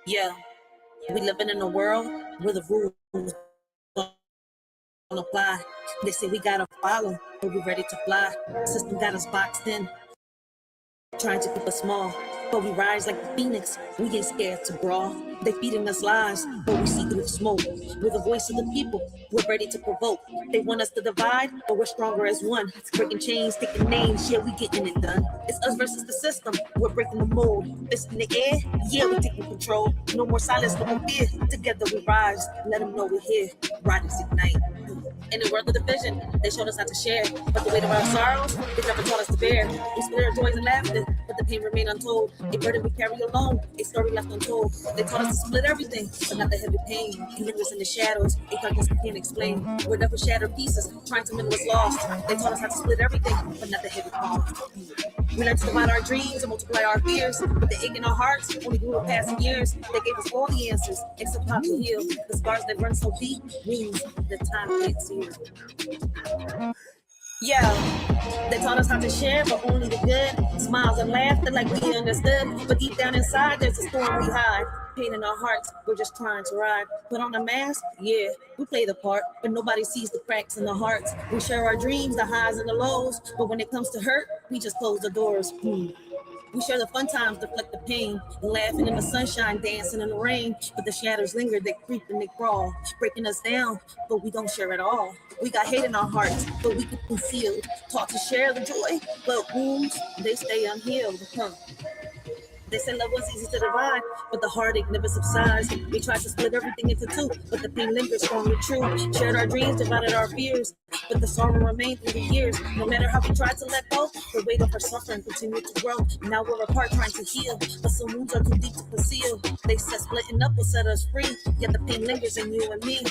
Yeah, we living in a world where the rules don't apply. They say we gotta follow, but we ready to fly. System got us boxed in, trying to keep us small. But we rise like the phoenix, we ain't scared to brawl. They feeding us lies, but we see through the smoke. We're the voice of the people, we're ready to provoke. They want us to divide, but we're stronger as one. Breaking chains, taking names, yeah, we getting it done. It's us versus the system, we're breaking the mold. Fist in the air, yeah, we taking control. No more silence, no more fear. Together we rise, let them know we're here. Riders ignite. In the world of division, they showed us how to share. But the weight of our sorrows, they never taught us to bear. We split our joys and laughter, but the pain remained untold. A burden we carry alone, a story left untold. They taught us to split everything, but not the heavy pain. He lingers in the shadows, a darkness we can't explain. We're never shattered pieces, trying to mend what's lost. They taught us how to split everything, but not the heavy cost. We learned to divide our dreams and multiply our fears. But the ache in our hearts only grew with passing years. They gave us all the answers, except how to heal. The scars that run so deep, wounds that time can't see. Yeah, they taught us how to share, but only the good. Smiles and laughter like we understood. But deep down inside, there's a storm we hide. Pain in our hearts, we're just trying to ride. Put on a mask, yeah, we play the part, but nobody sees the cracks in the hearts. We share our dreams, the highs and the lows, but when it comes to hurt, we just close the doors. We share the fun times, deflect the pain, laughing in the sunshine, dancing in the rain. But the shadows linger, they creep and they crawl, breaking us down, but we don't share at all. We got hate in our hearts, but we keep concealed. Taught to share the joy, but wounds, they stay unhealed. They say love was easy to divide, but the heartache never subsides. We tried to split everything into two, but the pain lingers strong and true. Shared our dreams, divided our fears, but the sorrow remained through the years. No matter how we tried to let go, the weight of our suffering continued to grow. Now we're apart trying to heal, but some wounds are too deep to conceal. They said splitting up will set us free, yet the pain lingers in you and me.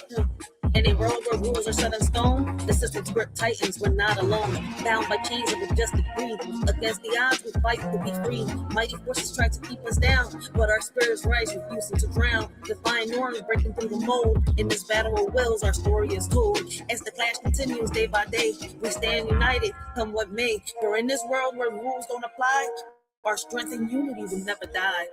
In a world where rules are set in stone, the system's grip tightens, we're not alone. Bound by chains of injustice greed. Against the odds, we fight to be free. Mighty forces try to keep us down, but our spirits rise, refusing to drown. Defying norms, breaking through the mold. In this battle of wills, our story is told. As the clash continues day by day, we stand united, come what may. For in this world where rules don't apply, our strength and unity will never die.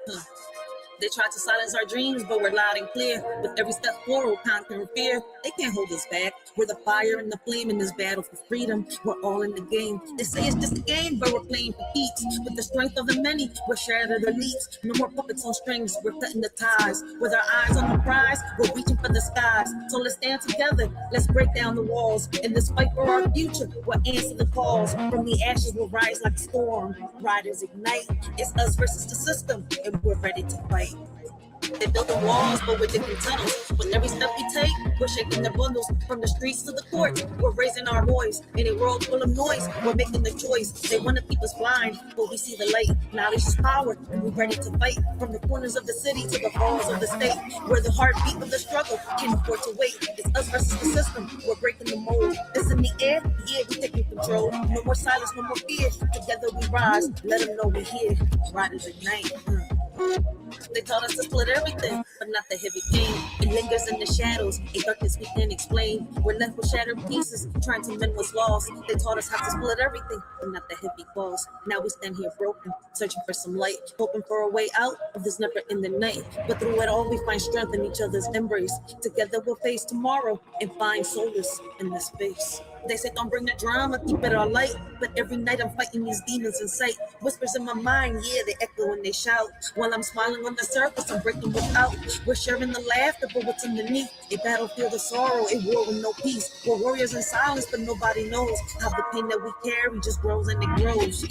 They try to silence our dreams, but we're loud and clear. With every step forward, conquering fear, they can't hold us back. We're the fire and the flame in this battle for freedom. We're all in the game. They say it's just a game, but we're playing for keeps. With the strength of the many, we're shattered elites. No more puppets on strings, we're cutting the ties. With our eyes on the prize, we're reaching for the skies. So let's stand together, let's break down the walls. In this fight for our future, we'll answer the calls. From the ashes, we'll rise like a storm. Riders ignite, it's us versus the system, and we're ready to fight. They build the walls, but we're digging tunnels. With every step we take, we're shaking the bundles. From the streets to the courts, we're raising our voice. In a world full of noise, we're making the choice. They want to keep us blind, but we see the light. Knowledge is power, and we're ready to fight. From the corners of the city to the halls of the state, where the heartbeat of the struggle can't afford to wait. It's us versus the system, we're breaking the mold. It's in the air, yeah, we're taking control. No more silence, no more fear. Together we rise, let them know we're here. Riders ignite. They taught us to split everything, but not the heavy pain. It lingers in the shadows, a darkness we can't explain. We're left with shattered pieces, trying to mend what's lost. They taught us how to split everything, but not the heavy cost. Now we stand here broken, searching for some light, hoping for a way out of this never-ending night. But through it all, we find strength in each other's embrace. Together we'll face tomorrow and find solace in this space. They say don't bring the drama, keep it all light. But every night I'm fighting these demons in sight. Whispers in my mind, yeah, they echo when they shout. While I'm smiling on the surface, I'm breaking without. We're sharing the laughter, but what's underneath? A battlefield of sorrow, a war with no peace. We're warriors in silence, but nobody knows how the pain that we carry just grows and it grows.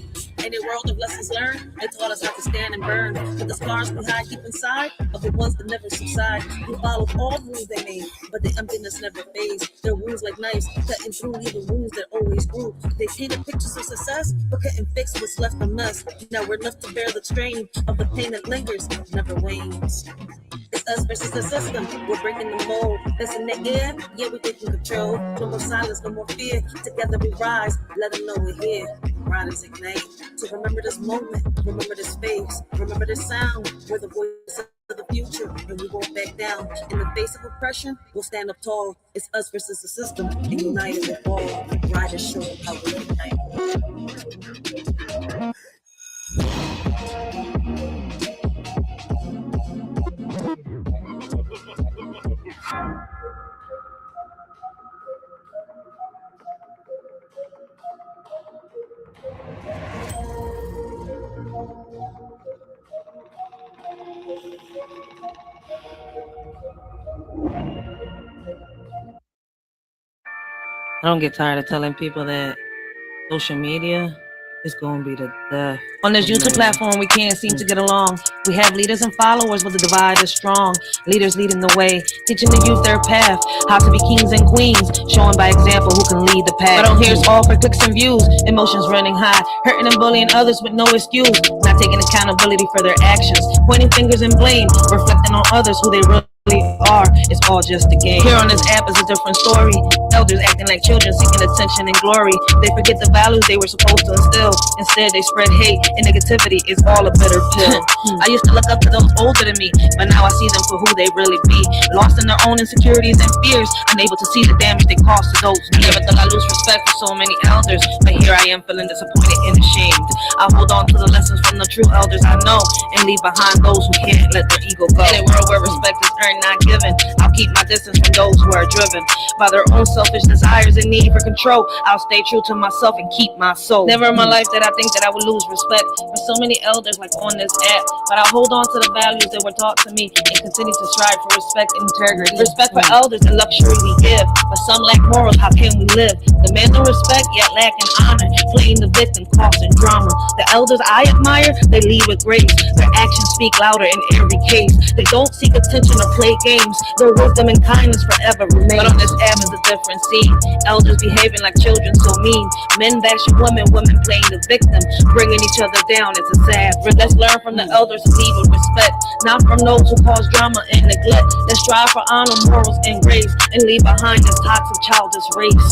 In a world of lessons learned, they taught us how to stand and burn. But the scars we hide deep inside are the ones that never subside. We followed all the rules they made, but the emptiness never fades. Their wounds like knives, cutting through even wounds that always grew. They painted pictures of success, but couldn't fix what's left of us. Now we're left to bear the strain of the pain that lingers, never wanes. It's us versus the system, we're breaking the mold. That's in the air, yeah, we're taking control. No more silence, no more fear. Together we rise, let them know we're here. Riders ignite. So remember this moment, remember this face, remember this sound. We're the voice of the future, and we won't back down. In the face of oppression, we'll stand up tall. It's us versus the system, and united we'll fall. Riders show how we unite. don't get tired of telling people that social media is going to be the death. On this YouTube platform, we can't seem to get along. We have leaders and followers, but the divide is strong. Leaders leading the way, teaching the youth their path, how to be kings and queens, showing by example who can lead the path. But on here, it's all for clicks and views, emotions running high, hurting and bullying others with no excuse, not taking accountability for their actions, pointing fingers and blame, reflecting on others who they really are. It's all just a game. Here on this app is a different story. Elders acting like children, seeking attention and glory. They forget the values they were supposed to instill. Instead, they spread hate and negativity. Is all a bitter pill. I used to look up to those older than me, but now I see them for who they really be. Lost in their own insecurities and fears, unable to see the damage they caused to those near. Never thought I lose respect for so many elders, but here I am feeling disappointed and ashamed. I hold on to the lessons from the true elders I know, and leave behind those who can't let their ego go. In a world where respect is earned, not given, I'll keep my distance from those who are driven by their own selfish desires and need for control. I'll stay true to myself and keep my soul. Never in my life did I think that I would lose respect for so many elders like on this app, but I hold on to the values that were taught to me and continue to strive for respect and integrity. Respect for elders and luxury we give, but some lack morals. How can we live? Demanding respect yet lacking honor, playing the victim, causing drama. The elders I admire, they lead with grace. Their actions speak louder in every case. They don't seek attention or play games. Their wisdom and kindness forever remain. But on this app is a different scene. Elders behaving like children, so mean. Men bashing women, women playing the victim, bringing each other down. It's a sad. Let's learn from the elders to lead with respect, not from those who cause drama and neglect. Let's strive for honor, morals, and grace, and leave behind this toxic childish race.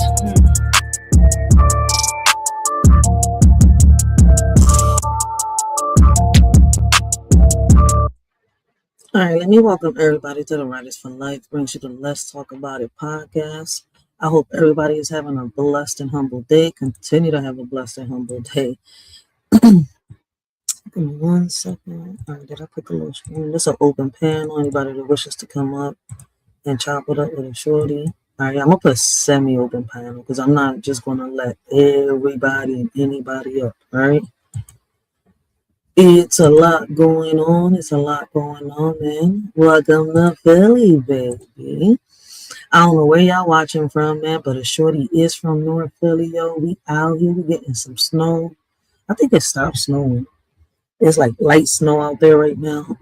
All right, let me welcome everybody to the Writers for Life brings you the Let's Talk About It podcast. I hope everybody is having a blessed and humble day. Continue to have a blessed and humble day. Give me 1 second. All right, did I put the little screen? This is an open panel. Anybody that wishes to come up and chop it up with a shorty. All right, I'm going to put semi-open panel because I'm not just going to let everybody and anybody up, all right? It's a lot going on. It's a lot going on, man. Welcome to Philly, baby. I don't know where y'all watching from, man, but a shorty is from North Philly, yo. We out here. We getting some snow. I think it stopped snowing. It's like light snow out there right now.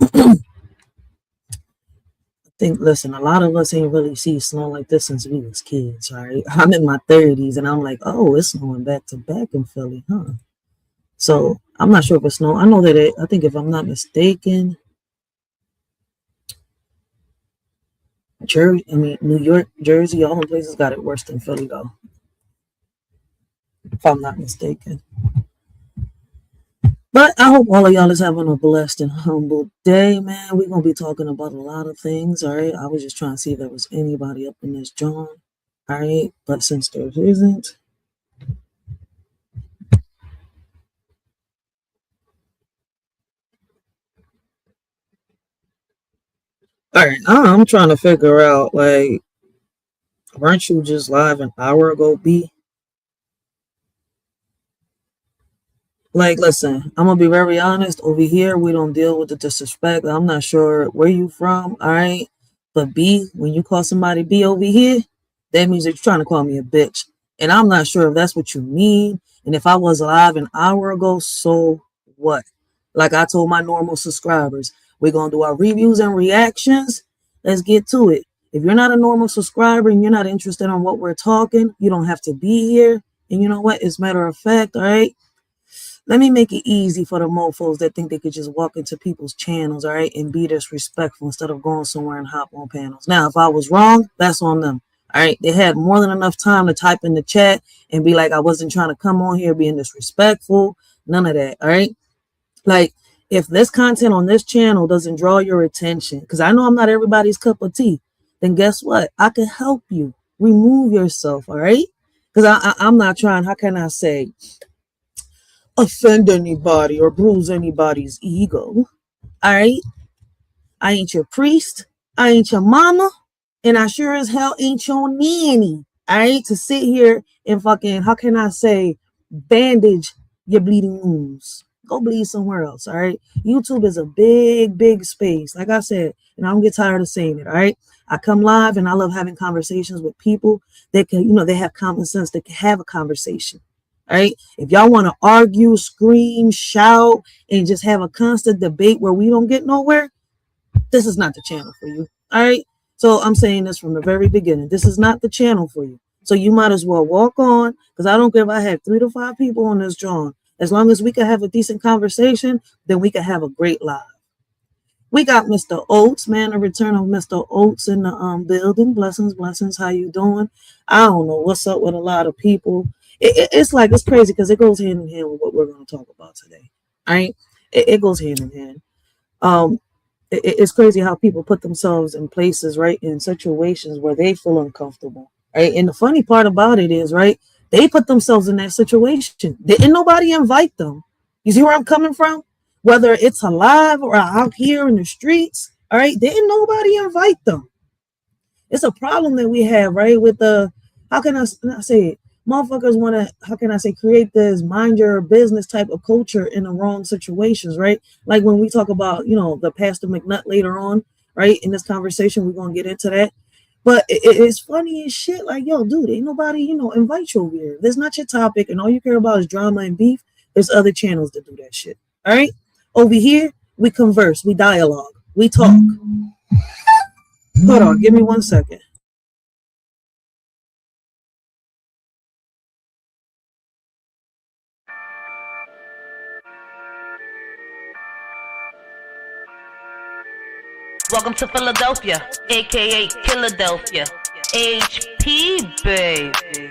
Listen, a lot of us ain't really see snow like this since we was kids, all right? I'm in my 30s, and I'm like, oh, it's snowing back to back in Philly, huh? So I'm not sure if it's snow. I know that I think if I'm not mistaken, New York, Jersey, all them places got it worse than Philly, though. If I'm not mistaken. But I hope all of y'all is having a blessed and humble day, man. We're going to be talking about a lot of things, all right? I was just trying to see if there was anybody up in this joint, all right? But since there isn't, all right, I'm trying to figure out, like, weren't you just live an hour ago, B? Like, listen, I'm going to be very honest. Over here, we don't deal with the disrespect. I'm not sure where you from, all right? But B, when you call somebody B over here, that means that you're trying to call me a bitch. And I'm not sure if that's what you mean. And if I was live an hour ago, so what? Like I told my normal subscribers, we're going to do our reviews and reactions. Let's get to it. If you're not a normal subscriber and you're not interested in what we're talking, you don't have to be here. And you know what? As a matter of fact, all right? Let me make it easy for the mofos that think they could just walk into people's channels, all right, and be disrespectful instead of going somewhere and hop on panels. Now, if I was wrong, that's on them. All right, they had more than enough time to type in the chat and be like, I wasn't trying to come on here being disrespectful. None of that, all right? Like, if this content on this channel doesn't draw your attention, because I know I'm not everybody's cup of tea, then guess what? I can help you. Remove yourself, all right? Because I'm not trying, how can I say, offend anybody or bruise anybody's ego. All right? I ain't your priest. I ain't your mama. And I sure as hell ain't your nanny. All right? To sit here and fucking, how can I say, bandage your bleeding wounds. go bleed somewhere else. All right. YouTube is a big, big space. Like I said, and I don't get tired of saying it. All right. I come live and I love having conversations with people that can, they have common sense, that can have a conversation. All right. If y'all want to argue, scream, shout, and just have a constant debate where we don't get nowhere, this is not the channel for you. All right. So I'm saying this from the very beginning. This is not the channel for you. So you might as well walk on, because I don't care if I have 3 to 5 people on this drawing. As long as we can have a decent conversation, then we can have a great live. We got Mr. Oates, man, the return of Mr. Oates in the building. Blessings, blessings. How you doing? I don't know what's up with a lot of people. It's crazy because it goes hand in hand with what we're going to talk about today. All right? It goes hand in hand. It's crazy how people put themselves in places, right, in situations where they feel uncomfortable, right? And the funny part about it is, right, they put themselves in that situation. Didn't nobody invite them. You see where I'm coming from? Whether it's alive or out here in the streets, all right, didn't nobody invite them. It's a problem that we have, right, with the, how can I say it? Motherfuckers want to, how can I say, create this mind your business type of culture in the wrong situations, right? Like when we talk about, the Pastor McNut later on, right? In this conversation, we're going to get into that. But it's funny as shit. Like, yo, dude, ain't nobody, invite you over here. That's not your topic. And all you care about is drama and beef. There's other channels that do that shit. All right. Over here, we converse, we dialogue, we talk. Hold on. Give me 1 second. Welcome to Philadelphia, aka Philadelphia. HP, baby.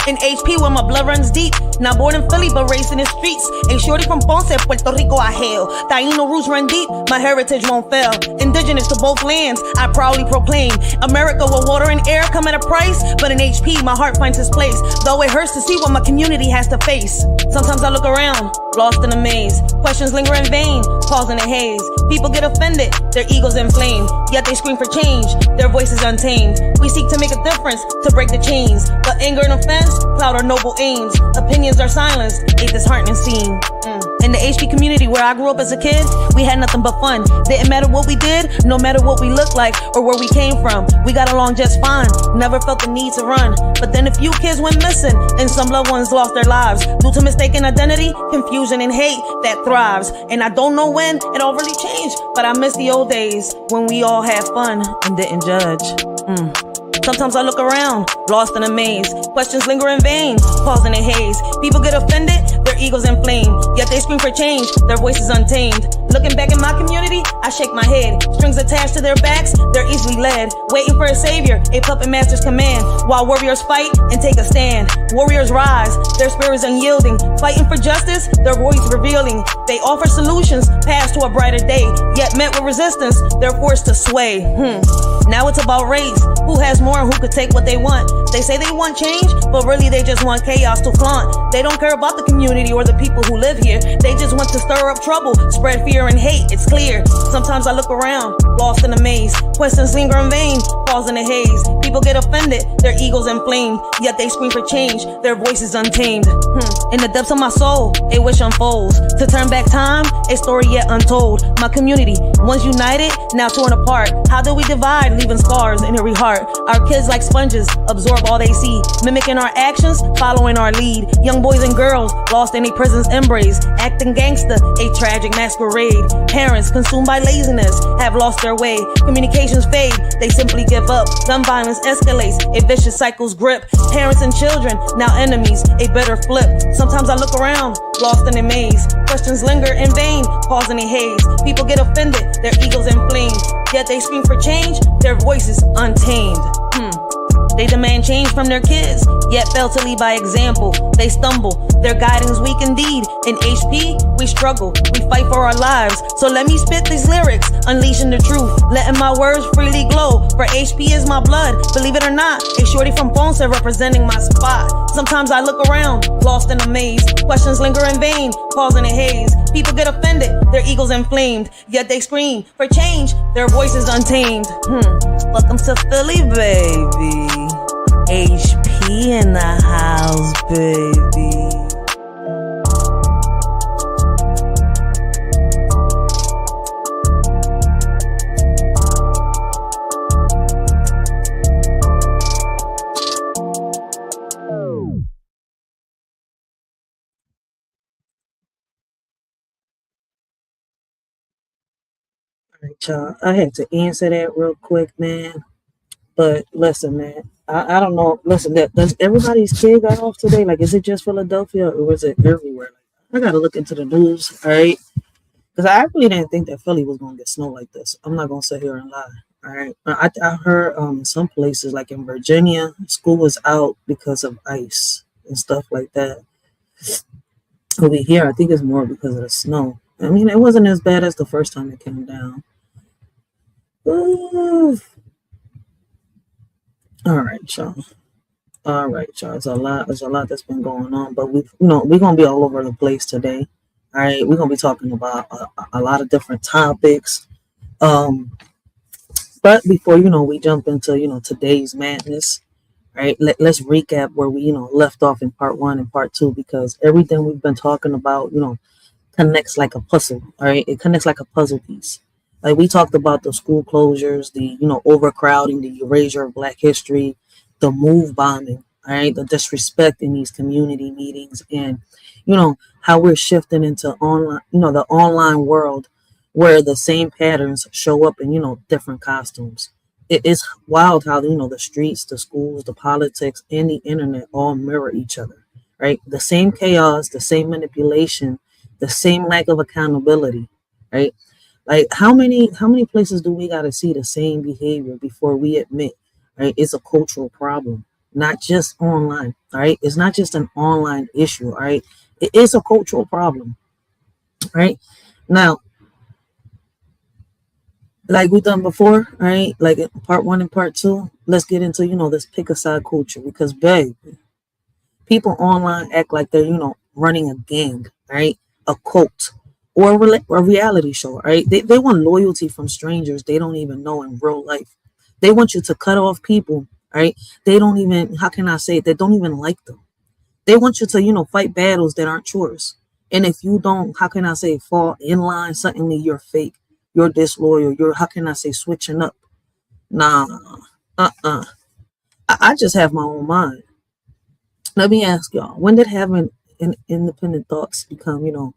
In HP where my blood runs deep. Not born in Philly but raised in the streets. A shorty from Ponce, Puerto Rico I hail. Taino roots run deep, my heritage won't fail. Indigenous to both lands, I proudly proclaim. America where water and air come at a price. But in HP my heart finds its place. Though it hurts to see what my community has to face. Sometimes I look around, lost in a maze. Questions linger in vain, pause in a haze. People get offended, their egos inflamed. Yet they scream for change, their voices untamed. We seek to make a difference, to break the chains. But anger and offense cloud our noble aims. Opinions are silenced, a disheartening scene. In the HP community where I grew up as a kid, we had nothing but fun. Didn't matter what we did, no matter what we looked like or where we came from. We got along just fine, never felt the need to run. But then a few kids went missing and some loved ones lost their lives due to mistaken identity, confusion and hate that thrives. And I don't know when it all really changed, but I miss the old days when we all had fun and didn't judge. Sometimes I look around, lost in a maze. Questions linger in vain, pause in a haze. People get offended, their egos inflamed. Yet they scream for change, their voices untamed. Looking back in my community, I shake my head. Strings attached to their backs, they're easily led. Waiting for a savior, a puppet master's command. While warriors fight and take a stand. Warriors rise, their spirits unyielding. Fighting for justice, their voice revealing. They offer solutions, paths to a brighter day. Yet met with resistance, they're forced to sway. Now it's about race, who has more and who could take what they want. They say they want change, but really they just want chaos to flaunt. They don't care about the community or the people who live here. They just want to stir up trouble, spread fear and hate, it's clear. Sometimes I look around, lost in a maze. Questions linger in vain, pause in a haze. People get offended, their egos inflamed. Yet they scream for change, their voices untamed. In the depths of my soul, a wish unfolds. To turn back time, a story yet untold. My community, once united, now torn apart. How do we divide, leaving scars in every heart? Our kids like sponges, absorb all they see. Mimicking our actions, following our lead. Young boys and girls, lost in a prison's embrace. Acting gangster, a tragic masquerade. Parents, consumed by laziness, have lost their way. Communications fade, they simply give up. Gun violence escalates, a vicious cycle's grip. Parents and children, now enemies, a bitter flip. Sometimes I look around, lost in a maze. Questions linger in vain, pause in a haze. People get offended, their egos inflamed. Yet they scream for change, their voices untamed. They demand change from their kids, yet fail to lead by example. They stumble, their guiding's weak indeed. In HP, we struggle, we fight for our lives. So let me spit these lyrics, unleashing the truth, letting my words freely glow. For HP is my blood, believe it or not. A shorty from Ponce representing my spot. Sometimes I look around, lost in a maze. Questions linger in vain, pause in a haze. People get offended, their egos inflamed. Yet they scream for change, their voices untamed. Welcome to Philly, baby. HP in the house, baby. child. I had to answer that real quick, man. But listen, man, I don't know. Listen, that does everybody's kid got off today? Like, is it just Philadelphia or is it everywhere? Like, I gotta look into the news, all right? Because I really didn't think that Philly was gonna get snow like this. I'm not gonna sit here and lie. All right, I heard in some places like in Virginia, school was out because of ice and stuff like that. Over here, I think it's more because of the snow. I mean, it wasn't as bad as the first time it came down. Ooh. All right, y'all. All right, y'all. It's a lot. There's a lot that's been going on, but we're gonna be all over the place today. All right, we're gonna be talking about a lot of different topics. Um, but before we jump into today's madness. Right, let's recap where we left off in part one and part two because everything we've been talking about connects like a puzzle. All right, it connects like a puzzle piece. Like we talked about the school closures, the overcrowding, the erasure of Black history, the move bombing. All right, the disrespect in these community meetings, and how we're shifting into online, the online world where the same patterns show up in different costumes. It is wild how the streets, the schools, the politics, and the internet all mirror each other. Right, the same chaos, the same manipulation, the same lack of accountability, right? Like how many places do we got to see the same behavior before we admit, right? It's a cultural problem, not just online, all right? It's not just an online issue, all right? It is a cultural problem, right? Now, like we done before, right? Like in part one and part two, let's get into this pick a side culture because, babe, people online act like they're running a gang, right? A cult or a reality show, right? They want loyalty from strangers they don't even know in real life. They want you to cut off people, right? They don't even, how can I say it, they don't even like them. They want you to fight battles that aren't yours. And if you don't, how can I say, fall in line, suddenly you're fake, you're disloyal, you're, how can I say, switching up. Nah. I just have my own mind. Let me ask y'all, when did having independent thoughts become,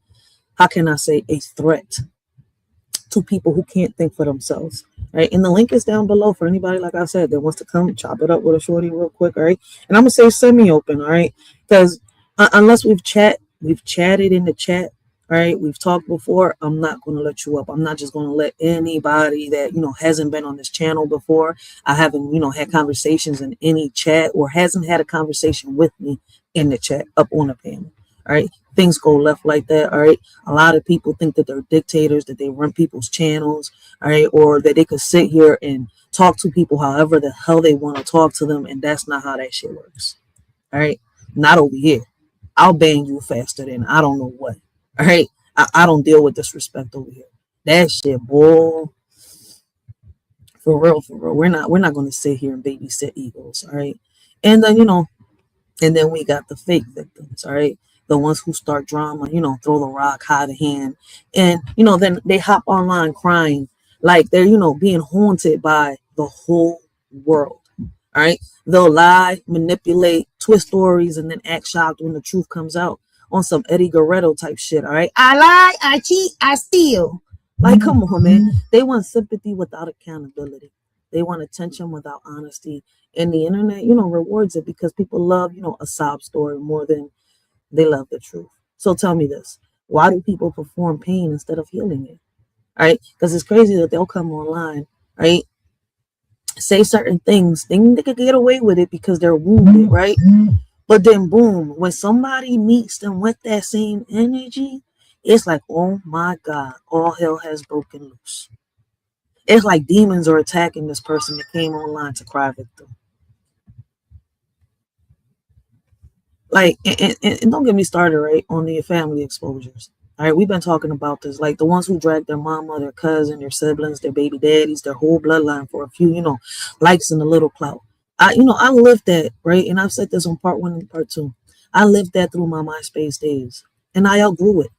how can I say, a threat to people who can't think for themselves? Right. And the link is down below for anybody, like I said, that wants to come chop it up with a shorty real quick. All right. And I'm gonna say semi-open, all right, because unless we've chatted in the chat. All right, we've talked before. I'm not going to let you up. I'm not just going to let anybody that hasn't been on this channel before. I haven't had conversations in any chat or hasn't had a conversation with me in the chat up on a panel. All right, things go left like that. All right, a lot of people think that they're dictators, that they run people's channels. All right, or that they could sit here and talk to people however the hell they want to talk to them, and that's not how that shit works. All right, not over here. I'll ban you faster than I don't know what. All right, I don't deal with disrespect over here. That shit, boy, for real, for real. We're not going to sit here and babysit egos. All right, and then and then we got the fake victims. All right, the ones who start drama. Throw the rock, hide a hand, and then they hop online crying like they're being haunted by the whole world. All right, they'll lie, manipulate, twist stories, and then act shocked when the truth comes out on some Eddie Guerrero type shit. All right, I lie, I cheat, I steal. Like, come on, man. They want sympathy without accountability. They want attention without honesty. And the internet, rewards it because people love, a sob story more than they love the truth. So tell me this: why do people perform pain instead of healing it? All right, because it's crazy that they'll come online, right? Say certain things, think they could get away with it because they're wounded, right? But then boom, when somebody meets them with that same energy, it's like, oh my God, all hell has broken loose. It's like demons are attacking this person that came online to cry victim. Like, and don't get me started, right, on the family exposures. All right, we've been talking about this, like the ones who drag their mama, their cousin, their siblings, their baby daddies, their whole bloodline for a few, likes and a little clout. I lived that, right? And I've said this on part one and part two. I lived that through my MySpace days, and I outgrew it.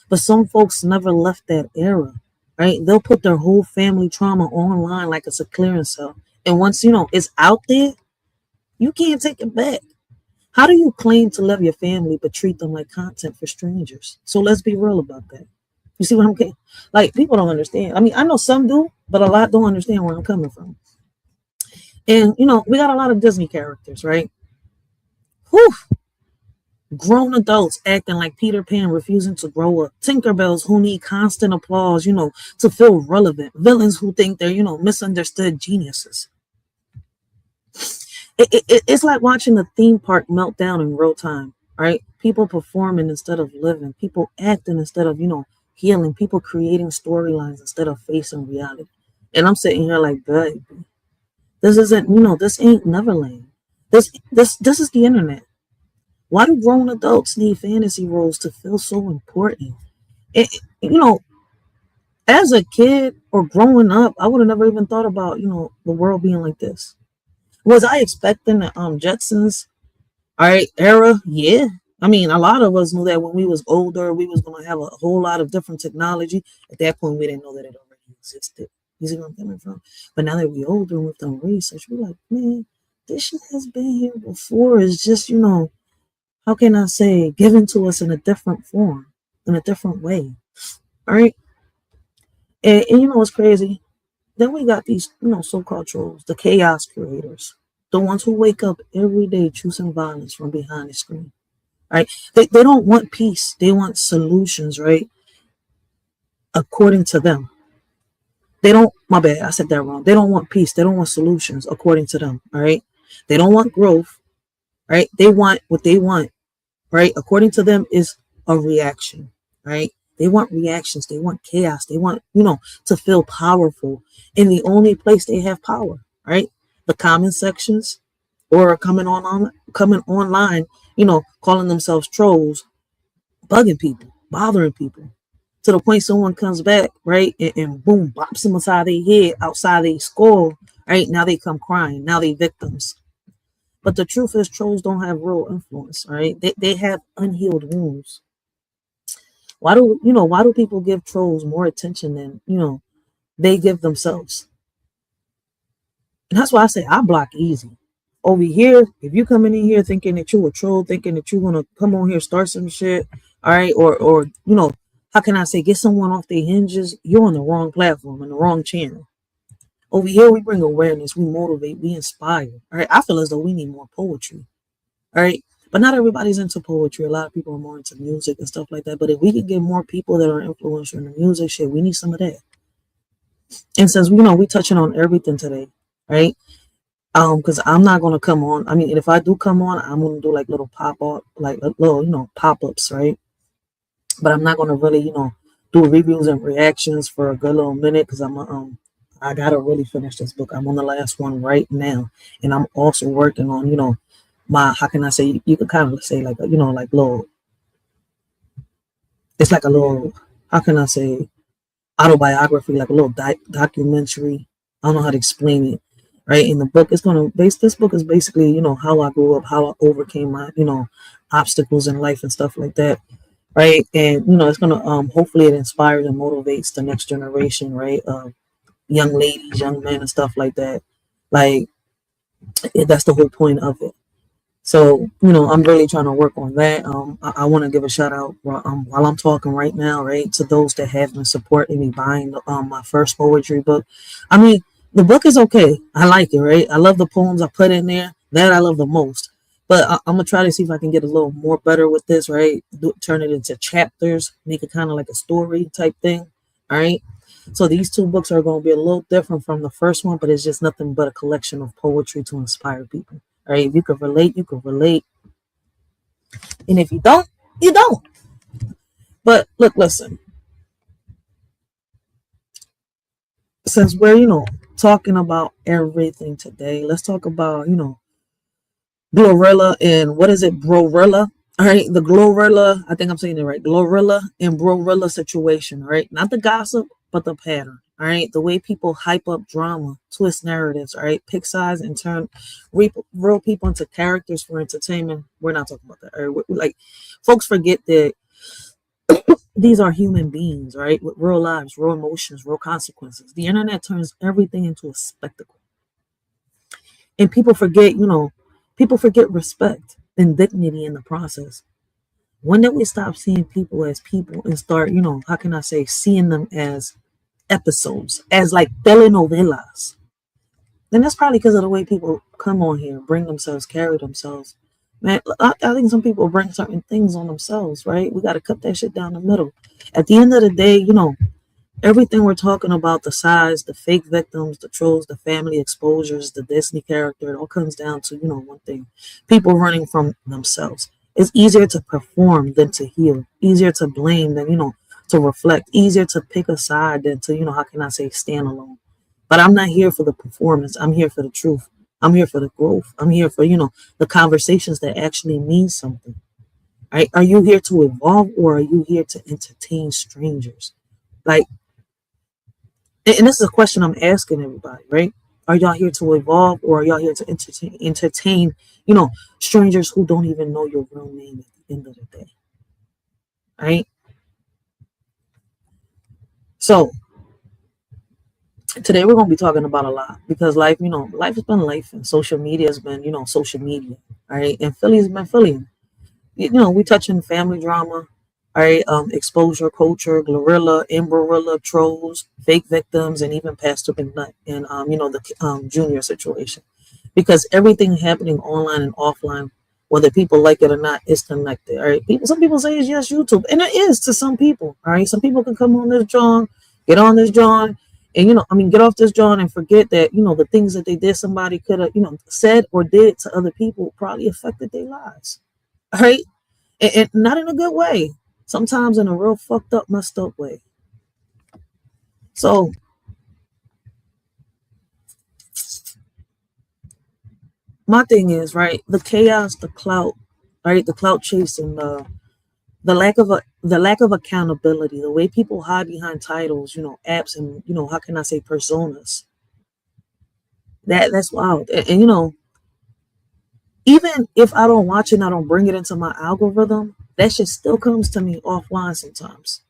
But some folks never left that era, right? They'll put their whole family trauma online like it's a clearance sale, and once it's out there, you can't take it back. How do you claim to love your family but treat them like content for strangers? So let's be real about that. You see what I'm saying? Like, people don't understand. I mean, I know some do, but a lot don't understand where I'm coming from. And we got a lot of Disney characters, right? Whew, grown adults acting like Peter Pan, refusing to grow up. Tinkerbells who need constant applause, to feel relevant. Villains who think they're, misunderstood geniuses. It's like watching a theme park melt down in real time, right? People performing instead of living. People acting instead of, healing. People creating storylines instead of facing reality. And I'm sitting here like, baby, this isn't, this ain't Neverland. This is the internet. Why do grown adults need fantasy roles to feel so important? It, you know, as a kid or growing up, I would have never even thought about, the world being like this. Was I expecting the Jetsons, all right, era? Yeah. I mean, a lot of us knew that when we was older, we was gonna have a whole lot of different technology. At that point, we didn't know that it already existed. You see where I'm coming from? But now that we're older and we've done research, we're like, man, this shit has been here before. It's just, how can I say, given to us in a different form, in a different way. All right. And you know what's crazy? Then we got these, so-called trolls, the chaos creators, the ones who wake up every day choosing violence from behind the screen. Right? They don't want peace. They want solutions, right? According to them. They don't, my bad, I said that wrong. They don't want peace. They don't want solutions according to them. All right. They don't want growth, right? They want what they want, right? According to them is a reaction, right? They want reactions. They want chaos. They want, to feel powerful in the only place they have power, right? The comment sections or coming online, calling themselves trolls, bugging people, bothering people to the point someone comes back, right? And boom, bops them inside their head, outside their skull, right? Now they come crying. Now they victims. But the truth is trolls don't have real influence, right? They have unhealed wounds. Why do people give trolls more attention than, they give themselves? And that's why I say I block easy. Over here, if you coming in here thinking that you a troll, thinking that you're gonna come on here start some shit, all right, or how can I say get someone off their hinges, you're on the wrong platform and the wrong channel. Over here, we bring awareness, we motivate, we inspire. All right, I feel as though we need more poetry. All right, but not everybody's into poetry. A lot of people are more into music and stuff like that. But if we can get more people that are influential in the music shit, we need some of that. And since we touching on everything today, right? Because I'm not gonna come on. I mean, if I do come on, I'm gonna do like little pop up, like little, pop ups, right? But I'm not gonna really, do reviews and reactions for a good little minute because I gotta really finish this book. I'm on the last one right now, and I'm also working on, my, how can I say? You could kind of say like, like little. It's like a little, how can I say, autobiography, like a little documentary. I don't know how to explain it. Right, in the book, this book is basically, how I grew up, how I overcame my, obstacles in life and stuff like that. Right. And, it's gonna hopefully it inspires and motivates the next generation, right? Young ladies, young men and stuff like that. Like, that's the whole point of it. So, I'm really trying to work on that. I want to give a shout out while I'm talking right now, right, to those that have been supporting me buying my first poetry book. I mean, the book is okay. I like it, right? I love the poems I put in there. That I love the most. But I'm gonna try to see if I can get a little more better with this, right? Turn it into chapters, make it kind of like a story type thing. All right. So these two books are going to be a little different from the first one, but it's just nothing but a collection of poetry to inspire people. All right. If you can relate, you can relate. And if you don't, you don't. But look, listen. Since we're, talking about everything today, let's talk about, GLORILLA and what is it, BRORILLA? All right, the GLORILLA, I think I'm saying it right. GLORILLA and BRORILLA situation, all right? Not the gossip, but the pattern, all right? The way people hype up drama, twist narratives, all right? Pick sides and turn real people into characters for entertainment. We're not talking about that. All right? Like, folks forget that these are human beings, right? With real lives, real emotions, real consequences. The internet turns everything into a spectacle. And people forget respect and dignity in the process. When did we stop seeing people as people and start, how can I say, seeing them as episodes, as like telenovelas? Then that's probably because of the way people come on here, bring themselves, carry themselves. Man, I think some people bring certain things on themselves, right? We got to cut that shit down the middle. At the end of the day, everything we're talking about, the size, the fake victims, the trolls, the family exposures, the Disney character, it all comes down to, one thing: people running from themselves. It's easier to perform than to heal, easier to blame than, to reflect, easier to pick a side than to, how can I say, stand alone. But I'm not here for the performance. I'm here for the truth. I'm here for the growth. I'm here for, the conversations that actually mean something. Right? Are you here to evolve, or are you here to entertain strangers? Like, and this is a question I'm asking everybody, right? Are y'all here to evolve, or are y'all here to entertain, strangers who don't even know your real name at the end of the day, right? So today we're going to be talking about a lot, because life, life has been life, and social media has been, social media, right? And Philly's been Philly. We touching family drama, all right, exposure culture, glorilla, embrorilla, trolls, fake victims, and even Pastor McNut and the junior situation, because everything happening online and offline, whether people like it or not, is connected. All right, some people say it's just YouTube, and it is to some people. All right, some people can come on this John, get on this John, and get off this John and forget that the things that they did, somebody could have said or did to other people, probably affected their lives. All right, and not in a good way. Sometimes in a real fucked up, messed up way. So my thing is, right, the chaos, the clout, right, the clout chasing, the lack of accountability, the way people hide behind titles, apps, and how can I say, personas. That's wild. And even if I don't watch it, and I don't bring it into my algorithm, that shit still comes to me offline sometimes.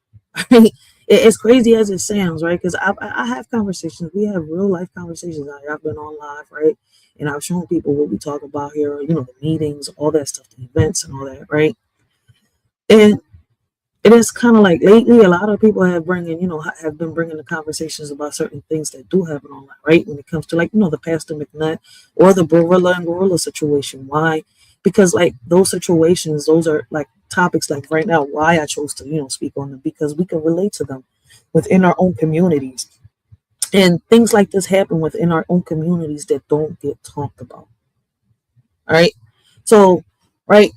Right? It's crazy as it sounds, right? Because I have conversations. We have real life conversations out here. I've been on live, right? And I've shown people what we talk about here, the meetings, all that stuff, the events and all that, right? And it is kind of like lately, a lot of people have been bringing the conversations about certain things that do happen online, right? When it comes to, like, the Pastor McNutt or the Barilla and Gorilla situation. Why? Because, like, those situations, those are like topics, like right now, why I chose to, speak on them, because we can relate to them within our own communities. And things like this happen within our own communities that don't get talked about. All right. So, right,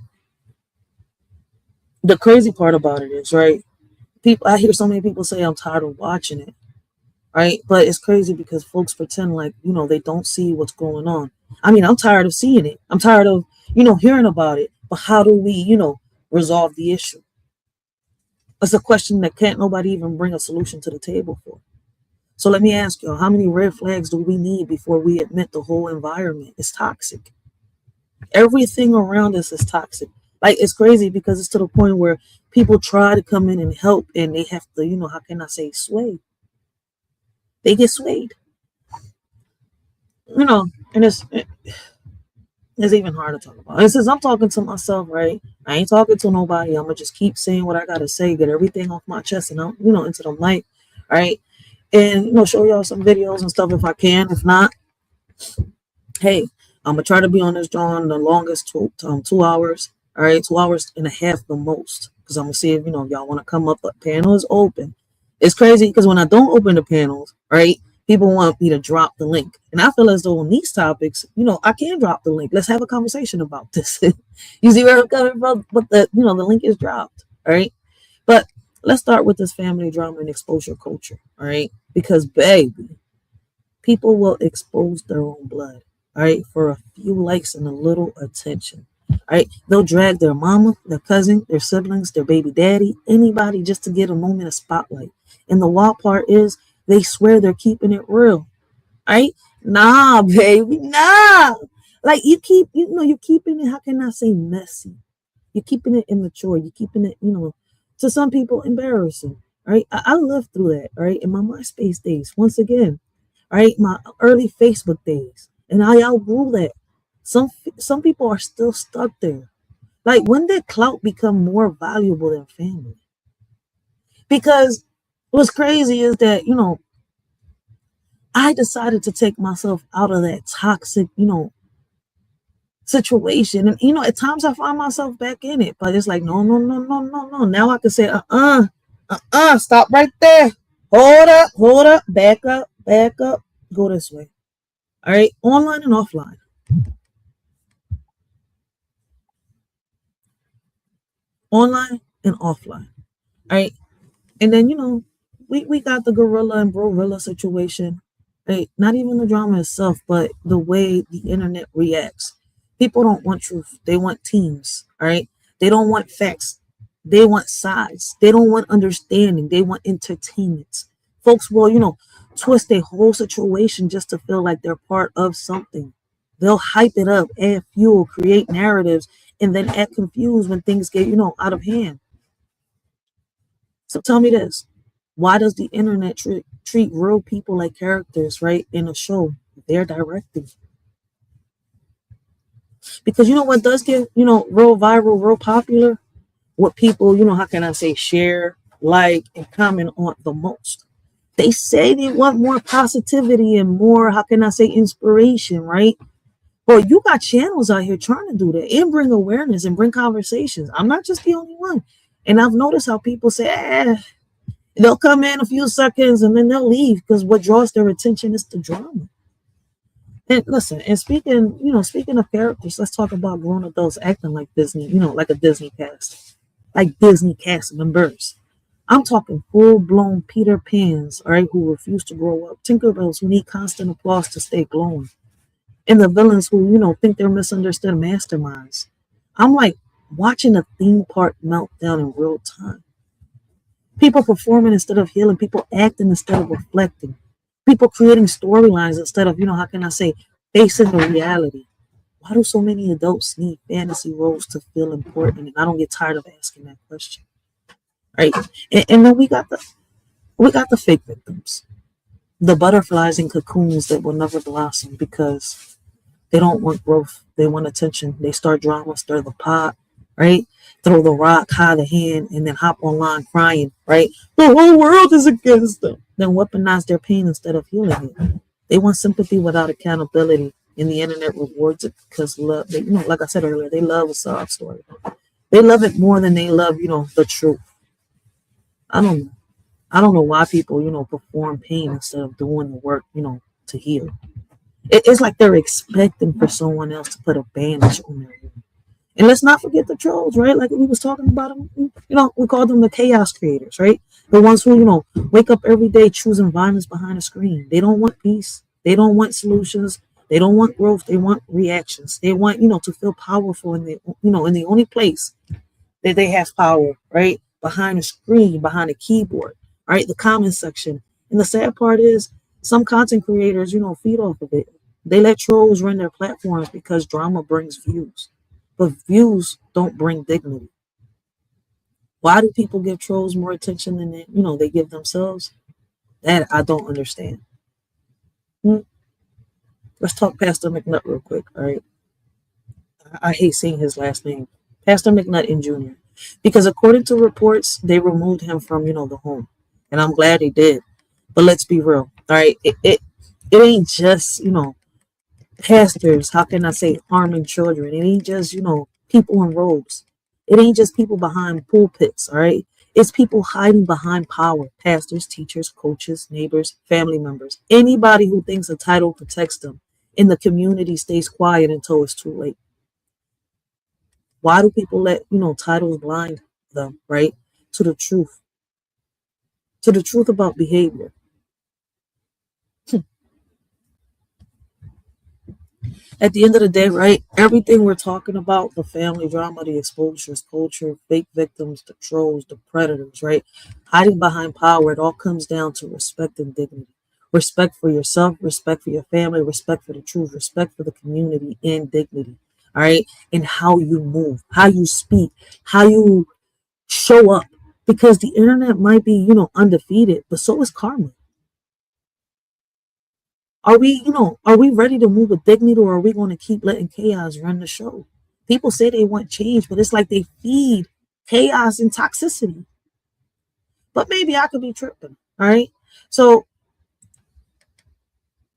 the crazy part about it is, right, I hear so many people say I'm tired of watching it, right? But it's crazy because folks pretend like, they don't see what's going on. I mean, I'm tired of seeing it. I'm tired of, hearing about it. But how do we, resolve the issue? It's a question that can't nobody even bring a solution to the table for. So let me ask y'all, how many red flags do we need before we admit the whole environment is toxic? Everything around us is toxic. Like, it's crazy because it's to the point where people try to come in and help, and they have to, how can I say, sway. They get swayed. And it's even hard to talk about. And since I'm talking to myself, right? I ain't talking to nobody. I'm gonna just keep saying what I gotta say, get everything off my chest, and I'm, into the mic, right? And show y'all some videos and stuff if I can. If not, hey, I'm gonna try to be on this John the longest 2 hours. All right, 2 hours and a half the most, because I'm gonna see if y'all want to come up. The panel is open. It's crazy because when I don't open the panels, right, people want me to drop the link, and I feel as though on these topics, I can drop the link. Let's have a conversation about this. You see where I'm coming from? But the link is dropped. All right, but let's start with this family drama and exposure culture. All right, because baby, people will expose their own blood, all right, for a few likes and a little attention. All right, they'll drag their mama, their cousin, their siblings, their baby daddy, anybody, just to get a moment of spotlight. And the wild part is they swear they're keeping it real. Right? Nah, baby, nah. Like, you're keeping it, how can I say, messy? You're keeping it immature. You're keeping it, to some people, embarrassing. Right? I lived through that, right? In my MySpace days, once again, right? My early Facebook days. And I outgrew that. Some people are still stuck there. Like, when did clout become more valuable than family? Because what's crazy is that, I decided to take myself out of that toxic, situation. And, at times I find myself back in it, but it's like, no, no, no, no, no, no. Now I can say, stop right there. Hold up, back up, go this way. All right, online and offline. Online and offline. All right. And then, we got the gorilla and brorilla situation. Right? Not even the drama itself, but the way the internet reacts. People don't want truth. They want teams. All right. They don't want facts. They want sides. They don't want understanding. They want entertainment. Folks will, twist a whole situation just to feel like they're part of something. They'll hype it up, add fuel, create narratives, and then act confused when things get, out of hand. So tell me this. Why does the internet treat real people like characters, right, in a show they're directing? Because you know what does get, real viral, real popular? What people, how can I say, share, like, and comment on the most. They say they want more positivity and more, how can I say, inspiration, right? Well, you got channels out here trying to do that and bring awareness and bring conversations. I'm not just the only one. And I've noticed how people say, they'll come in a few seconds and then they'll leave because what draws their attention is the drama. And listen, and speaking of characters, let's talk about grown adults acting like Disney, like a Disney cast, like Disney cast members. I'm talking full-blown Peter Pans, all right, who refuse to grow up, Tinkerbells who need constant applause to stay glowing, and the villains who, think they're misunderstood masterminds. I'm like watching a theme park meltdown in real time. People performing instead of healing, people acting instead of reflecting, people creating storylines instead of, how can I say, facing the reality. Why do so many adults need fantasy roles to feel important? And I don't get tired of asking that question. Right? And then we got the fake victims, the butterflies in cocoons that will never blossom because they don't want growth. They want attention. They start drama, stir the pot, right? Throw the rock, hide the hand, and then hop online crying, right? The whole world is against them. Then weaponize their pain instead of healing it. They want sympathy without accountability, and the internet rewards it because love. They, like I said earlier, they love a sob story. They love it more than they love, the truth. I don't know. I don't know why people, perform pain instead of doing the work, to heal. It's like they're expecting for someone else to put a bandage on their wound. And let's not forget the trolls, right? Like we was talking about them, we call them the chaos creators, right? The ones who, wake up every day choosing violence behind a screen. They don't want peace. They don't want solutions. They don't want growth. They want reactions. They want, to feel powerful in the only place that they have power, right? Behind a screen, behind a keyboard, right? The comment section. And the sad part is some content creators, feed off of it. They let trolls run their platforms because drama brings views. But views don't bring dignity. Why do people give trolls more attention than they give themselves? That I don't understand. Let's talk Pastor McNutt real quick, all right? I hate saying his last name. Pastor McNutt and Jr. Because according to reports, they removed him from, the home. And I'm glad they did. But let's be real, all right? It ain't just, pastors, how can I say, harming children. It ain't just, people in robes. It ain't just people behind pulpits, all right? It's people hiding behind power. Pastors, teachers, coaches, neighbors, family members. Anybody who thinks a title protects them. And the community stays quiet until it's too late. Why do people let, titles blind them, right? To the truth. To the truth about behavior. At the end of the day, right? Everything we're talking about, the family drama, the exposures, culture, fake victims, the trolls, the predators, right? Hiding behind power, it all comes down to respect and dignity. Respect for yourself, respect for your family, respect for the truth, respect for the community, and dignity. All right. And how you move, how you speak, how you show up. Because the internet might be, undefeated, but so is karma. Are we ready to move with dignity, or are we going to keep letting chaos run the show? People say they want change, but it's like they feed chaos and toxicity. But maybe I could be tripping. All right. So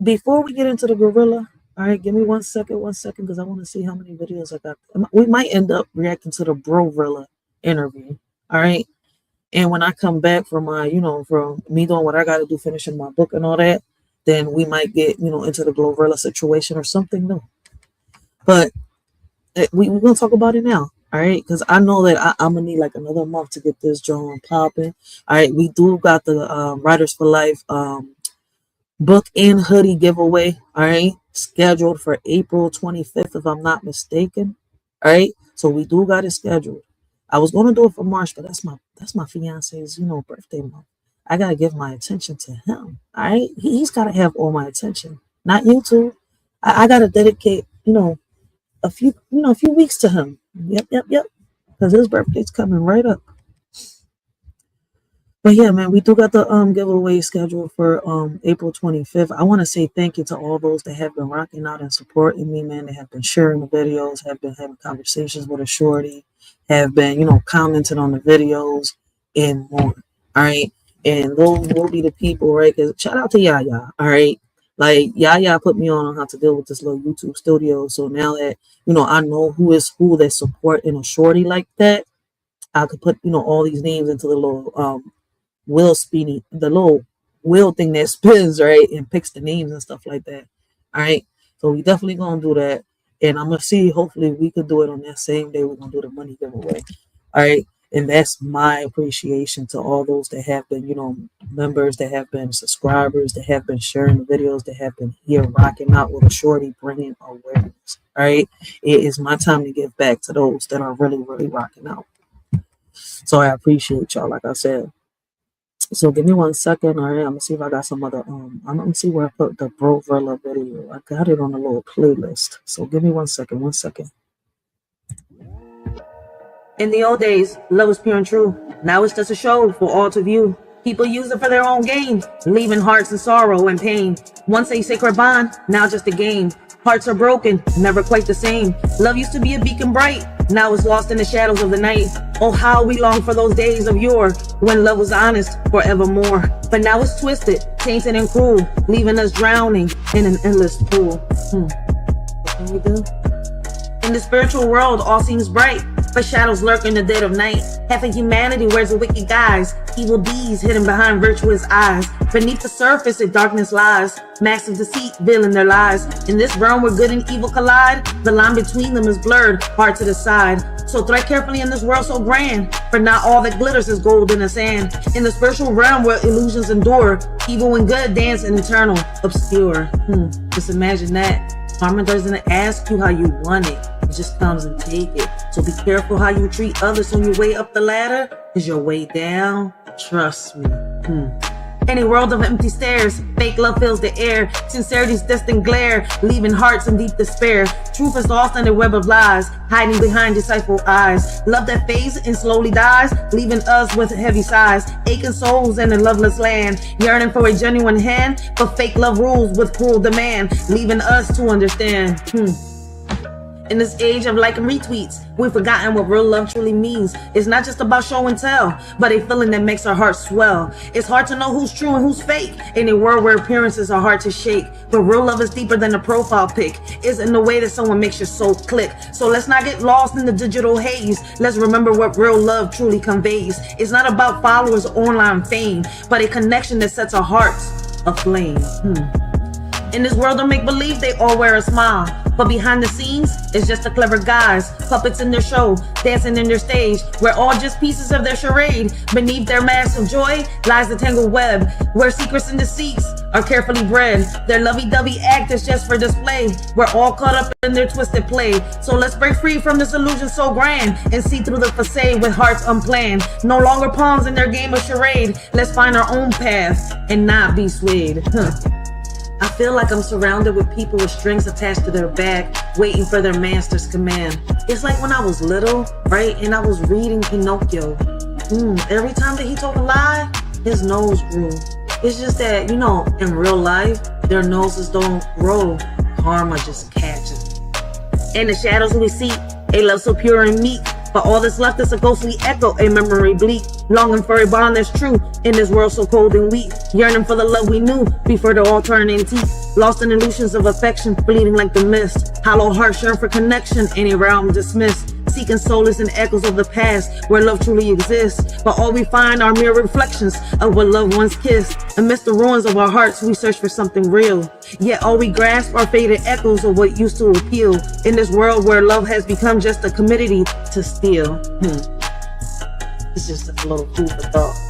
before we get into the gorilla, all right, give me 1 second, because I want to see how many videos I got. We might end up reacting to the Brorilla interview. All right. And when I come back from my, from me doing what I got to do, finishing my book and all that, then we might get, into the GLORILLA situation or something new. But we're going to talk about it now. All right. Because I know that I'm going to need like another month to get this joint popping. All right. We do got the Writers for Life book and hoodie giveaway. All right. Scheduled for April 25th, if I'm not mistaken. All right. So we do got it scheduled. I was going to do it for March, but that's my fiance's, birthday month. I got to give my attention to him. All right. He's got to have all my attention, not YouTube. I got to dedicate, a few weeks to him. Yep. Because his birthday's coming right up. But yeah, man, we do got the giveaway scheduled for April 25th. I want to say thank you to all those that have been rocking out and supporting me, man. They have been sharing the videos, have been having conversations with a shorty, have been, commenting on the videos and more. All right. And those will be the people, right? Because shout out to Yaya. All right. Like Yaya put me on how to deal with this little YouTube studio. So now that, I know who is who that support in a shorty like that, I could put, all these names into the little the little wheel thing that spins, right, and picks the names and stuff like that. All right, so we definitely gonna do that, and I'm gonna see. Hopefully, we could do it on that same day. We're gonna do the money giveaway. All right, and that's my appreciation to all those that have been, members, that have been subscribers, that have been sharing the videos, that have been here rocking out with a shorty, bringing awareness. All right, it is my time to give back to those that are really, really rocking out. So I appreciate y'all, like I said. So give me 1 second. All right, I'm gonna see if I got some other I'm gonna see where I put the Brorilla video. I got it on a little playlist. So give me 1 second. In the old days, love was pure and true. Now it's just a show for all to view. People use it for their own gain, leaving hearts in sorrow and pain. Once a sacred bond, now just a game. Hearts are broken, never quite the same. Love used to be a beacon bright, now it's lost in the shadows of the night. Oh, how we long for those days of yore, when love was honest forevermore. But now it's twisted, tainted and cruel, leaving us drowning in an endless pool. What can we do? In the spiritual world, all seems bright, but shadows lurk in the dead of night. Half of humanity wears a wicked guise, evil deeds hidden behind virtuous eyes. Beneath the surface, a darkness lies, masks of deceit veiling their lies. In this realm where good and evil collide, the line between them is blurred, hard to decide. So tread carefully in this world so grand, for not all that glitters is gold in the sand. In the spiritual realm where illusions endure, evil and good dance in eternal obscure. Just imagine that. Karma doesn't ask you how you want it, it just comes and take it. So be careful how you treat others on your way up the ladder, cause your way down, trust me. In a world of empty stares, fake love fills the air. Sincerity's distant glare, leaving hearts in deep despair. Truth is lost in the web of lies, hiding behind deceitful eyes. Love that fades and slowly dies, leaving us with heavy sighs. Aching souls in a loveless land, yearning for a genuine hand, but fake love rules with cruel demand, leaving us to understand. In this age of like and retweets, we've forgotten what real love truly means. It's not just about show and tell, but a feeling that makes our hearts swell. It's hard to know who's true and who's fake in a world where appearances are hard to shake. But real love is deeper than a profile pic. It's in the way that someone makes your soul click. So let's not get lost in the digital haze. Let's remember what real love truly conveys. It's not about followers or online fame, but a connection that sets our hearts aflame. In this world of make-believe, they all wear a smile, but behind the scenes, it's just a clever guys, puppets in their show, dancing in their stage. We're all just pieces of their charade. Beneath their mask of joy lies the tangled web, where secrets and deceits are carefully bred. Their lovey-dovey act is just for display. We're all caught up in their twisted play. So let's break free from this illusion so grand, and see through the facade with hearts unplanned. No longer pawns in their game of charade. Let's find our own path and not be swayed. I feel like I'm surrounded with people with strings attached to their back, waiting for their master's command. It's like when I was little, right, and I was reading Pinocchio. Every time that he told a lie, his nose grew. It's just that, in real life, their noses don't grow. Karma just catches. In the shadows we see, A love so pure and meek, but all that's left is a ghostly echo, a memory bleak. Longing for a bond that's true in this world so cold and weak. Yearning for the love we knew before the all turned antique. Lost in illusions of affection, bleeding like the mist. Hollow hearts yearn for connection, any realm dismissed. Seeking solace in echoes of the past where love truly exists. But all we find are mere reflections of what loved ones kissed. Amidst the ruins of our hearts, we search for something real. Yet all we grasp are faded echoes of what used to appeal. In this world where love has become just a commodity to steal. It's just a little food for thought.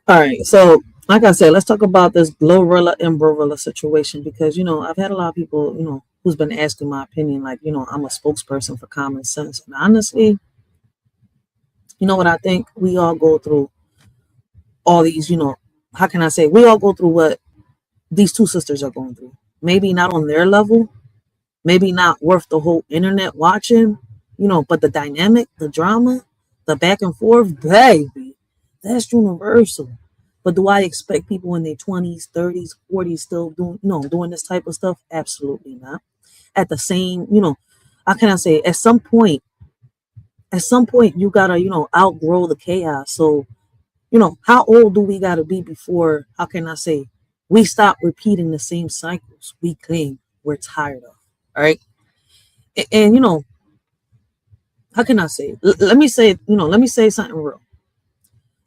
All right, so like I said, let's talk about this GLORILLA and BRORILLA situation because I've had a lot of people who's been asking my opinion. Like I'm a spokesperson for common sense, and honestly, what I think we all go through all these. How can I say we all go through what these two sisters are going through? Maybe not on their level, maybe not worth the whole internet watching, but the dynamic, the drama, the back and forth, baby, that's universal. But do I expect people in their 20s, 30s, 40s still doing this type of stuff? Absolutely not. At the same, how can I say, at some point you gotta, outgrow the chaos. So, how old do we gotta be before, how can I say, we stop repeating the same cycles we claim we're tired of? All right. And how can I say? Let me say, let me say something real.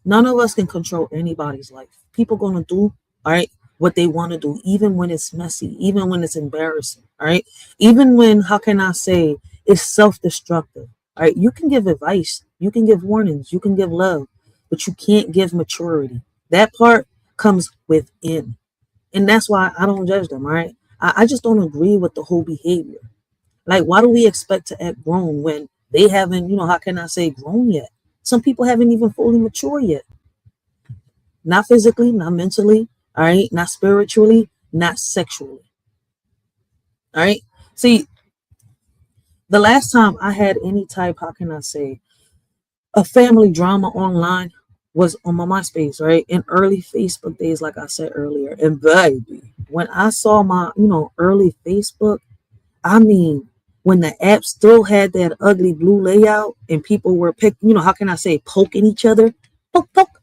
None of us can control anybody's life. People gonna do, all right, what they want to do, even when it's messy, even when it's embarrassing, all right, even when, how can I say, it's self-destructive. All right, you can give advice, you can give warnings, you can give love, but you can't give maturity. That part comes within, and that's why I don't judge them. All right, I just don't agree with the whole behavior. Like, why do we expect to act grown when they haven't, how can I say, grown yet? Some people haven't even fully matured yet. Not physically, not mentally, all right, not spiritually, not sexually. All right. See, the last time I had any type, how can I say, a family drama online was on my MySpace, right? In early Facebook days, like I said earlier. And baby, when I saw my, early Facebook, I mean, when the app still had that ugly blue layout and people were how can I say, poking each other, poke, poke,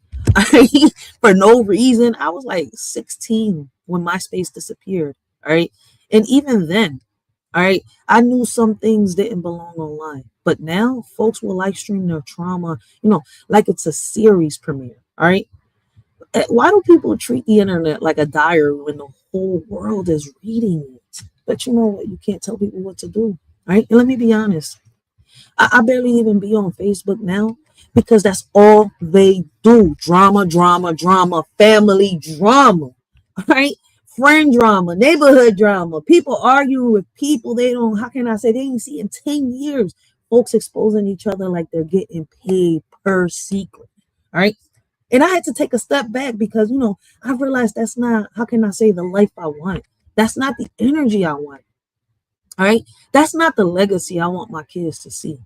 for no reason. I was like 16 when MySpace disappeared. All right. And even then, all right, I knew some things didn't belong online. But now folks will live stream their trauma, like it's a series premiere. All right. Why do people treat the internet like a diary when the whole world is reading it? But you know what? You can't tell people what to do. Right? And let me be honest. I barely even be on Facebook now because that's all they do. Drama, drama, drama, family drama. Right? Friend drama, neighborhood drama, people arguing with people they don't, how can I say, they ain't see in 10 years. Folks exposing each other like they're getting paid per secret. All right. And I had to take a step back because, I realized that's not, how can I say, the life I want. That's not the energy I want. All right. That's not the legacy I want my kids to see.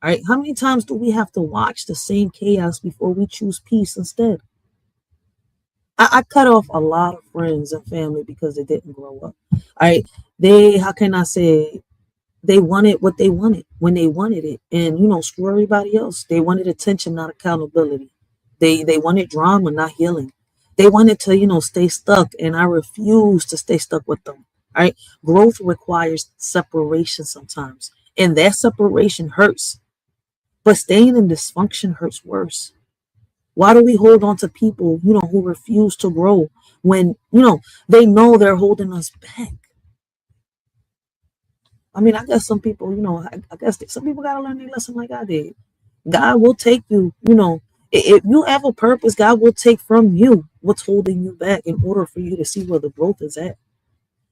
All right. How many times do we have to watch the same chaos before we choose peace instead? I cut off a lot of friends and family because they didn't grow up. All right. They, how can I say, they wanted what they wanted when they wanted it. And, screw everybody else. They wanted attention, not accountability. They wanted drama, not healing. They wanted to, stay stuck. And I refuse to stay stuck with them. All right. Growth requires separation sometimes. And that separation hurts. But staying in dysfunction hurts worse. Why do we hold on to people, who refuse to grow when, they know they're holding us back? I mean, I guess some people, I guess some people got to learn their lesson like I did. God will take you, if you have a purpose, God will take from you what's holding you back in order for you to see where the growth is at.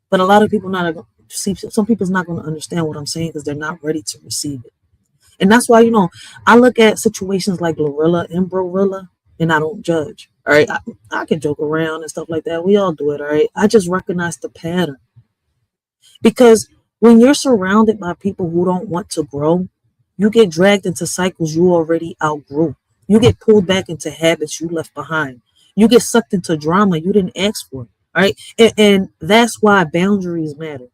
But a lot of people not see, some people's not going to understand what I'm saying because they're not ready to receive it. And that's why, I look at situations like GLORILLA and BRORILLA and I don't judge. All right. I can joke around and stuff like that. We all do it. All right. I just recognize the pattern because when you're surrounded by people who don't want to grow, you get dragged into cycles you already outgrew. You get pulled back into habits you left behind. You get sucked into drama you didn't ask for. All right. And that's why boundaries matter.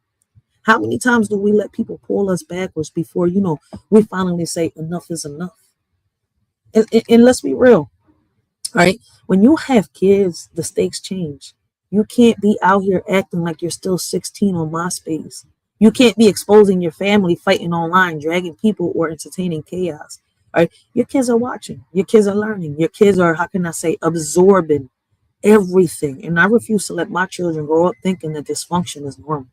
How many times do we let people pull us backwards before, we finally say enough is enough? And let's be real. All right. When you have kids, the stakes change. You can't be out here acting like you're still 16 on MySpace. You can't be exposing your family, fighting online, dragging people, or entertaining chaos. All right. Your kids are watching. Your kids are learning. Your kids are, how can I say, absorbing everything. And I refuse to let my children grow up thinking that dysfunction is normal.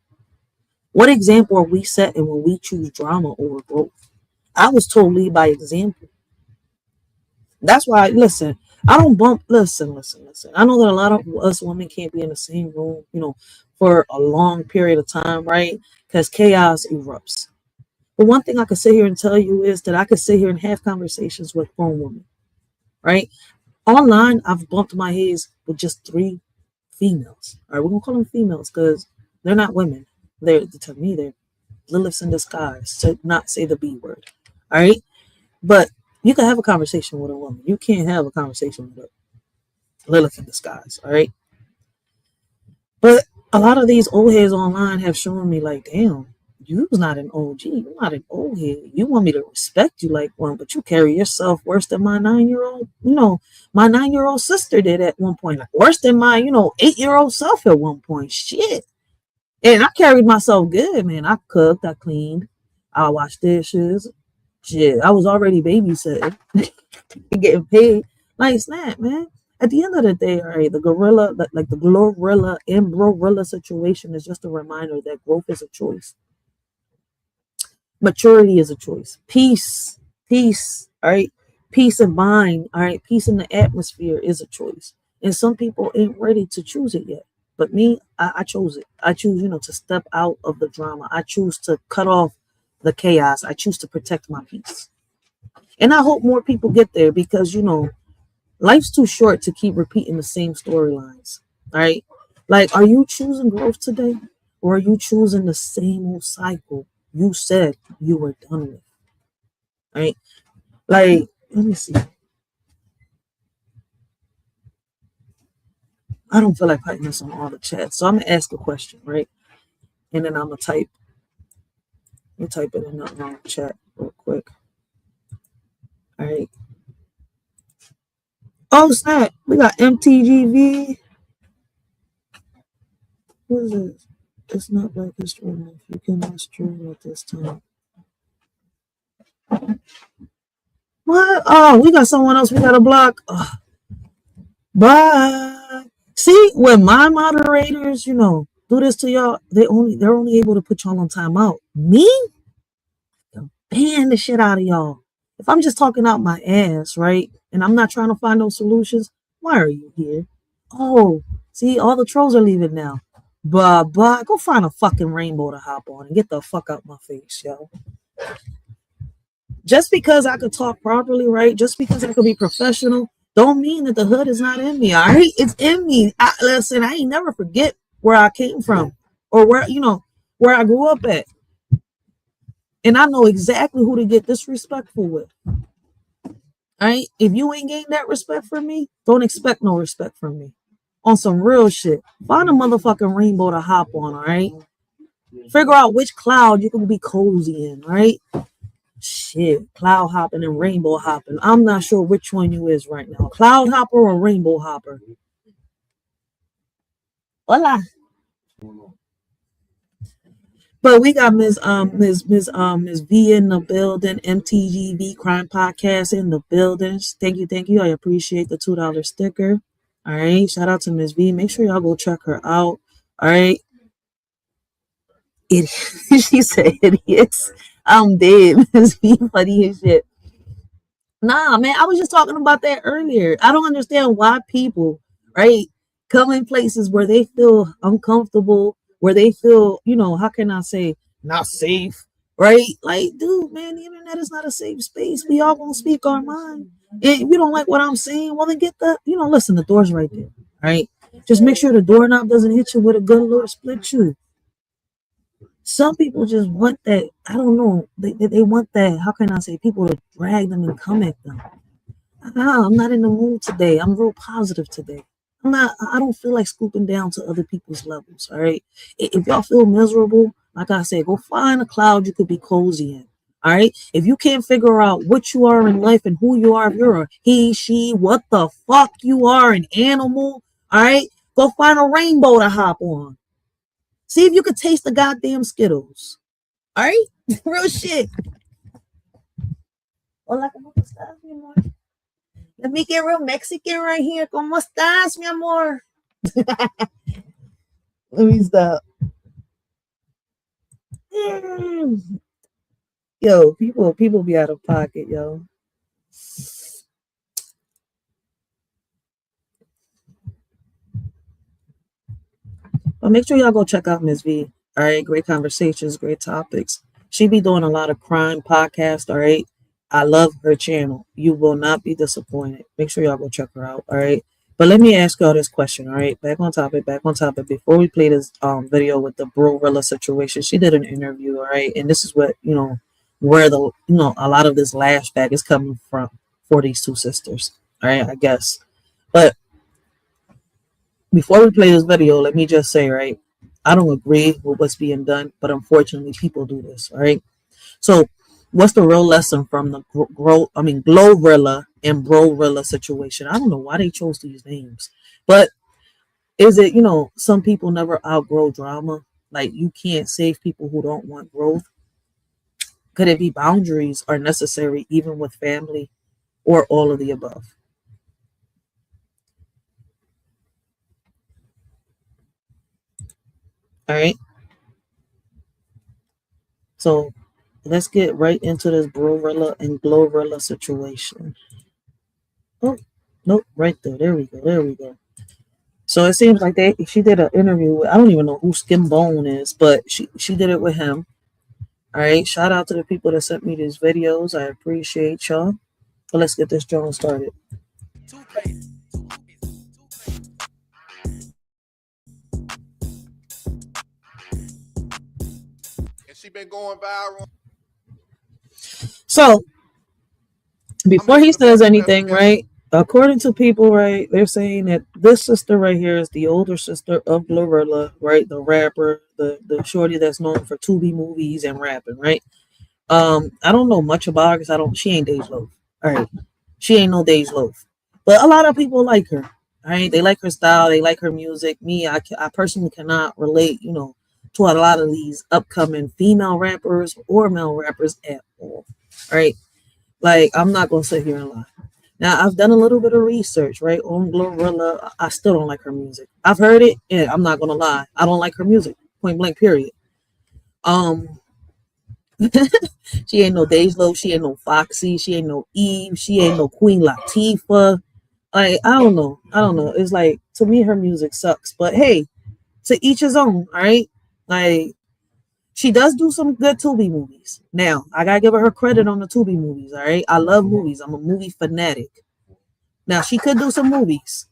What example are we setting when we choose drama over growth? I was told lead by example. That's why, listen, I don't bump, listen. I know that a lot of us women can't be in the same room, for a long period of time, right? Because chaos erupts. But one thing I could sit here and tell you is that I could sit here and have conversations with grown women, right? Online, I've bumped my heads with just 3 females. All right, we're going to call them females because they're not women. To me, they're Liliths in disguise, to not say the B word. All right. But you can have a conversation with a woman. You can't have a conversation with a Lilith in disguise. All right. But a lot of these old heads online have shown me, like, damn, you're not an OG. You're not an old head. You want me to respect you like one, but you carry yourself worse than my 9-year-old, my 9-year-old sister did at one point. Like, worse than my, 8-year-old self at one point. Shit. And I carried myself good, man. I cooked, I cleaned, I washed dishes. Shit, I was already babysitting, getting paid. Like, snap, man. At the end of the day, all right, the gorilla, like the GLORILLA and BRORILLA situation is just a reminder that growth is a choice. Maturity is a choice. Peace, all right? Peace of mind, all right? Peace in the atmosphere is a choice. And some people ain't ready to choose it yet. But me, I chose it. I choose, to step out of the drama. I choose to cut off the chaos. I choose to protect my peace. And I hope more people get there because, life's too short to keep repeating the same storylines. All right. Like, are you choosing growth today? Or are you choosing the same old cycle you said you were done with? All right. Like, let me see. I don't feel like putting this on all the chats. So I'm going to ask a question, right? And then I'm going to type it in the chat real quick. All right. Oh, snap. We got MTGV. What is this? It's not Black History Month. You cannot stream at this time. What? Oh, we got someone else we got to block. Oh. Bye. See, when my moderators, do this to y'all, they're only able to put y'all on timeout. Me? They'll ban the shit out of y'all. If I'm just talking out my ass, right, and I'm not trying to find no solutions, why are you here? Oh, see, all the trolls are leaving now. But go find a fucking rainbow to hop on and get the fuck out my face, yo. Just because I could talk properly, right? Just because I could be professional, don't mean that the hood is not in me. All right, it's in me. Listen, I ain't never forget where I came from or where where I grew up at, and I know exactly who to get disrespectful with. All right, if you ain't gained that respect from me, don't expect no respect from me. On some real shit, find a motherfucking rainbow to hop on. All right, figure out which cloud you can be cozy in. All right. Shit, cloud hopping and rainbow hopping. I'm not sure which one you is right now. Cloud hopper or rainbow hopper? Hola. But we got Ms. V in the building, MTGV Crime Podcast in the building. Thank you. I appreciate the $2 sticker. All right. Shout out to Ms. V. Make sure y'all go check her out. All right. She said idiots. I'm dead. Ms. V funny as shit. Nah, man, I was just talking about that earlier. I don't understand why people, right, come in places where they feel uncomfortable, where they feel, how can I say, not safe, right? Like, dude, man, the internet is not a safe space. We all gonna speak our mind. And if you don't like what I'm saying, well, then get listen, the door's right there, right? Just make sure the doorknob doesn't hit you with a gun or split you. Some people just want that. I don't know. They want that. How can I say? People to drag them and come at them. I'm not in the mood today. I'm real positive today. I don't feel like scooping down to other people's levels. All right. If y'all feel miserable, like I said, go find a cloud you could be cozy in. All right. If you can't figure out what you are in life and who you are, if you're a he, she, what the fuck you are, an animal. All right. Go find a rainbow to hop on. See if you could taste the goddamn Skittles. All right. Real shit. Hola, ¿cómo estás, mi amor? Let me get real Mexican right here. ¿Cómo estás, mi amor? Let me stop. Yo, people be out of pocket, yo. But make sure y'all go check out Miss V. All right, great conversations, great topics. She be doing a lot of crime podcasts. All right, I love her channel. You will not be disappointed. Make sure y'all go check her out. All right. But let me ask y'all this question. All right, back on topic. Back on topic. Before we play this video with the GLORILLA situation, she did an interview. All right, and this is what where the a lot of this lashback is coming from for these two sisters. All right, I guess. But before we play this video, let me just say, right, I don't agree with what's being done, but unfortunately, people do this, all right? So, what's the real lesson from the GLORILLA and BRORILLA situation? I don't know why they chose these names, but is it, some people never outgrow drama? Like, you can't save people who don't want growth. Could it be boundaries are necessary even with family, or all of the above? All right. So let's get right into this BRORILLA and GLORILLA situation. Oh, nope, right there. There we go. There we go. So it seems like she did an interview with, I don't even know who Skim Bone is, but she did it with him. All right. Shout out to the people that sent me these videos. I appreciate y'all. But let's get this drone started. And she been going viral. So before he says anything, right? According to people, right, they're saying that this sister right here is the older sister of GLORILLA, right? The rapper, the shorty that's known for Tubi movies and rapping, right? I don't know much about her because she ain't Dej Loaf. All right. She ain't no Dej Loaf. But a lot of people like her. All right. They like her style. They like her music. Me, I personally cannot relate, to a lot of these upcoming female rappers or male rappers at all. All right. Like, I'm not going to sit here and lie. Now, I've done a little bit of research, right, on GLORILLA. I still don't like her music. I've heard it, and I'm not going to lie. I don't like her music. Point blank, period. She ain't no Dej Loaf. She ain't no Foxy. She ain't no Eve. She ain't no Queen Latifah. Like, I don't know. It's like, to me, her music sucks. But hey, to each his own, all right? Like, she does do some good Tubi movies. Now, I gotta give her credit on the Tubi movies, all right? I love movies. I'm a movie fanatic. Now, she could do some movies.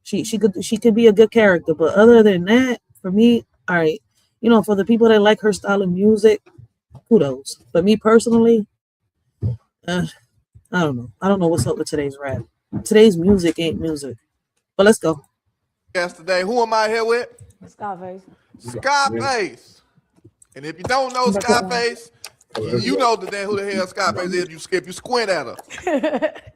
She could be a good character. But other than that, for me, all right, for the people that like her style of music, kudos. But me personally, I don't know. I don't know what's up with today's rap. Today's music ain't music. But let's go. Yesterday, who am I here with? Scarface. Scarface. And if you don't know Scarface, you know who the hell Scarface is. If you squint at her.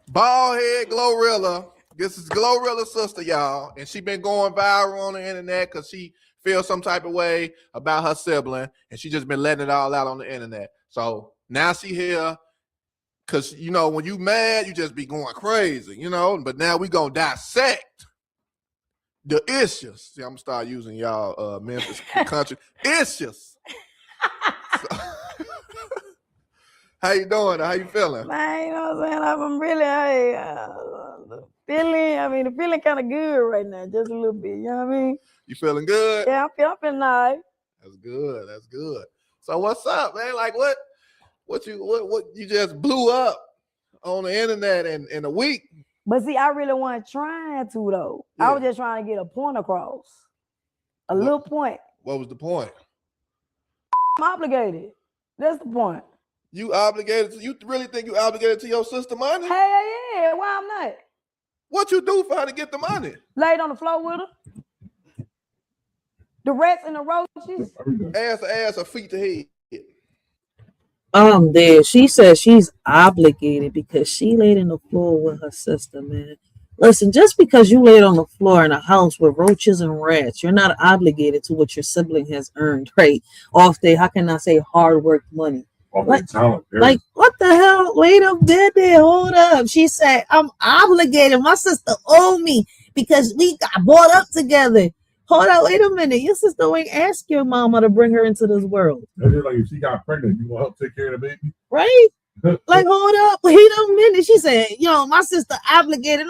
Bald head GLORILLA. This is GLORILLA's sister, y'all. And she been going viral on the internet because she feels some type of way about her sibling. And she just been letting it all out on the internet. So now she here. Because, when you mad, you just be going crazy, But now we going to dissect the issues. See, I'm going to start using y'all Memphis country issues. So, how you doing? How you feeling? Man, you know what I'm saying? I'm really, the feeling kind of good right now, just a little bit, you know what I mean? You feeling good? Yeah, I'm feeling nice. That's good. That's good. So what's up, man? Like what you just blew up on the internet in a week? But see, I really wasn't trying to, though. Yeah. I was just trying to get a point across. Little point. What was the point? I'm obligated. That's the point. You obligated to, you really think you obligated to your sister money? Hey, yeah, why I'm not? What you do for her to get the money? Laid on the floor with her. The rats and the roaches. Ass to ass or feet to head? There. She says she's obligated because she laid in the floor with her sister, man. Listen, just because you laid on the floor in a house with roaches and rats, you're not obligated to what your sibling has earned, right? Off their, how can I say, hard work money. Like, what the hell? Wait a minute, hold up. She said, I'm obligated. My sister owed me because we got brought up together. Hold on, wait a minute. Your sister ain't ask your mama to bring her into this world. That's just like if she got pregnant, you want to help take care of the baby? Right? Like, hold up, wait a minute. She said, my sister obligated.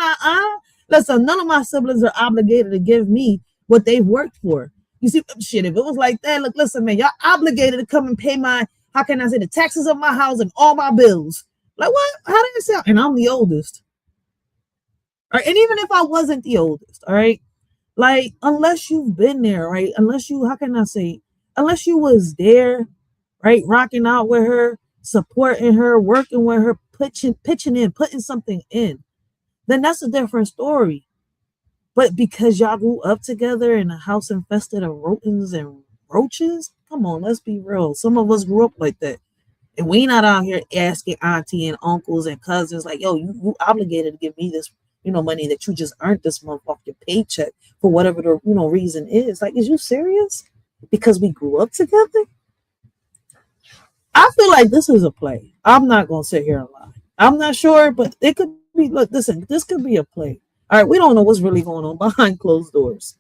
Listen, none of my siblings are obligated to give me what they've worked for. You see, shit, if it was like that, look, listen, man, y'all obligated to come and pay my, how can I say, the taxes of my house and all my bills. Like, what? How did it sound? And I'm the oldest. All right? And even if I wasn't the oldest, all right? Like, unless you've been there, right? Unless you, how can I say, unless you was there, right? Rocking out with her, supporting her, working with her, pitching in, putting something in, then that's a different story. But because y'all grew up together in a house infested of rodents and roaches, come on, let's be real. Some of us grew up like that. And we not out here asking auntie and uncles and cousins like, yo, you obligated to give me this, money that you just earned this month off your paycheck for whatever the, reason is. Like, is you serious? Because we grew up together? I feel like this is a play. I'm not going to sit here and lie. I'm not sure, but it could be, look, listen, this could be a play. All right, we don't know what's really going on behind closed doors.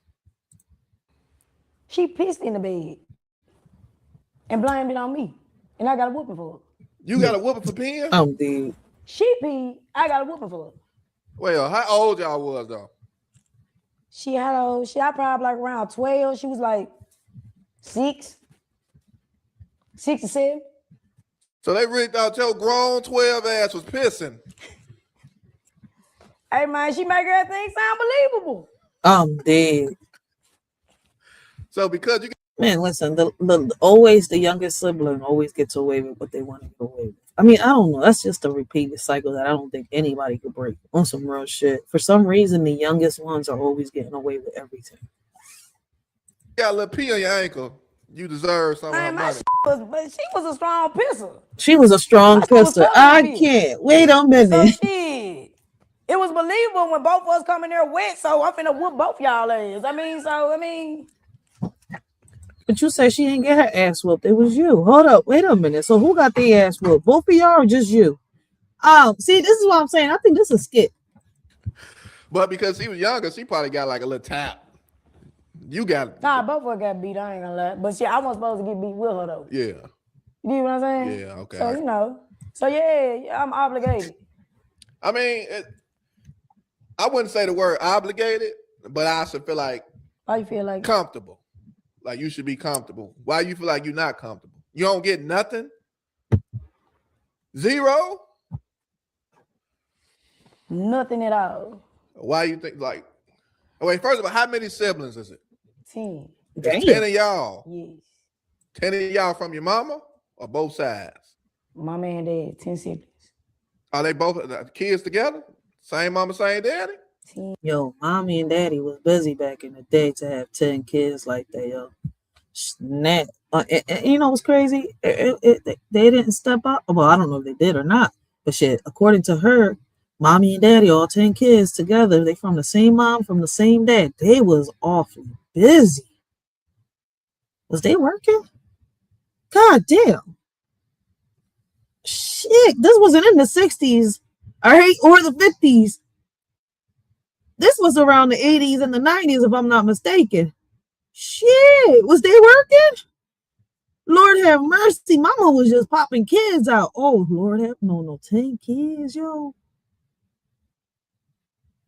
She pissed in the bed and blamed it on me. And I got a whooping for her. You got a whooping for peeing? I'm dead. She peed, I got a whooping for her. Well, how old y'all was though? I probably like around 12. She was like 6 or 7. So they really thought your grown 12 ass was pissing. Hey man, she make everything sound believable. I'm dead. So because you Man, listen, the always the youngest sibling always gets away with what they want to get away with. I mean, I don't know. That's just a repeated cycle that I don't think anybody could break on some real shit. For some reason, the youngest ones are always getting away with everything. got a little pee on your ankle, you deserve some of her money. But she was a strong pisser. She was a strong pisser. I can't. Wait a minute. So shit. It was believable when both of us come in there wet, so I'm finna whoop both y'all ass. I mean. But you say she didn't get her ass whooped. It was you. Hold up. Wait a minute. So who got the ass whooped? Both of y'all or just you? See, this is what I'm saying. I think this is a skit. But because he was younger, she probably got like a little tap. You got it. Nah, both of us got beat. I ain't gonna lie. But shit, I wasn't supposed to get beat with her though. Yeah. You know what I'm saying? Yeah, okay. So, So yeah, I'm obligated. I mean, I wouldn't say the word obligated, but I should feel like Why you feel like comfortable. Like you should be comfortable. Why you feel like you're not comfortable? You don't get nothing? Zero? Nothing at all. Why you think like, wait, first of all, how many siblings is it? 10. Damn. 10 of y'all. Yes. 10 of y'all from your mama or both sides? Mama and dad, 10 siblings. Are they both kids together? Same mama, same daddy? 10. Yo, mommy and daddy was busy back in the day to have 10 kids like that, yo. Snap. And you know what's crazy? They didn't step up. Well, I don't know if they did or not. But shit, according to her, mommy and daddy, all 10 kids together, they from the same mom, from the same dad. They was awfully busy. Was they working? God damn. Shit, this wasn't in the 60s, all right, or the 50s. This was around the 80s and the 90s, if I'm not mistaken. Shit, was they working? Lord have mercy. Mama was just popping kids out. Oh, Lord have no 10 kids, yo.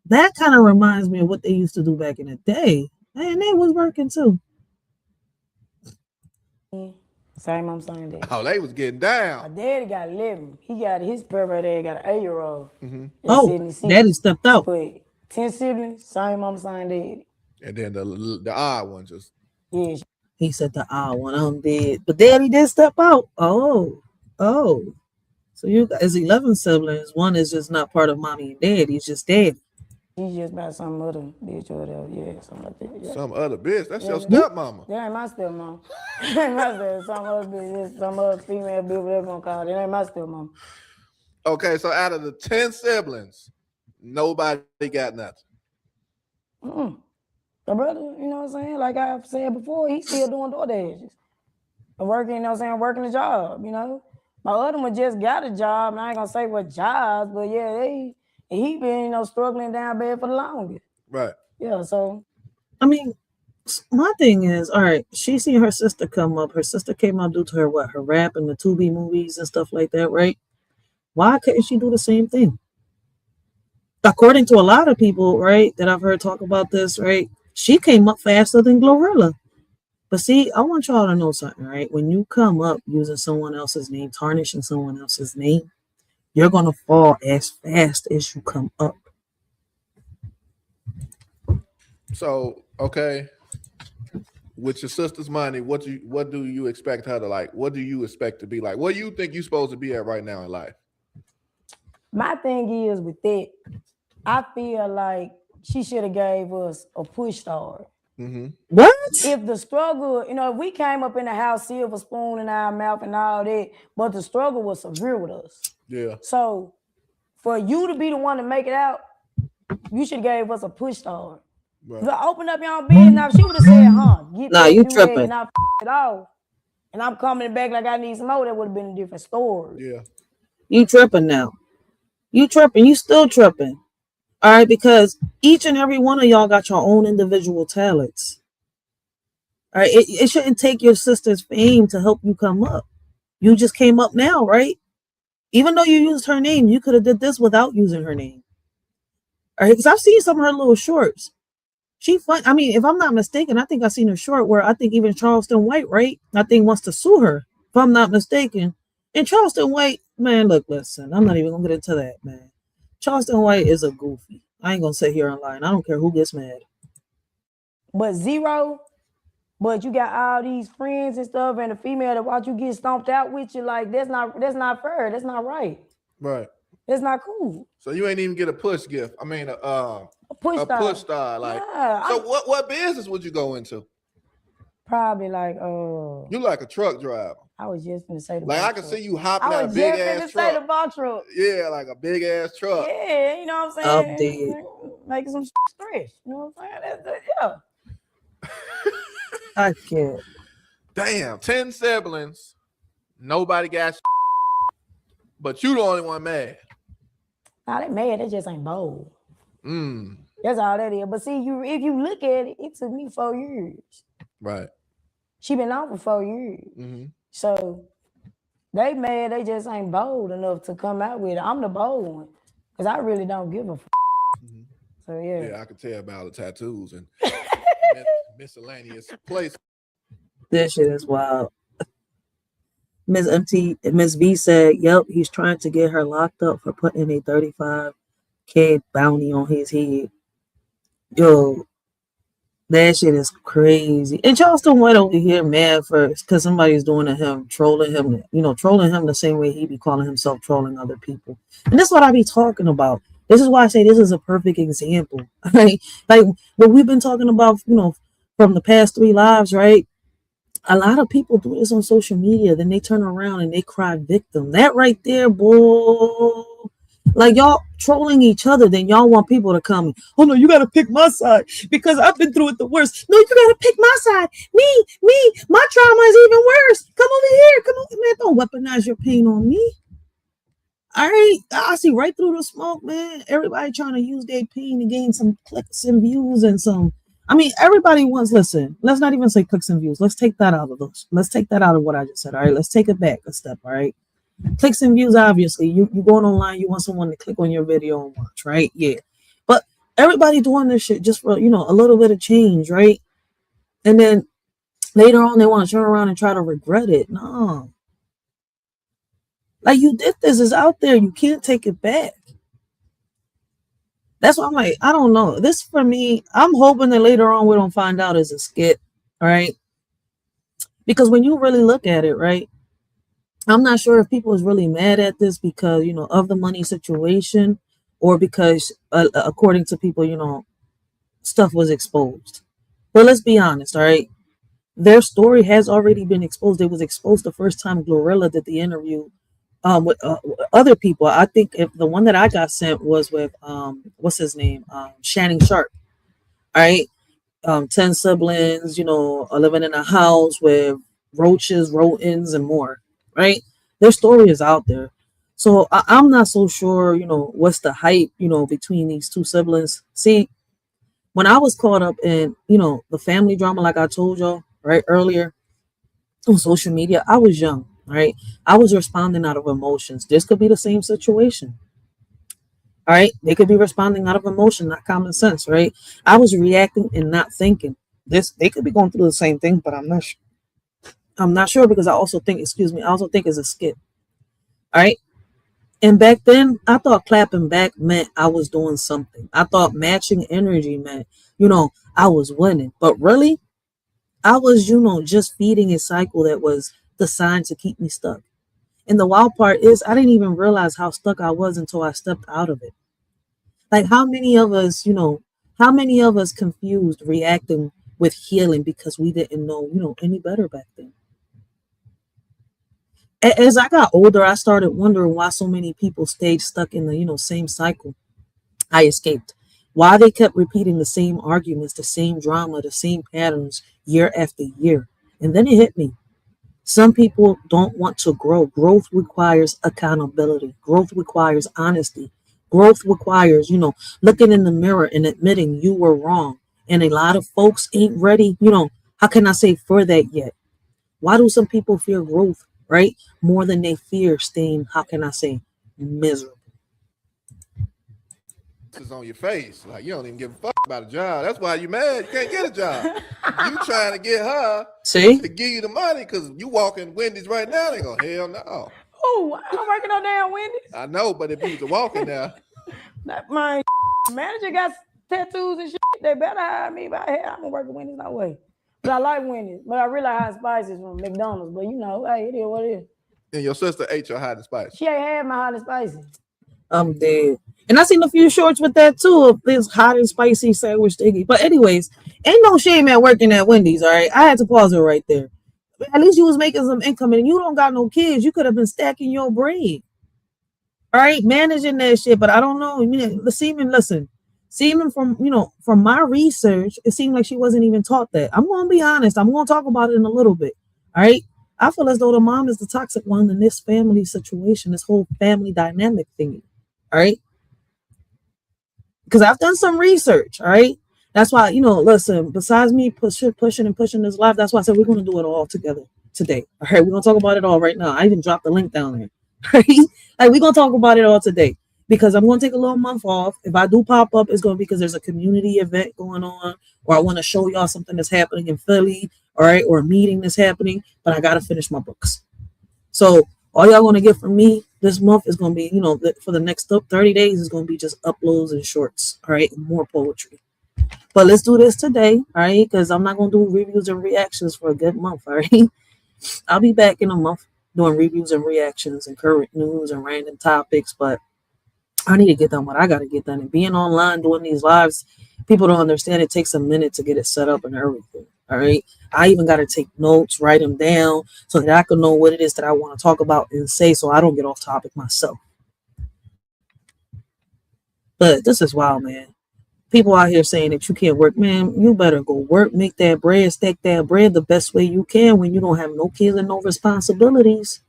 That kind of reminds me of what they used to do back in the day. And they was working too. Same mom, same dad. Oh, they was getting My down. daddy got 11. He got his brother dad got an 8-year-old. Mm-hmm. Oh, daddy stepped out. But 10 siblings, same mom, same dad. And then the odd one just. Yeah. He said the odd one, I'm dead. But daddy did step out. Oh. So you guys 11 siblings. One is just not part of mommy and dad. He's just dad. He's just by some other bitch or whatever. Yeah, something like that. Yeah. Some other bitch. That's your yeah. stepmama. That ain't my stepmom. That ain't my stepmom. Some other bitch, some other female bitch, whatever you want to call it. That ain't my stepmom. Okay, so out of the 10 siblings, nobody got nothing. The brother, you know what I'm saying? Like I've said before, he's still doing DoorDashes. And working, you know what I'm saying, working a job, you know. My other one just got a job, and I ain't gonna say what jobs, but yeah, he been, you know, struggling down bad for the longest. Right. Yeah, so I mean, my thing is, all right, she seen her sister come up. Her sister came out due to her what? Her rap and the Tubi movies and stuff like that, right? Why couldn't she do the same thing? According to a lot of people, right, that I've heard talk about this, right, she came up faster than GLORILLA. But see, I want y'all to know something, right? When you come up using someone else's name, tarnishing someone else's name, you're going to fall as fast as you come up. So, okay, with your sister's money, what do you expect her to like? What do you expect to be like? What do you think you're supposed to be at right now in life? my thing is with that, I feel like she should have gave us a push start. What? If the struggle, you know, if we came up in the house, silver spoon in our mouth and all that, but the struggle was severe with us. Yeah. So for you to be the one to make it out, you should have gave us a push start. Right. If I opened up your own business, now she would have said, get Nah, that, you do tripping. that, and I it off. And I'm coming back like I need some more, that would have been a different story. Yeah. You tripping now. You tripping. You still tripping. All right, because each and every one of y'all got your own individual talents. All right, it shouldn't take your sister's fame to help you come up. You just came up now, right? Even though you used her name, you could have did this without using her name. All right, because I've seen some of her little shorts. She fun. I mean, if I'm not mistaken, I think I've seen a short where I think even Charleston White, right? I think wants to sue her, if I'm not mistaken. And Charleston White, man, look, listen, I'm not even gonna get into that, man. Charleston White is a goofy. I ain't gonna sit here and lie. I don't care who gets mad. But zero, but you got all these friends and stuff, and the female that watch you get stomped out with you, like that's not fair. That's not right. Right. That's not cool. So you ain't even get a push gift. I mean, A push star. Like, yeah, so what business would you go into? probably like You like a truck driver. I was just gonna say the Like box I can truck. see you hopping I out a was big just ass gonna say the truck. box truck. Yeah, like a big ass truck. Yeah, you know what I'm saying? Update. Making some stretch. You know what I'm saying? Yeah. I can't. Damn, 10 siblings, nobody got but you the only one mad. Nah, that mad, that just ain't bold. Mm. That's all that is. But see, if you look at it, it took me 4 years. Right. She been on for 4 years. Mm-hmm. So they mad, they just ain't bold enough to come out with it. I'm the bold one. Because I really don't give a Mm-hmm. So yeah. Yeah, I can tell by the tattoos and miscellaneous place. This shit is wild. Miss V said, yep, he's trying to get her locked up for putting a 35K bounty on his head. Yo, that shit is crazy. And Charleston White over here mad first because somebody's doing to him, trolling him, trolling him the same way he be calling himself trolling other people. And that's what I be talking about. This is why I say this is a perfect example, right? Like what we've been talking about, from the past 3 lives, right? A lot of people do this on social media, then they turn around and they cry victim. That right there, boy. Like y'all trolling each other, then y'all want people to come. Oh no, you gotta pick my side because I've been through it the worst. No, you gotta pick my side. Me, my trauma is even worse. Come over here. Come over, man. Don't weaponize your pain on me. All right, I see right through the smoke, man. Everybody trying to use their pain to gain some clicks and views and some. I mean, everybody wants. Listen, let's not even say clicks and views. Let's take that out of those. Let's take that out of what I just said. All right, let's take it back a step. All right, clicks and views. Obviously, you going online, you want someone to click on your video and watch, right? Yeah, but everybody doing this shit just for a little bit of change, right? And then later on, they want to turn around and try to regret it. No. Like you did this, is out there. You can't take it back. That's why I'm like, I don't know. This for me, I'm hoping that later on we don't find out is a skit, all right? Because when you really look at it, right? I'm not sure if people is really mad at this because, of the money situation, or because, according to people, stuff was exposed. But let's be honest, all right? Their story has already been exposed. It was exposed the first time GLORILLA did the interview with other people. I think if the one that I got sent was with what's his name, Shannon Sharp. All right, 10 siblings, living in a house with roaches, rodents, and more. Right, their story is out there. So I'm not so sure, what's the hype, between these two siblings. See, when I was caught up in, the family drama, like I told y'all right earlier on social media, I was young, right? I was responding out of emotions. This could be the same situation. All right. They could be responding out of emotion, not common sense, right? I was reacting and not thinking. They could be going through the same thing, but I'm not sure. I'm not sure because I also think it's a skit. All right. And back then, I thought clapping back meant I was doing something. I thought matching energy meant, I was winning. But really, I was, just feeding a cycle that was designed to keep me stuck. And the wild part is I didn't even realize how stuck I was until I stepped out of it. Like how many of us, confused reacting with healing because we didn't know, any better back then. As I got older, I started wondering why so many people stayed stuck in the, same cycle. I escaped. Why they kept repeating the same arguments, the same drama, the same patterns year after year. And then it hit me. Some people don't want to grow. Growth requires accountability. Growth requires honesty. Growth requires, looking in the mirror and admitting you were wrong. And a lot of folks ain't ready, how can I say for that yet? Why do some people fear growth, right? More than they fear staying, how can I say, miserable? Is on your face. Like you don't even give a fuck about a job. That's why you mad. You can't get a job. You trying to get her to give you the money because you walking Wendy's right now. They go, hell no. Oh, I'm working on damn Wendy's. I know, but if you was walking there, my manager got tattoos and shit. They better hire me. But I'm gonna work at Wendy's no way. But I like Wendy's. But I really hot spices from McDonald's. But hey, it is what it is. And your sister ate your hot and spicy. She ain't had my hot and spicy. I'm dead. And I seen a few shorts with that too of this hot and spicy sandwich thingy. But anyways, ain't no shame at working at Wendy's, all right? I had to pause it right there. At least you was making some income and you don't got no kids. You could have been stacking your bread. All right, managing that shit. But I don't know. Seeming from my research, it seemed like she wasn't even taught that. I'm going to be honest. I'm going to talk about it in a little bit. All right. I feel as though the mom is the toxic one in this family situation, this whole family dynamic thingy. All right. Because I've done some research. All right. That's why, listen, besides me pushing this live, that's why I said we're going to do it all together today. All right. We're going to talk about it all right now. I even dropped the link down there. Right. Like we're going to talk about it all today. Because I'm going to take a little month off. If I do pop up, it's going to be because there's a community event going on, or I want to show y'all something that's happening in Philly, all right, or a meeting that's happening, but I got to finish my books. So all y'all going to get from me this month is going to be, for the next 30 days is going to be just uploads and shorts, all right, and more poetry. But let's do this today, all right, because I'm not going to do reviews and reactions for a good month, all right. I'll be back in a month doing reviews and reactions and current news and random topics, but I need to get done what I got to get done. And being online doing these lives, people don't understand it takes a minute to get it set up and everything. All right. I even got to take notes, write them down so that I can know what it is that I want to talk about and say so I don't get off topic myself. But this is wild, man. People out here saying that you can't work, man. You better go work, make that bread, stack that bread the best way you can when you don't have no kids and no responsibilities.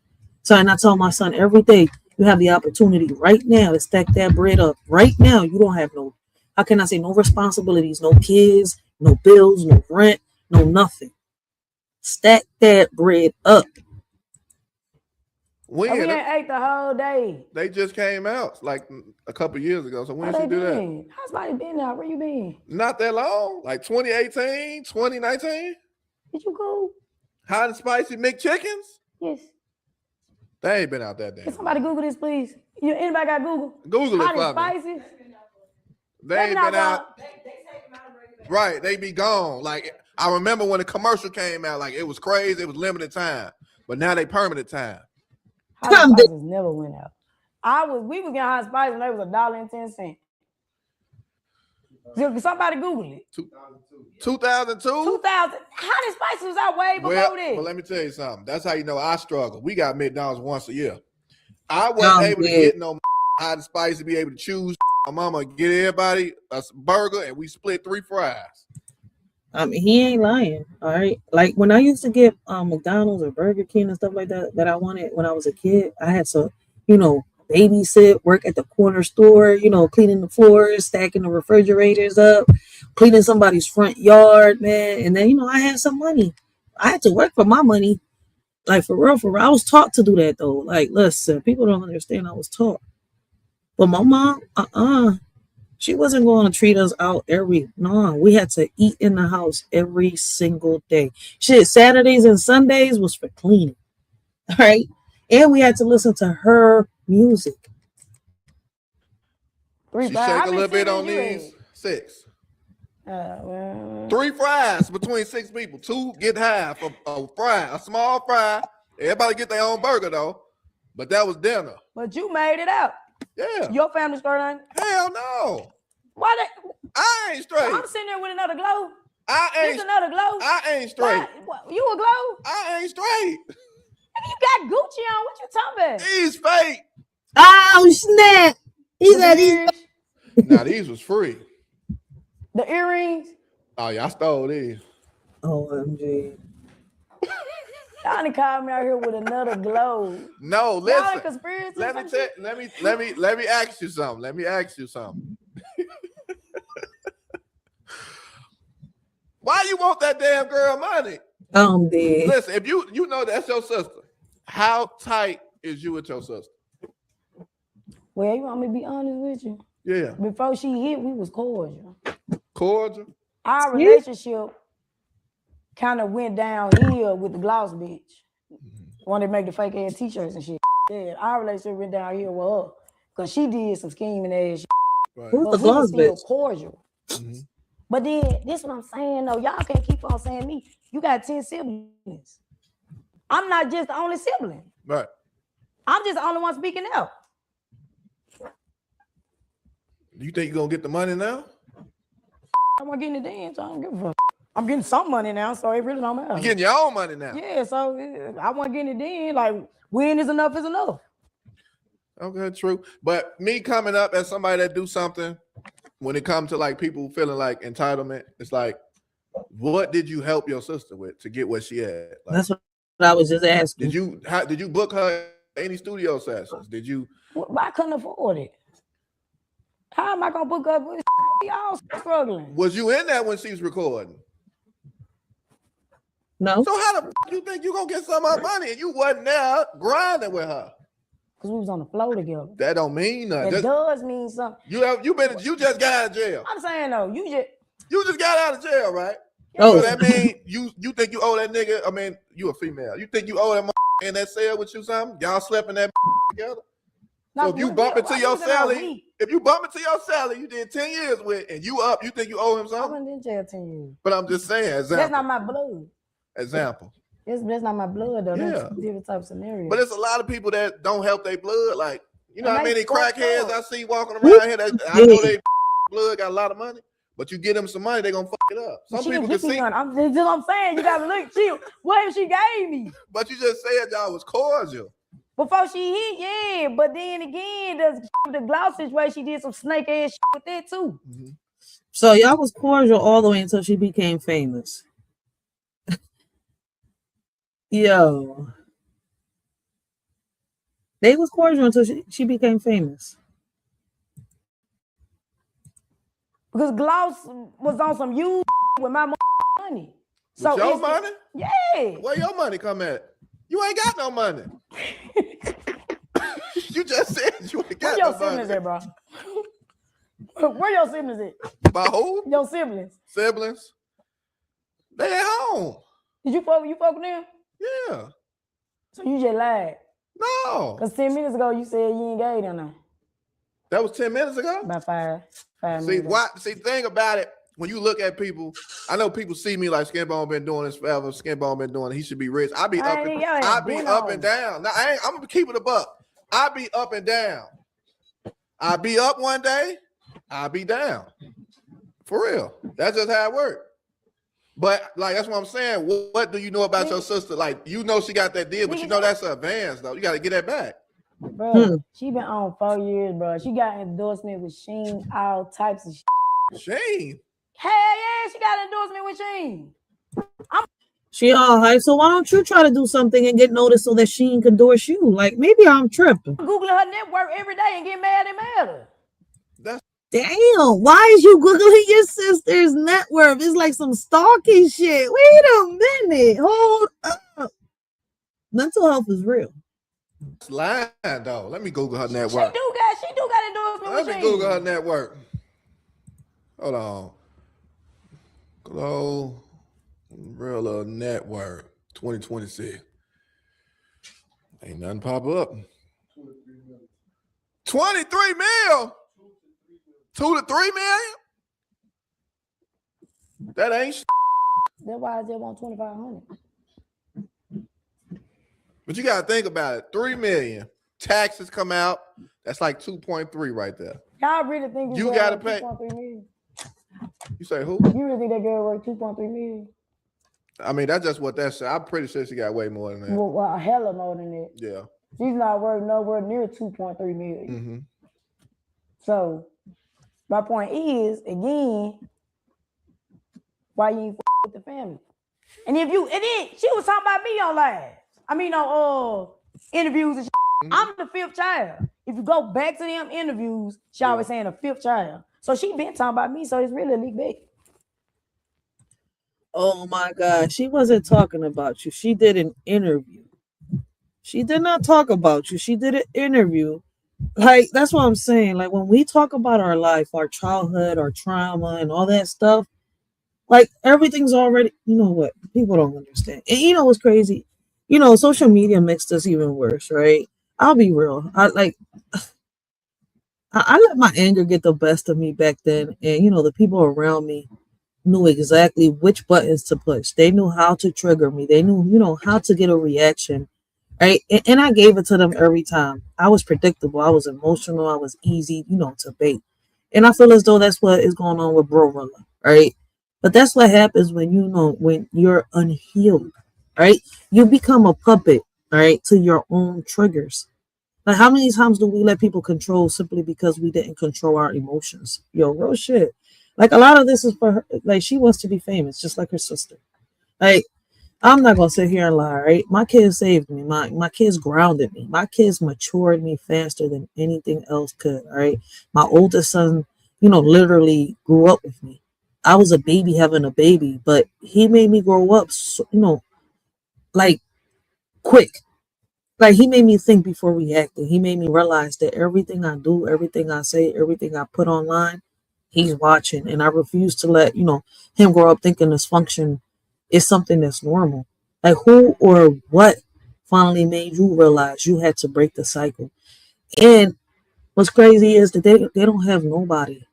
So I tell my son every day, you have the opportunity right now to stack that bread up. Right now, you don't have no, how can I say, no responsibilities, no kids, no bills, no rent, no nothing. Stack that bread up. When we ain't ate the whole day. They just came out like a couple years ago. So when did you do that? How's somebody been out? Where you been? Not that long. Like 2018, 2019. Did you go? Hot and spicy McChickens? Yes. They ain't been out that day. Can somebody Google this, please? Anybody got Google? Google it for me. Hot and spicy? They ain't been out. Right, they be gone. Like I remember when the commercial came out, like it was crazy. It was limited time, but now they permanent time. Hot spices never went out. We was getting hot spices when they was $1.10. Somebody Google it. 2002? 2000. Hot spices was out way before that. But let me tell you something. That's how you know I struggle. We got McDonald's once a year. I wasn't able to get no hot and spicy to be able to choose. My mama get everybody a burger and we split 3 fries. I mean, he ain't lying. All right. Like when I used to get McDonald's or Burger King and stuff like that I wanted when I was a kid, I had to, babysit, work at the corner store, cleaning the floors, stacking the refrigerators up, cleaning somebody's front yard, man. And then, I had some money. I had to work for my money. Like for real. I was taught to do that though. Like, listen, people don't understand I was taught. But my mom, she wasn't going to treat us out we had to eat in the house every single day. Shit, Saturdays and Sundays was for cleaning. All right. And we had to listen to her music. She shake a little bit on these. 6. 3 fries between 6 people. 2 get half a fry, a small fry. Everybody get their own burger though. But that was dinner. But you made it out. Yeah. Your family straight on? Hell no. Why I ain't straight. I'm sitting there with another glow. This another glow. I ain't straight. You a glow? I ain't straight. You got Gucci on. What you talking about? He's fake. Oh, snap. He said he's Now, these was free. The earrings? Oh, yeah, I stole these. OMG. Y'all done called me out here with another glow. No, listen. Y'all a conspiracy. Let me ask you something. Why you want that damn girl money? I'm dead. Listen, if you know that's your sister, how tight is you with your sister? Well, you want me to be honest with you? Yeah. Before she hit, we was cordial. Cordial? Our relationship kind of went downhill with the gloss bitch. When they make the fake ass t-shirts and shit. Yeah, our relationship went downhill with her. Because she did some scheming ass shit. Right. Who's But the we was gloss still bitch? cordial. Mm-hmm. But then, this is what I'm saying though. Y'all can't keep on saying me. You got 10 siblings. I'm not just the only sibling. Right. I'm just the only one speaking out. You think you're going to get the money now? I'm not getting it then, so I don't give a fuck. I'm getting some money now, so it really don't matter. You're getting your own money now. Yeah, so I wasn't getting it then. Like, when is enough is enough. Okay, true. But me coming up as somebody that do something, when it comes to like people feeling like entitlement, it's like, what did you help your sister with to get what she had? Like, That's what I was just asking. Did you book her any studio sessions? Did you? Well, I couldn't afford it. How am I gonna book up with y'all struggling? Was you in there when she was recording? No. So how the f you think you gonna get some of her money and you wasn't there grinding with her? Because we was on the floor together. That don't mean nothing. It does mean something. You just got out of jail. I'm saying though, you just got out of jail, right? Oh. So that mean you think you owe that nigga? I mean, you a female. You think you owe that in that cell with you something? Y'all slept in that together. So if you bump into your Sally, you did 10 years with, and you up, you think you owe him I something? went in jail 10 years. But I'm just saying, example. That's not my blood. Example. That's not my blood though. Yeah. That's a different type of scenario. But it's a lot of people that don't help their blood. Like, you know And how they many fucked crackheads up. I see walking around here that I know they blood got a lot of money, but you get them some money, they gonna fuck it up. Some people can see. I'm saying. You gotta look. What if she gave me? But you just said y'all was cordial. Before she hit, yeah. But then again, the gloss situation, she did some snake ass shit with that too. Mm-hmm. So y'all was cordial all the way until she became famous. Yo. They was cordial until she became famous. Because gloss was on some used with my money. With your money? Yeah. Where your money come at? You ain't got no money. You just said you ain't got no money. Where your siblings at, bro? Where your siblings at? By who? Your siblings. Siblings? They at home. Did you fuck with them? Yeah. So you just lied? No. Because 10 minutes ago, you said you ain't gave them none. That was 10 minutes ago? About five See, minutes ago. thing about it, when you look at people, I know people see me like Skinbone been doing this forever. Skinbone been doing it. He should be rich. I be up and down. Now, I'm gonna keep it a buck. I be up and down. I be up one day, I be down. For real. That's just how it works. But like that's what I'm saying. What do you know about your sister? Like you know she got that deal, but you know that's an advance though. You got to get that back. Bro, she been on 4 years, bro. She got endorsement with Sheen, all types of shit. Sheen? Hell yeah, she got endorsement with Sheen. She all hype. So why don't you try to do something and get noticed so that Sheen can endorse you? Like maybe I'm tripping. Googling her network every day and get mad at her. Damn, why is you Googling your sister's net worth? It's like some stalking shit. Wait a minute. Hold up. Mental health is real. It's lying though. Let me Google her network. She do got endorsement with Sheen. Let me Google her network. Hold on. GLORILLA network 2026. Ain't nothing pop up. 23 mil. 2 to 3 million? That ain't shit. That's why I just want 2,500. But you gotta think about it. 3 million. Taxes come out. That's like 2.3 right there. Y'all really think you gotta pay? 2.3 million? You say who? You really think that girl worth 2.3 million? I mean, that's just what that's. I'm pretty sure she got way more than that. Well, a hella more than that. Yeah. She's not worth nowhere near 2.3 million. Mm-hmm. So my point is, again, why you ain't with the family? And then she was talking about me on live. I mean, on interviews and shit. Mm-hmm. I'm the 5th child. If you go back to them interviews, she always saying a 5th child. So she been talking about me, so it's really a leak back. Oh my God. She wasn't talking about you. She did an interview. She did not talk about you. She did an interview. Like, that's what I'm saying. Like, when we talk about our life, our childhood, our trauma, and all that stuff, like, everything's already, you know what? People don't understand. And you know what's crazy? You know, social media makes us even worse, right? I'll be real. I let my anger get the best of me back then. And, you know, the people around me knew exactly which buttons to push. They knew how to trigger me. They knew, you know, how to get a reaction. Right. And I gave it to them every time. I was predictable. I was emotional. I was easy, you know, to bait. And I feel as though that's what is going on with GLORILLA. Right. But that's what happens when, you know, when you're unhealed. Right. You become a puppet. Right. To your own triggers. Like, how many times do we let people control simply because we didn't control our emotions? Yo, real shit. Like, a lot of this is for her. Like, she wants to be famous, just like her sister. Like, I'm not gonna sit here and lie, right? My kids saved me. My kids grounded me. My kids matured me faster than anything else could. All right. My oldest son, you know, literally grew up with me. I was a baby having a baby, but he made me grow up, so, you know, like quick. Like, he made me think before reacting. He made me realize that everything I do, everything I say, everything I put online, he's watching. And I refuse to let, you know, him grow up thinking dysfunction is something that's normal. Like, who or what finally made you realize you had to break the cycle? And what's crazy is that they don't have nobody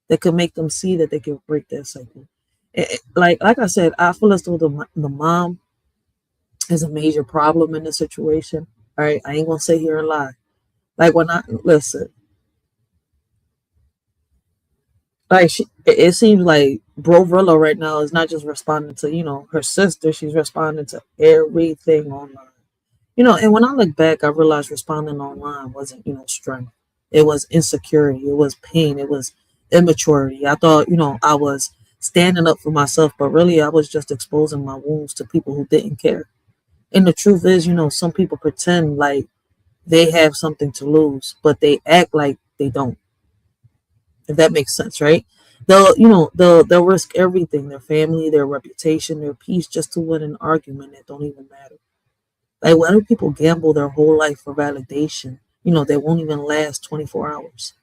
that could make them see that they can break that cycle. Like I said, I feel as though the mom is a major problem in the situation. All right, I ain't gonna sit here and lie. Like, when I listen, like, it seems like GLORILLA right now is not just responding to, you know, her sister. She's responding to everything online. You know, and when I look back, I realized responding online wasn't, you know, strength. It was insecurity. It was pain. It was immaturity. I thought, you know, I was standing up for myself, but really I was just exposing my wounds to people who didn't care. And the truth is, you know, some people pretend like they have something to lose, but they act like they don't. If that makes sense, right? They'll risk everything, their family, their reputation, their peace, just to win an argument that don't even matter. Like, why do people gamble their whole life for validation? You know, they won't even last 24 hours.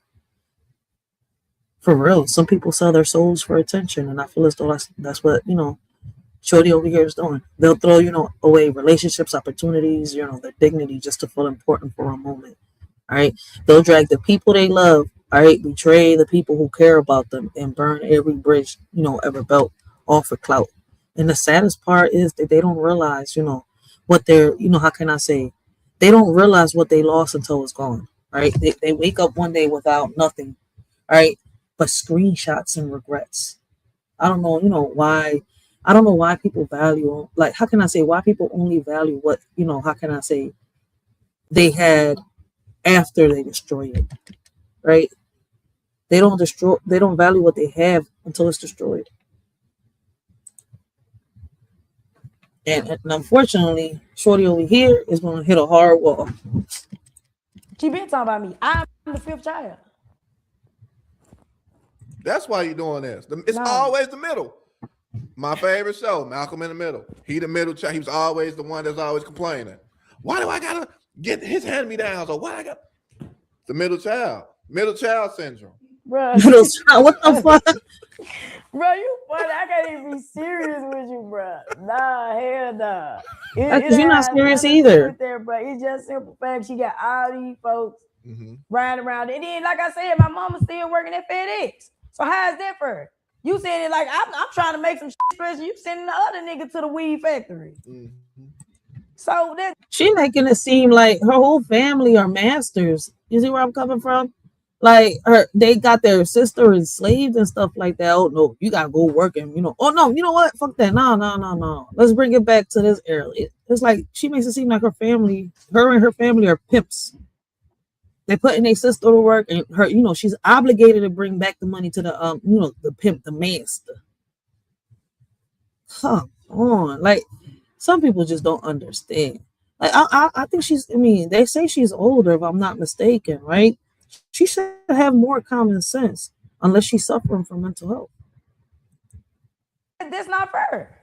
For real, some people sell their souls for attention, and I feel as though that's what, you know, Shorty over here is doing. They'll throw, you know, away relationships, opportunities, you know, their dignity just to feel important for a moment. All right, they'll drag the people they love. All right, betray the people who care about them, and burn every bridge ever built off for clout. And the saddest part is that they don't realize, what they're, how can I say, they don't realize what they lost until it's gone. Right? They wake up one day without nothing. Right? But screenshots and regrets. I don't know, why. I don't know why people value, like, how can I say, why people only value what, how can I say, they had after they destroy it. Right? They don't value what they have until it's destroyed. And unfortunately, Shorty over here is going to hit a hard wall. She been talking about me. I'm the fifth child. That's why you're doing this. It's always the middle. My favorite show, Malcolm in the Middle. He the middle child. He was always the one that's always complaining. Why do I gotta get his hand-me-downs? Or why I got the middle child syndrome? Bro, What the fuck? Bro, you funny. I can't even be serious with you, bro. Nah, hell nah. You're not serious either. There, bro. It's just simple fact. She got all these folks riding around. And then, like I said, my mama's still working at FedEx. So how is that for her? You saying it like I'm trying to make some shit special. You sending the other nigga to the weed factory. So that she making it seem like her whole family are masters. You see where I'm coming from? Like they got their sister enslaved and stuff like that. Oh no, you gotta go work and oh no, you know what? Fuck that. No. Let's bring it back to this era. It's like she makes it seem like her and her family are pimps. They putting their sister to work and her, she's obligated to bring back the money to the the pimp, the master. Come on. Like some people just don't understand. Like I think they say she's older if I'm not mistaken, right? She should have more common sense unless she's suffering from mental health. That's not fair.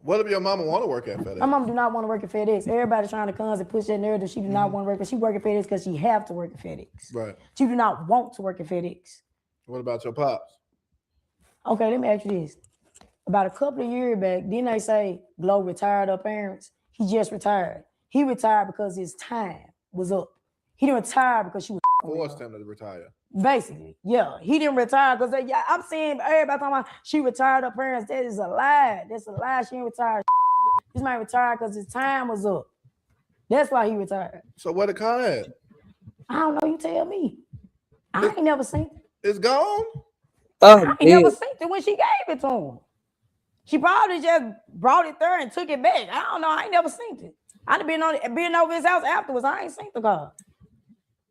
What if your mama want to work at FedEx? My mom do not want to work at FedEx. Everybody's trying to come and push that narrative. She do not want to work. She work at FedEx because she have to work at FedEx. Right. She do not want to work at FedEx. What about your pops? Okay, let me ask you this. About a couple of years back, didn't they say Glo retired her parents? He just retired. He retired because his time was up. He didn't retire because she was forced him to retire. Basically, yeah. He didn't retire because I'm seeing everybody talking about she retired her parents. That is a lie. That's a lie. She didn't retire. This man retired because his time was up. That's why he retired. So what the car at? I don't know. You tell me. I ain't never seen it. It's gone? Oh, I ain't never seen it when she gave it to him. She probably just brought it there and took it back. I don't know. I ain't never seen it. I'd have been over his house afterwards. I ain't seen the car.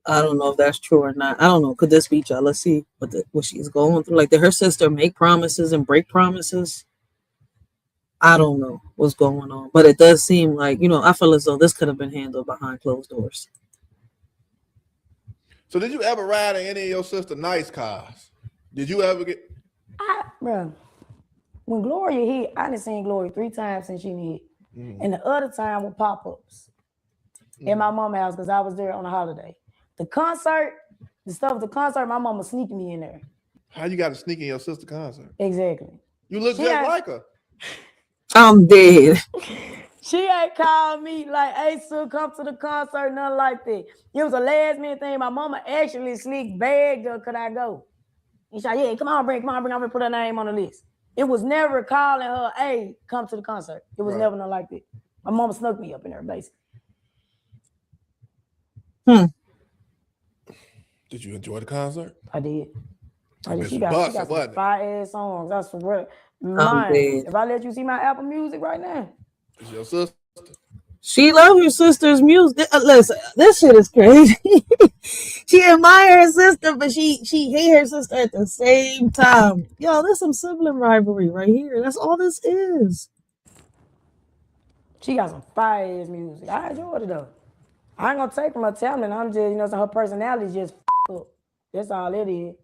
I don't know if that's true or not. I don't know. Could this be y'all? Let's see what she's going through. Like, did her sister make promises and break promises? I don't know what's going on. But it does seem like, I feel as though this could have been handled behind closed doors. So did you ever ride in any of your sister's nice cars? Did you ever get... Bro, when Gloria hit, I done seen Gloria 3 times since she hit. And the other time with pop-ups in my mama's house because I was there on a holiday. The concert, the concert, my mama sneaking me in there. How you got to sneak in your sister's concert? Exactly. You look just like her. I'm dead. She ain't called me like, hey, so come to the concert, nothing like that. It was a last minute thing. My mama actually sneak begged her, could I go? And she said, yeah, come on, bring, I'm gonna put her name on the list. It was never calling her, hey, come to the concert. It was never nothing like that. My mama snuck me up in there, basically. Did you enjoy the concert? I did. She She got some fire-ass songs. That's for real. If I let you see my Apple Music right now. It's your sister. She loves her sister's music. Listen, this shit is crazy. She admires her sister, but she hate her sister at the same time. Yo, there's some sibling rivalry right here. That's all this is. She got some fire-ass music. I enjoyed it though. I ain't gonna take from her talent. I'm just, her personality just up. That's all it is.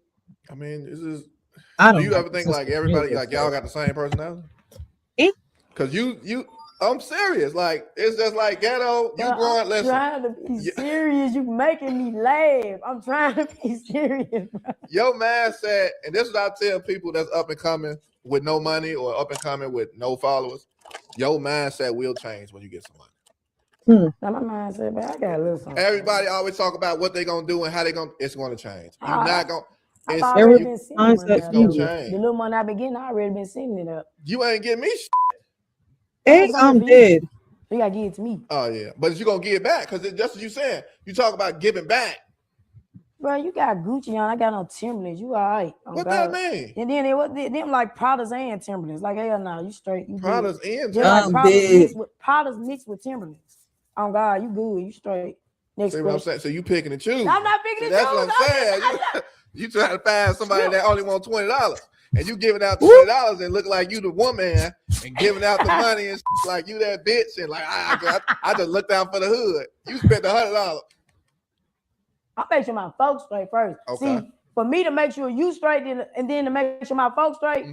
I mean, this is. Do you ever think like everybody, like y'all got the same personality? Because you, I'm serious. Like it's just like ghetto. You growing. Listen. I'm trying to be serious. You making me laugh. I'm trying to be serious. Bro. Your mindset, and this is what I tell people that's up and coming with no money or up and coming with no followers. Your mindset will change when you get some money. Now my mind said, man, I got a little something. Everybody always talk about what they gonna do and how they gonna. It's gonna change. You're not gonna. I've It's already you, been sending money it's out. gonna though. change. The little money I've been getting, I already been sending it up. You ain't getting me. Hey, I'm dead. You gotta give it to me. Oh yeah, but you gonna give it back because just as you saying, you talk about giving back. Bro, you got Gucci on. I got no Timberlands. You all right? Oh, What God. that mean? And then them like Pradas and Timberlands. Like hell no, you straight. You Pradas good. and Just like Timberlands. Pradas mixed with Timberlands. Oh God, you good. You straight. Next See what I'm question. saying? So you picking and choosing. I'm not picking and That's choosing. what I'm saying. You trying to find somebody that only wants $20, and you giving out $20 and look like you the woman and giving out the money and like you that bitch and like I just looked out for the hood. You spent $100. I make sure my folks straight first. Okay. See, for me to make sure you straight and then to make sure my folks straight,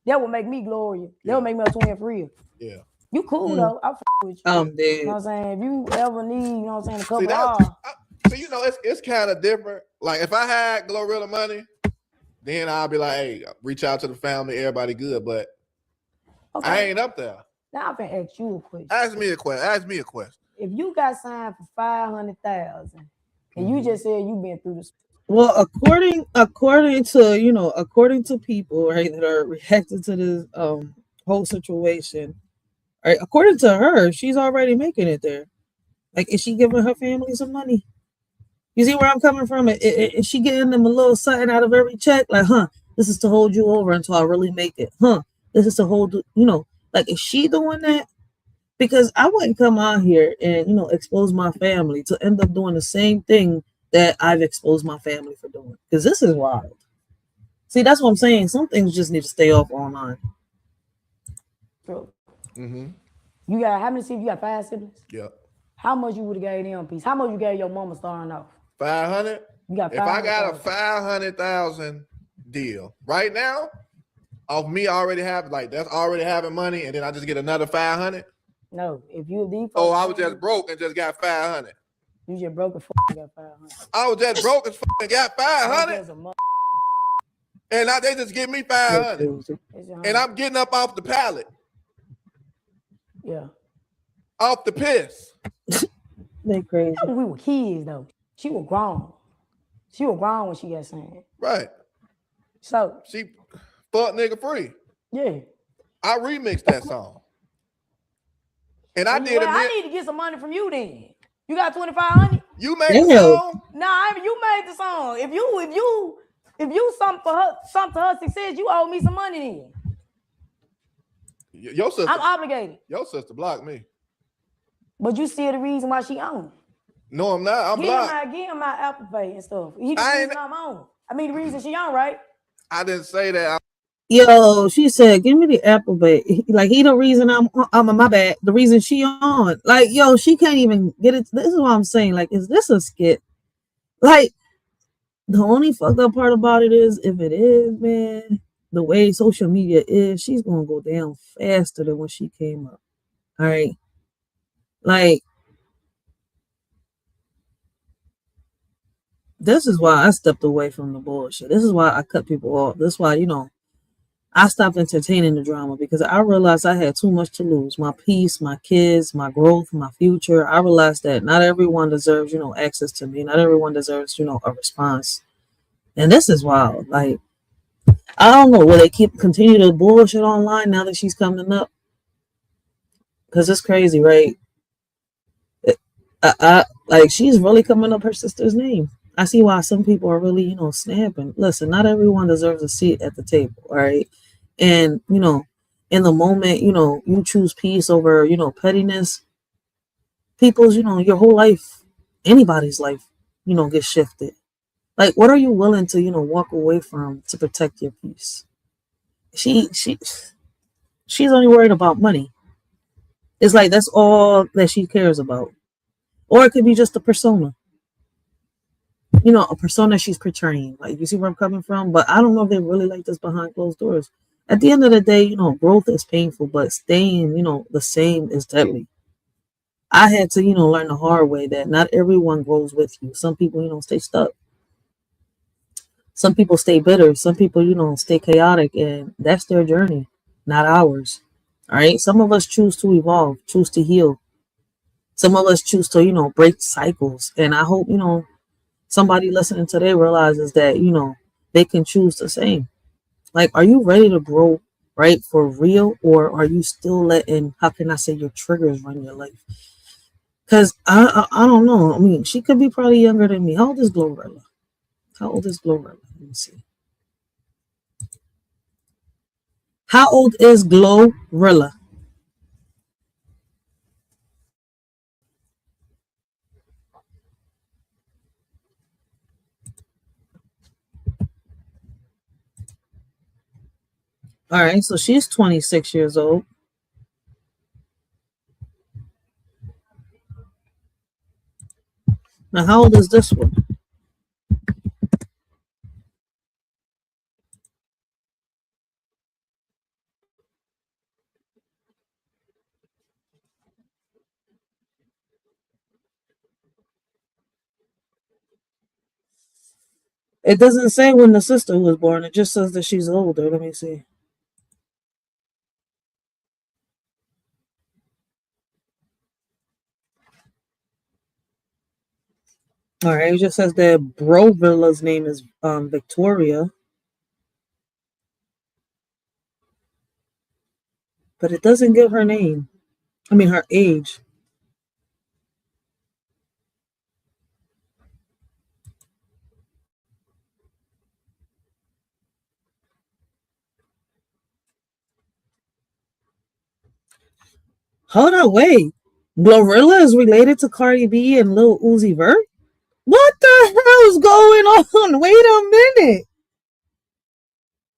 that would make me glorious. That would make me a twin for real. Yeah. You cool though. I with you. I'm dead. You know what I'm saying? If you ever need, you know what I'm saying, a couple so you know it's kind of different. Like if I had GLORILLA money, then I'll be like, hey, reach out to the family, everybody good, but I ain't up there. Now I'm gonna ask you a question. Ask me a question. If you got signed for 500,000 and you just said you been through this. Well, according to people, right, that are reacting to this whole situation, right, according to her, she's already making it there. Like, is she giving her family some money? You see where I'm coming from? Is she getting them a little something out of every check? Like, this is to hold you over until I really make it. This is to hold, like, is she doing that? Because I wouldn't come out here and, expose my family to end up doing the same thing that I've exposed my family for doing. Because this is wild. See, that's what I'm saying. Some things just need to stay off online. Mm-hmm. You got how many siblings? You got 5 siblings? Yep. How much you would have gave them a piece? How much you gave your mama starting off? 500. You got 500. If I got a 500,000 deal right now, of me already have that's already having money, and then I just get another 500. No, if you deep. Oh, I was just broke and just got 500. You just broke and got 500. I was just broke and got 500. And now they just give me 500. And I'm getting up off the pallet. Yeah. Off the piss. They crazy. When we were kids though. She was grown. She was grown when she got signed. Right. So she fuck nigga free. Yeah. I remixed that song. And I did I need to get some money from you then. You got 2,500? You made the song? Nah, you made the song. If you something to her success, you owe me some money then. Your sister. I'm obligated. Your sister blocked me. But you still the reason why she on. No, I'm not. I'm blocked. Give him my Apple Pay and stuff. He the reason I'm on. I mean the reason she on, right? I didn't say that. Yo, she said, give me the Apple Pay. Like, he the reason I'm my bad. The reason she on. Like, yo, she can't even get it. This is what I'm saying. Like, is this a skit? Like, the only fucked up part about it is, if it is, man, the way social media is, she's gonna go down faster than when she came up. All right. Like, this is why I stepped away from the bullshit. This is why I cut people off. This is why, I stopped entertaining the drama, because I realized I had too much to lose. My peace, my kids, my growth, my future. I realized that not everyone deserves, access to me. Not everyone deserves, a response. And this is wild. Like, I don't know. Will they continue to bullshit online now that she's coming up? Because it's crazy, right? Like, she's really coming up her sister's name. I see why some people are really, snapping. Listen, not everyone deserves a seat at the table, all right? And, in the moment, you choose peace over, pettiness, people's, your whole life, anybody's life, gets shifted. Like, what are you willing to, walk away from to protect your peace? She's only worried about money. It's like that's all that she cares about. Or it could be just a persona. A persona she's portraying. Like, you see where I'm coming from? But I don't know if they really like this behind closed doors. At the end of the day, growth is painful, but staying, the same is deadly. I had to, learn the hard way that not everyone grows with you. Some people, stay stuck. Some people stay bitter. Some people, stay chaotic, and that's their journey, not ours. All right. Some of us choose to evolve, choose to heal. Some of us choose to, break cycles. And I hope, somebody listening today realizes that, they can choose the same. Like, are you ready to grow, right, for real? Or are you still letting, how can I say, your triggers run your life? Because I don't know. I mean, she could be probably younger than me. How old is Glorilla? Let me see. How old is Glorilla? All right, so she's 26 years old. Now, how old is this one? It doesn't say when the sister was born. It just says that she's older. Let me see. All right, it just says that Brovilla's name is Victoria. But it doesn't give her name. I mean, her age. Hold on, wait. Glorilla is related to Cardi B and Lil Uzi Vert? What the hell is going on? Wait a minute.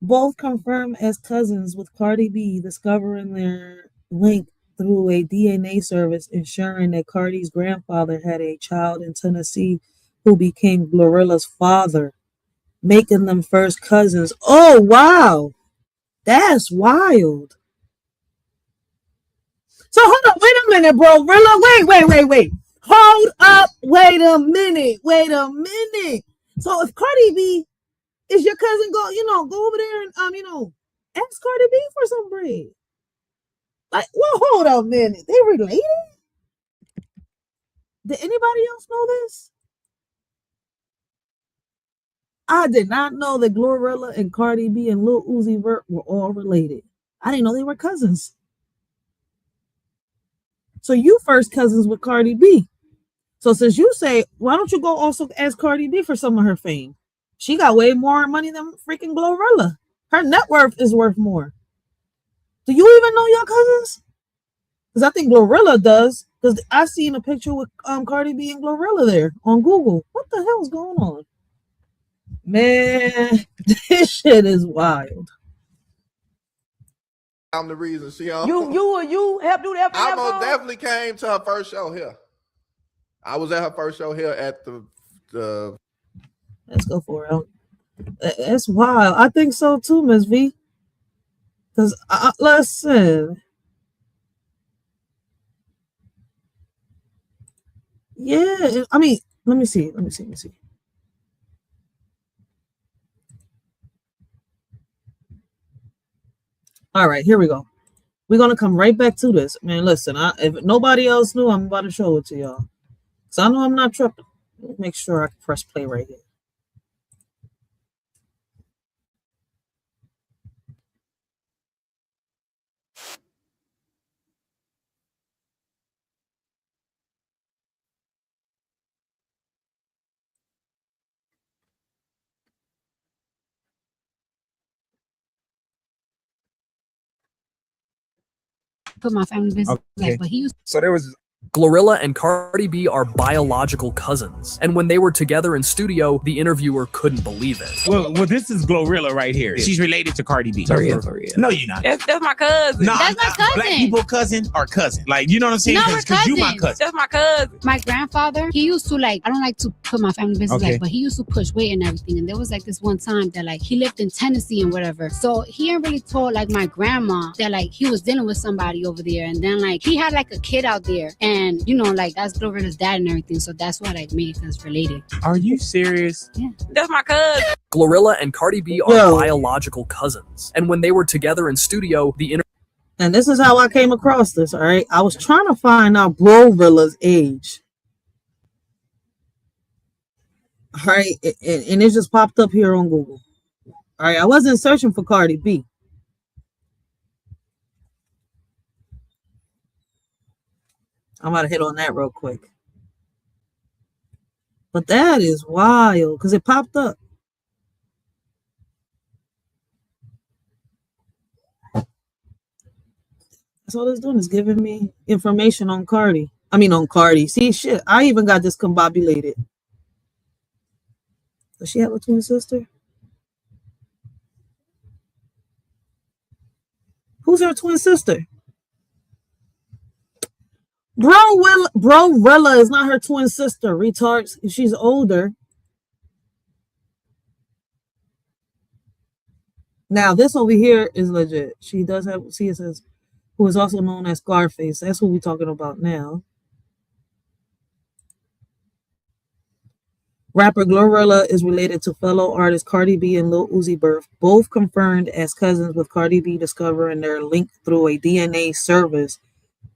Both confirmed as cousins, with Cardi B discovering their link through a DNA service, ensuring that Cardi's grandfather had a child in Tennessee who became Glorilla's father, making them first cousins. Oh, wow. That's wild. So hold up, wait a minute, bro. Wait. Hold up, wait a minute. So if Cardi B is your cousin, go over there and ask Cardi B for some bread. Like, well, hold up a minute. They related? Did anybody else know this? I did not know that Glorilla and Cardi B and Lil Uzi Vert were all related. I didn't know they were cousins. So you first cousins with Cardi B. So since you say, why don't you go also ask Cardi B for some of her fame? She got way more money than freaking Glorilla. Her net worth is worth more. Do you even know your cousins? Because I think Glorilla does. Because I seen a picture with Cardi B and Glorilla there on Google. What the hell's going on? Man, this shit is wild. I'm the reason she on. You helped do that for I that most phone? definitely came to her first show here. I was at her first show here at the Let's go for it. It's wild. I think so too, Miss V. Because listen. Yeah, I mean, let me see. All right, here we go. We're gonna come right back to this. Man, listen, if nobody else knew, I'm about to show it to y'all. So I know I'm not tripping. Let me make sure I can press play right here. Put my family business back, but he used. So there was GLORILLA and Cardi B are biological cousins, and when they were together in studio, the interviewer couldn't believe it. Well, this is GLORILLA right here. She's related to Cardi B. For real. No, you're not. That's my cousin. No, That's my cousin. Black people cousin are cousin. Like, you know what I'm saying? No, we're Because you my cousins. cousin. That's my cousin. My grandfather, he used to I don't like to put my family business Okay. back, but he used to push weight and everything. And there was this one time that he lived in Tennessee and whatever. So he ain't really told my grandma that he was dealing with somebody over there. And then he had a kid out there. And that's Glorilla's dad and everything. So that's why made us related. Are you serious? Yeah. That's my cousin. GLORILLA and Cardi B are biological cousins, and when they were together in studio, the And this is how I came across this, all right? I was trying to find out GLORILLA's age. All right, and it just popped up here on Google. All right, I wasn't searching for Cardi B. I'm about to hit on that real quick. But that is wild because it popped up. That's all it's doing is giving me information on Cardi. I mean, on Cardi. See, shit, I even got discombobulated. Does she have a twin sister? Who's her twin sister? Brorilla is not her twin sister, retards. She's older. Now, this over here is legit. She does have, see, it says, who is also known as Scarface. That's who we're talking about now. Rapper GLORILLA is related to fellow artists Cardi B and Lil Uzi Vert, both confirmed as cousins, with Cardi B discovering their link through a DNA service,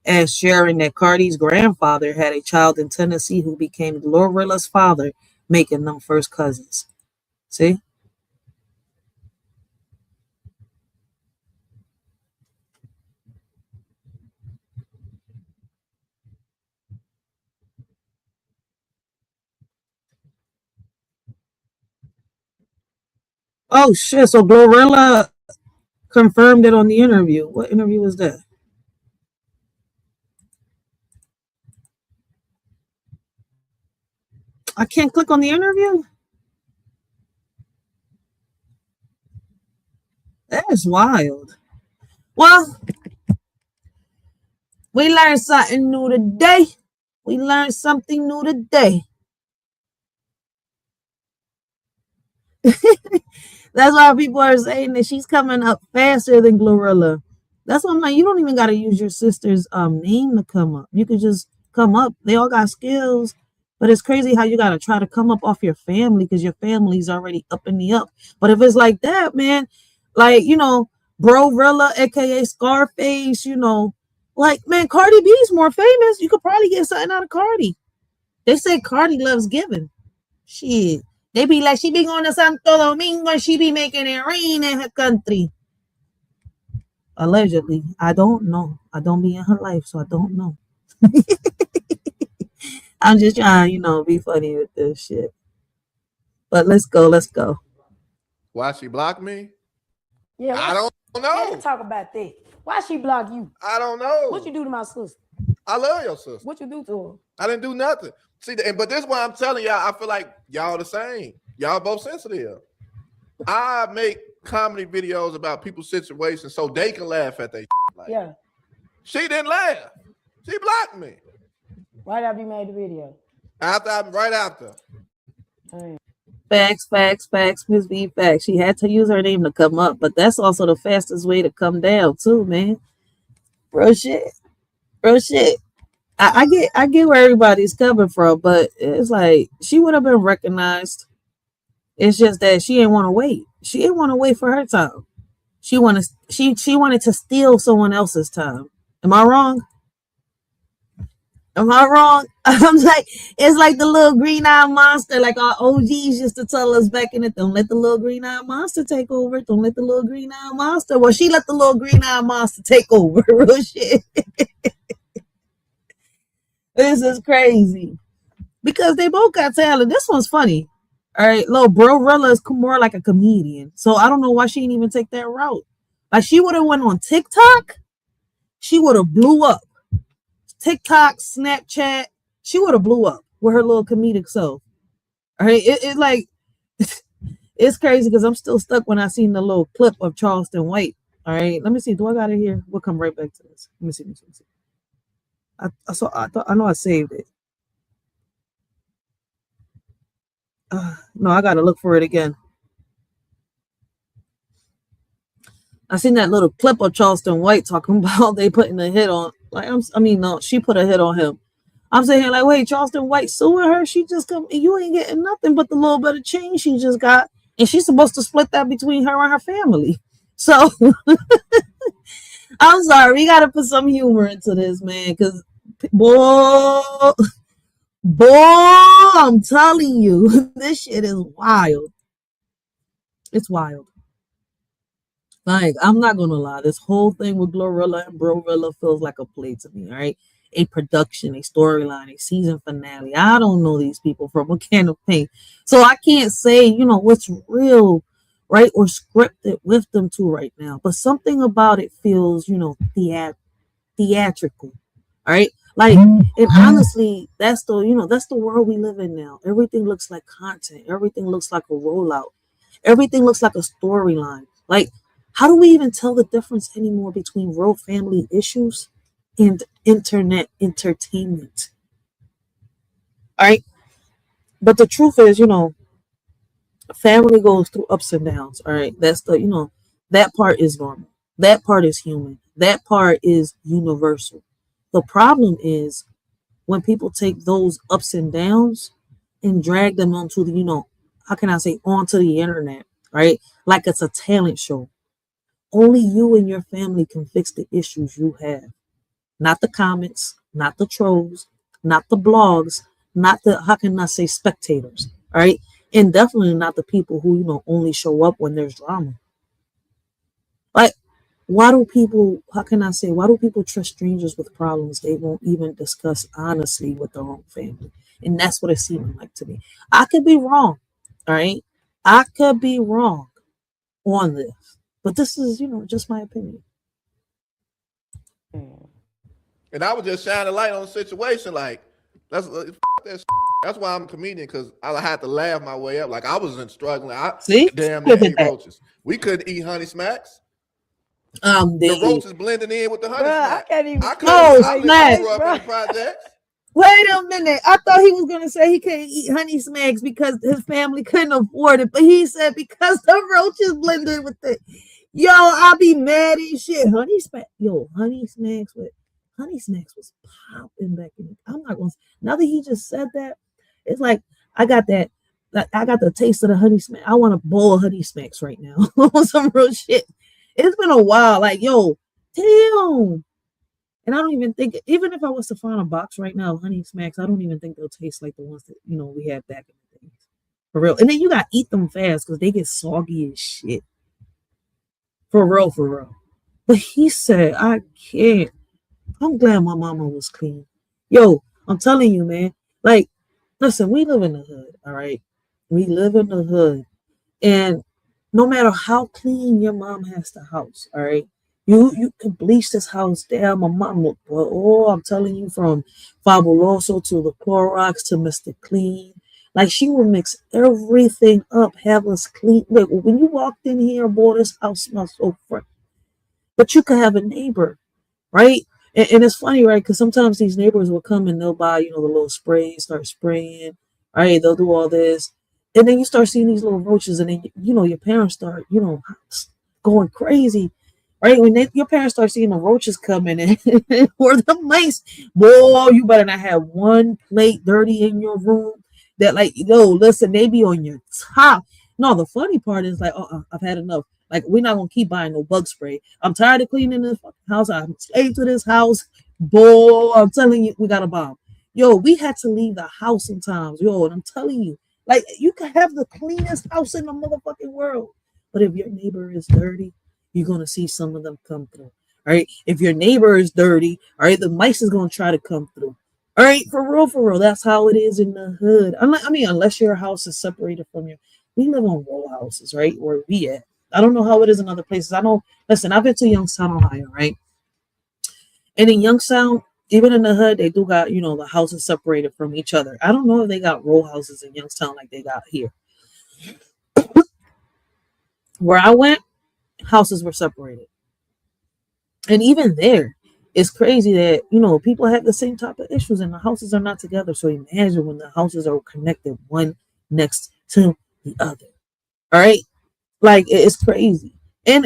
as sharing that Cardi's grandfather had a child in Tennessee who became GLORILLA's father, making them first cousins. See? Oh shit, so GLORILLA confirmed it on the interview. What interview was that? I can't click on the interview? That is wild. Well, we learned something new today. We learned something new today. That's why people are saying that she's coming up faster than GLORILLA. That's why I'm like, you don't even got to use your sister's name to come up. You could just come up. They all got skills. But it's crazy how you got to try to come up off your family because your family's already up in the up. But if it's like that, man, like, you know, GLORILLA, a.k.a. Scarface, you know, like, man, Cardi B's more famous. You could probably get something out of Cardi. They say Cardi loves giving. Shit. They be like, she be going to Santo Domingo and she be making it rain in her country. Allegedly. I don't know. I don't be in her life, so I don't know. I'm just trying, you know, be funny with this shit. But let's go. Let's go. Why she blocked me? Yeah, I don't know. Let's talk about that. Why she block you? I don't know. What you do to my sister? I love your sister. What you do to her? I didn't do nothing. See, but this is why I'm telling y'all, I feel like y'all the same. Y'all both sensitive. I make comedy videos about people's situations so they can laugh at their like, yeah. She didn't laugh. She blocked me. Right after you made the video. Right after. Dang. Facts, Miss V, facts. She had to use her name to come up, but that's also the fastest way to come down too, man. Bro shit. I get where everybody's coming from, but it's like she would have been recognized. It's just that she didn't want to wait. She didn't want to wait for her time. She wanted to steal someone else's time. Am I wrong? I'm like, it's like the little green-eyed monster, like our OGs used to tell us back in it. Don't let the little green-eyed monster take over. Don't let the little green-eyed monster. Well, she let the little green-eyed monster take over. Real shit. This is crazy. Because they both got talent. This one's funny. All right, little GLORILLA is more like a comedian. So I don't know why she didn't even take that route. Like, she would have went on TikTok. She would have blew up. TikTok, Snapchat, she would have blew up with her little comedic self. All right, it like, it's crazy because I'm still stuck when I seen the little clip of Charleston White. All right, let me see. Do I got it here? We'll come right back to this. Let me see. I know I saved it. No, I gotta look for it again. I seen that little clip of Charleston White talking about they putting a hit on. Like, no, she put a hit on him. I'm saying, like, wait, Charleston White suing her? She just come, you ain't getting nothing but the little bit of change she just got, and she's supposed to split that between her and her family. So I'm sorry. We gotta put some humor into this, man. Cause boy, I'm telling you, this shit is wild. It's wild. Like, I'm not gonna lie, this whole thing with Glorilla and Brorilla feels like a play to me, all right? A production, a storyline, a season finale. I don't know these people from a can of paint. So I can't say, what's real, right, or scripted with them two right now. But something about it feels, theatrical. All right. Like, and honestly, that's the world we live in now. Everything looks like content, everything looks like a rollout. Everything looks like a storyline. Like, how do we even tell the difference anymore between real family issues and internet entertainment? All right. But the truth is, family goes through ups and downs. All right. That part is normal. That part is human. That part is universal. The problem is when people take those ups and downs and drag them onto how can I say, onto the internet, right? Like it's a talent show. Only you and your family can fix the issues you have. Not the comments, not the trolls, not the blogs, not the, how can I say, spectators, all right? And definitely not the people who, only show up when there's drama. Like, why do people, why do people trust strangers with problems they won't even discuss honestly with their own family? And that's what it seems like to me. I could be wrong, all right? I could be wrong on this, but this is, just my opinion. And I was just shining a light on the situation. Like, that's why I'm a comedian, because I had to laugh my way up. Like, I wasn't struggling. See? Damn Look near at ate that. roaches. We couldn't eat honey smacks. The The roaches blending in with the honey Bruh, I smack. can't even I see couldn't. it. I Like, grew up bruh. in the projects. Wait a minute. I thought he was going to say he couldn't eat honey smacks because his family couldn't afford it. But he said because the roaches blended with it. Yo, I'll be mad as shit. Honey smacks was popping back in. I'm not going to, now that he just said that, it's like I got that. I got the taste of the honey smack. I want a bowl of honey smacks right now. Some real shit. It's been a while. Like, yo, damn. And I don't even think, even if I was to find a box right now of honey smacks, I don't even think they'll taste like the ones that, we had back in the days. For real. And then you got to eat them fast because they get soggy as shit. For real. But he said, I can't. I'm glad my mama was clean. Yo, I'm telling you, man. Like, listen, we live in the hood, all right? We live in the hood. And no matter how clean your mom has the house, all right? You could bleach this house down. My mom looked, I'm telling you, from Fabuloso to the Clorox to Mr. Clean. Like, she will mix everything up, have us clean. Look, when you walked in here, boy, this house smells so fresh. But you could have a neighbor, right? And it's funny, right? Because sometimes these neighbors will come and they'll buy, the little spray, start spraying, right? They'll do all this. And then you start seeing these little roaches, and then, your parents start, going crazy. Right, when your parents start seeing the roaches coming in or the mice, boy, you better not have one plate dirty in your room. That, like, listen, they be on your top. No, the funny part is like, I've had enough. Like, we're not gonna keep buying no bug spray. I'm tired of cleaning this fucking house. I'm staying to this house, boy. I'm telling you, we got a bomb. Yo, we had to leave the house sometimes, yo, and I'm telling you, like, you can have the cleanest house in the motherfucking world, but if your neighbor is dirty, you're going to see some of them come through. All right. If your neighbor is dirty, all right, the mice is going to try to come through. All right. For real. That's how it is in the hood. Unless your house is separated from we live on row houses, right? Where we at. I don't know how it is in other places. Listen, I've been to Youngstown, Ohio, right? And in Youngstown, even in the hood, they do got, the houses separated from each other. I don't know if they got row houses in Youngstown like they got here. Where I went, houses were separated. And even there, it's crazy that, people have the same type of issues and the houses are not together. So imagine when the houses are connected one next to the other. All right. Like, it's crazy. And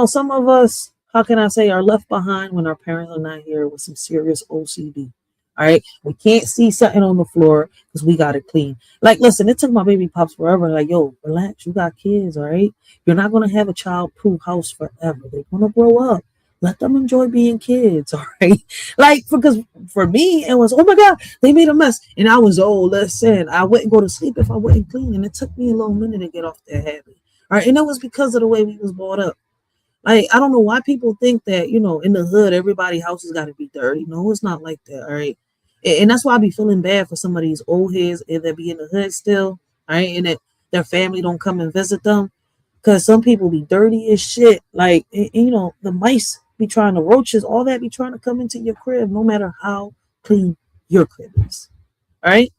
some of us, how can I say, are left behind when our parents are not here with some serious OCD. All right. We can't see something on the floor because we got it clean. Like, listen, it took my baby pops forever. Like, yo, relax. You got kids. All right. You're not going to have a child-proof house forever. They're going to grow up. Let them enjoy being kids, all right? Like, because for me, it was, oh my God, they made a mess. And I was, oh, listen, I wouldn't go to sleep if I wasn't clean. And it took me a little minute to get off that habit. All right. And it was because of the way we was brought up. Like, I don't know why people think that, you know, in the hood, everybody's house has got to be dirty. No, it's not like that. All right. And that's why I be feeling bad for some of these old heads that be in the hood still. All right. And that their family don't come and visit them. Because some people be dirty as shit. Like, you know, the mice be trying to, roaches, all that be trying to come into your crib, no matter how clean your crib is. All right.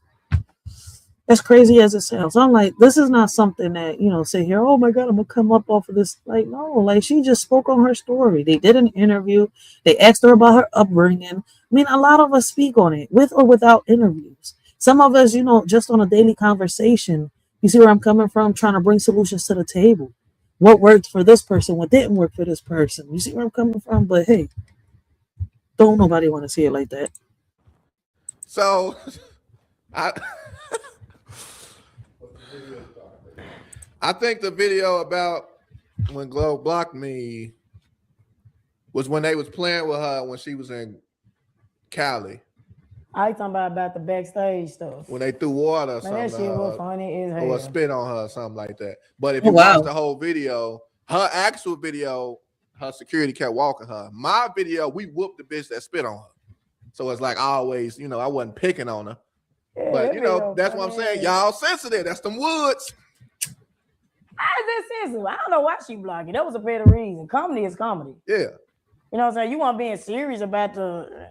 As crazy as it sounds, I'm like, this is not something that, you know, say here, oh my God, I'm gonna come up off of this. Like, no, like she just spoke on her story. They did an interview. They asked her about her upbringing. I mean, a lot of us speak on it with or without interviews. Some of us, you know, just on a daily conversation, you see where I'm coming from, trying to bring solutions to the table. What worked for this person, what didn't work for this person. You see where I'm coming from? But hey, don't nobody want to see it like that. So I think the video about when Glow blocked me was when they was playing with her when she was in Cali. I talking about the backstage stuff. When they threw water or Man, something, that shit was funny as hell. or spit on her or something like that. But if Oh, you wow. watch the whole video, her actual video, her security kept walking her. My video, we whooped the bitch that spit on her. So it's like always, you know, I wasn't picking on her. Yeah, But that you know, video that's what I'm saying. funny. Y'all sensitive. That's them woods. How is that sensitive? I don't know why she blocked it. That was a better reason. Comedy is comedy. Yeah. You know what I'm saying? You weren't being serious about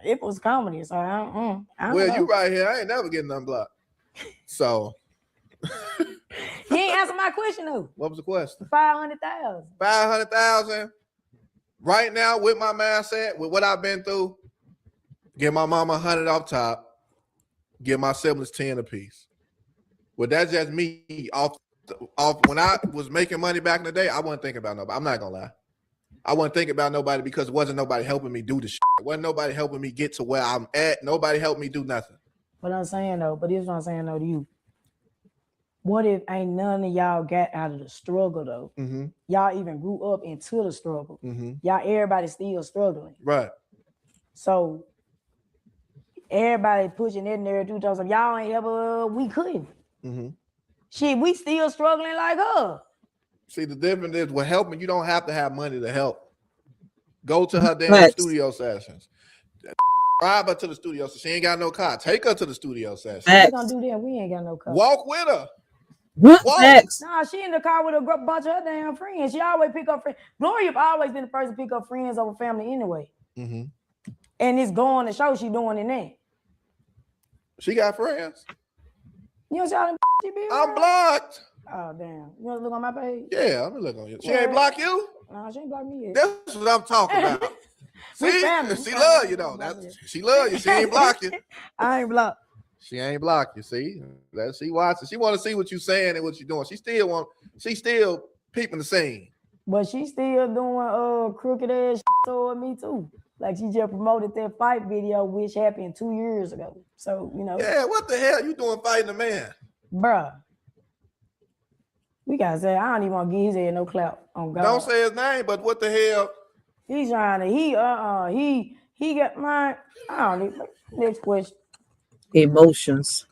it was comedy. So I don't Well, know. you right here. I ain't never getting unblocked. So You ain't answer my question though. what was the question? 500,000. 500,000. Right now, with my mindset, with what I've been through, give my mama 100 off top, give my siblings 10 apiece. Well, that's just me off when I was making money back in the day. I wasn't thinking about nobody. I'm not gonna lie. I wasn't thinking about nobody because it wasn't nobody helping me do the shit. It wasn't nobody helping me get to where I'm at. Nobody helped me do nothing. But I'm saying though, but this is what I'm saying though to you. What if ain't none of y'all got out of the struggle though? Mm-hmm. Y'all even grew up into the struggle. Mm-hmm. Y'all, everybody still struggling. Right. So everybody pushing that narrative to us. Y'all ain't ever, we couldn't. Mm-hmm. Shit, we still struggling like her. See, the difference is with helping, you don't have to have money to help. Go to her damn Facts. studio sessions. Drive her to the studio session. She ain't got no car. Take her to the studio session. We Facts. gonna do that. We ain't got no car. Walk with her. What Whoa. facts? Nah, she in the car with a bunch of her damn friends. She always pick up friends. Gloria always been the person to pick up friends over family anyway. Mm-hmm. And it's going to show she doing it now. She got friends. You know how them she be I'm around? blocked. Oh damn. You want to look on my page? Yeah, I'm gonna look on you. She Yeah. ain't block you? Nah, she ain't blocked me yet. That's what I'm talking about. We See, family. she love you though. She love you. She ain't block you. I ain't blocked. She ain't block you. See, that she watching. She want to see what you saying and what you doing. She still peeping the scene. But she still doing crooked ass toward me too. Like she just promoted that fight video, which happened 2 years ago. So, you know. Yeah, what the hell you doing fighting a man? Bruh. We gotta say, I don't even want to give his head no clout on God. Don't say his name, but what the hell? He's trying to, he got mine. I don't even, next question. Emotions.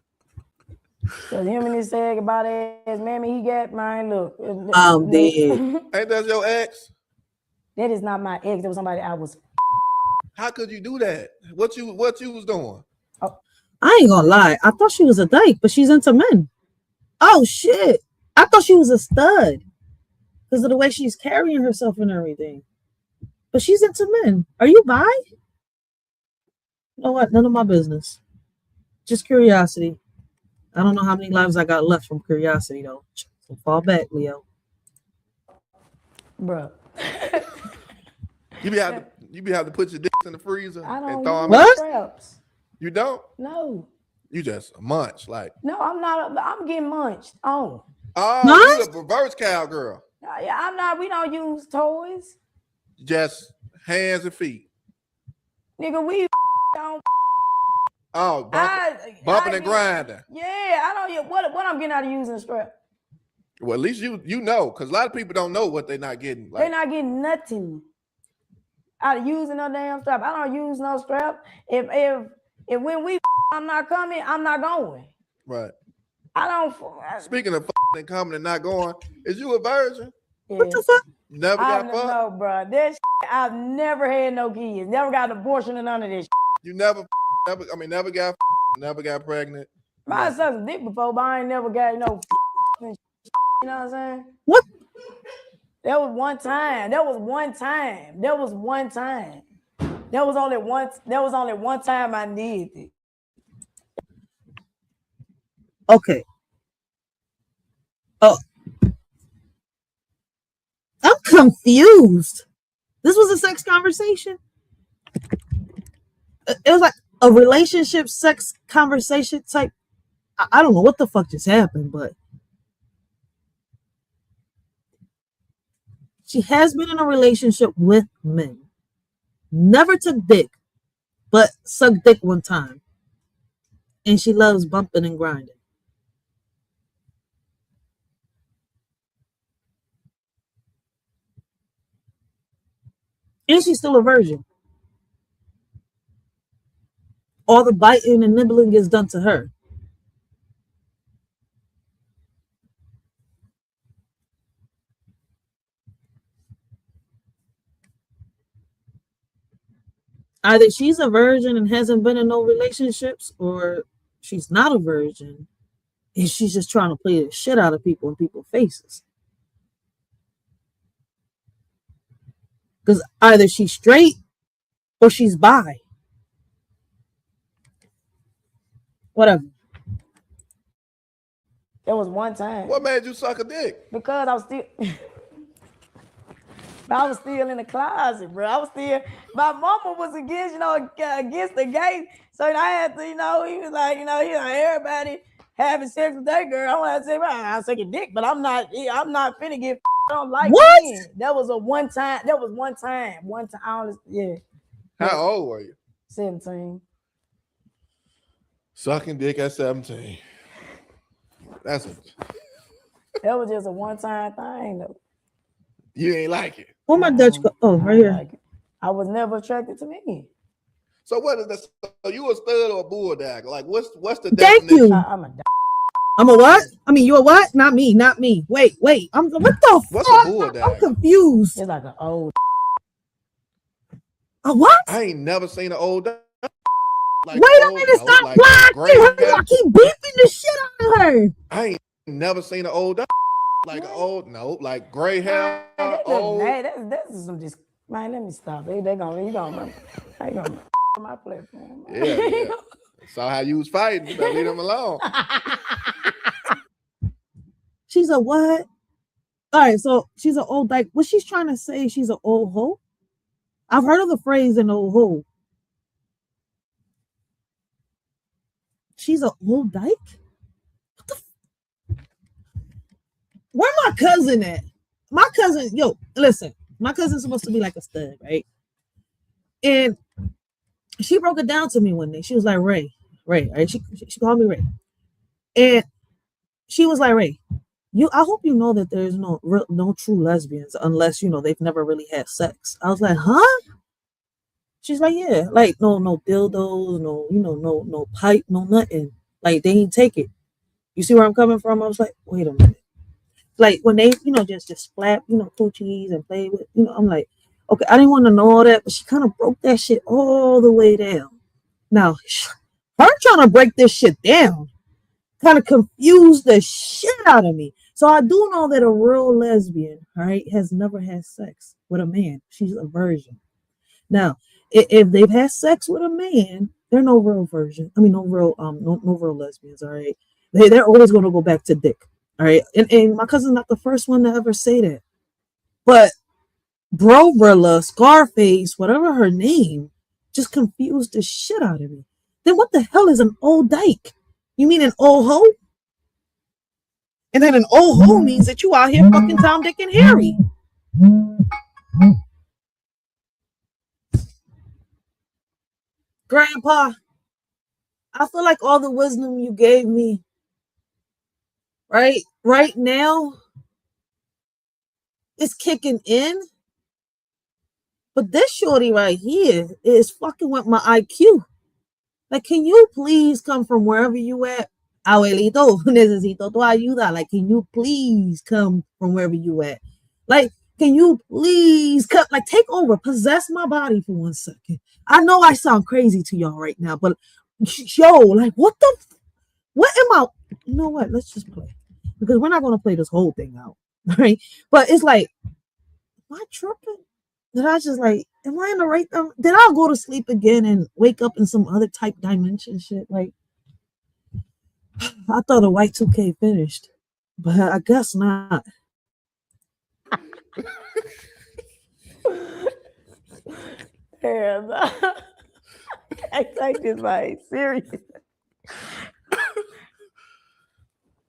Cause him and his sad about ass mammy, he got mine. Look. I'm dead. Ain't that your ex? That is not my ex. That was somebody I was. How could you do that? What you was doing? I ain't gonna lie. I thought she was a dyke, but she's into men. Oh shit. I thought she was a stud because of the way she's carrying herself and everything. But she's into men. Are you bi? You know what? None of my business. Just curiosity. I don't know how many lives I got left from curiosity though. So fall back, Leo. Bruh. You be have to put your dicks in the freezer I and don't throw them use out. straps. You don't? No. You just munch like. No, I'm not. I'm getting munched on. Oh, What? you the reverse cowgirl. Yeah, I'm not. We don't use toys. Just hands and feet. Nigga, we don't. Oh, bumping and grinding. Yeah, I don't. What I'm getting out of using a strap? Well, at least you know, because a lot of people don't know what they're not getting. Like, They're not getting nothing. out of using no damn strap. I don't use no strap. If when we I'm not coming, I'm not going. Right. I don't. Speaking of and coming and not going, is you a virgin? Yeah. What the fuck? You never got fucked? No, bro. This I've never had no kids. Never got an abortion or none of this. You never got pregnant. I sucked a dick before, but I ain't never got no. You know what I'm saying? What? That was one time. That was only one time I did it. Okay. Oh, I'm confused. This was a sex conversation. It was like a relationship sex conversation type. I don't know what the fuck just happened, but she has been in a relationship with men. Never took dick, but sucked dick one time. And she loves bumping and grinding. And she's still a virgin. All the biting and nibbling gets done to her. Either she's a virgin and hasn't been in no relationships, or she's not a virgin and she's just trying to play the shit out of people in people's faces. Because either she's straight or she's bi. Whatever. There was one time. What made you suck a dick? Because I was still in the closet, bro. My mama was against the gay. So I had to, he was like, everybody having sex with that girl. I want to say, well, I'll take a dick, but I'm not finna get I don't like men. That was one time. Yeah. How old were you? 17. Sucking dick at 17. That was just a one-time thing, though. You ain't like it. Where my Dutch go? Oh, right here. Like I was never attracted to men. So what is that? So you a stud or a bulldog? Like what's the Thank definition? you. I'm a what? I mean, you a what? Not me. Wait. What the What's fuck? a bulldog? I'm confused. It's like an old. A what? I ain't never seen an old dog. Like wait a minute, stop like blocking her. I keep beeping the shit out of her. I ain't never seen an old dog. Like like gray hair. Old. That's some just man. Let me stop. They gonna my platform. Yeah. Saw how you was fighting. You better leave them alone. She's a what? All right, so she's an old dyke. What she's trying to say, she's an old hoe? I've heard of the phrase an old hoe. She's an old dyke? What the Where my cousin at? My cousin, listen, my cousin's supposed to be like a stud, right? And she broke it down to me one day. She was like, Ray, right? She called me Ray. And she was like, Ray, I hope you know that there's no true lesbians unless, they've never really had sex. I was like, huh? She's like, yeah, like no dildos, no pipe, no nothing. Like they ain't take it. You see where I'm coming from? I was like, wait a minute. Like when they, just flap, coochies and play with, I'm like, okay, I didn't want to know all that, but she kind of broke that shit all the way down. Now, her trying to break this shit down kind of confused the shit out of me. So I do know that a real lesbian, right, has never had sex with a man. She's a virgin. Now, if they've had sex with a man, they're no real virgin. I mean, no real lesbians. All right, they're always going to go back to dick. All right, and my cousin's not the first one to ever say that, but GLORILLA, Scarface, whatever her name, just confused the shit out of me. Then what the hell is an old dyke? You mean an old hoe? And then an old hoe means that you out here fucking Tom, Dick, and Harry. Grandpa, I feel like all the wisdom you gave me, right now, is kicking in. But this shorty right here is fucking with my IQ. Like, can you please come from wherever you at? Abuelito, necesito tu ayuda. Like, can you please come from wherever you at? Like, can you please come? Like, take over, possess my body for 1 second. I know I sound crazy to y'all right now, but yo, like, what am I? You know what? Let's just play, because we're not gonna play this whole thing out, right? But it's like, am I tripping? Did I just like, am I in the right? Did I go to sleep again and wake up in some other type dimension shit? Like, I thought a white 2K finished, but I guess not. Damn, I take this like serious.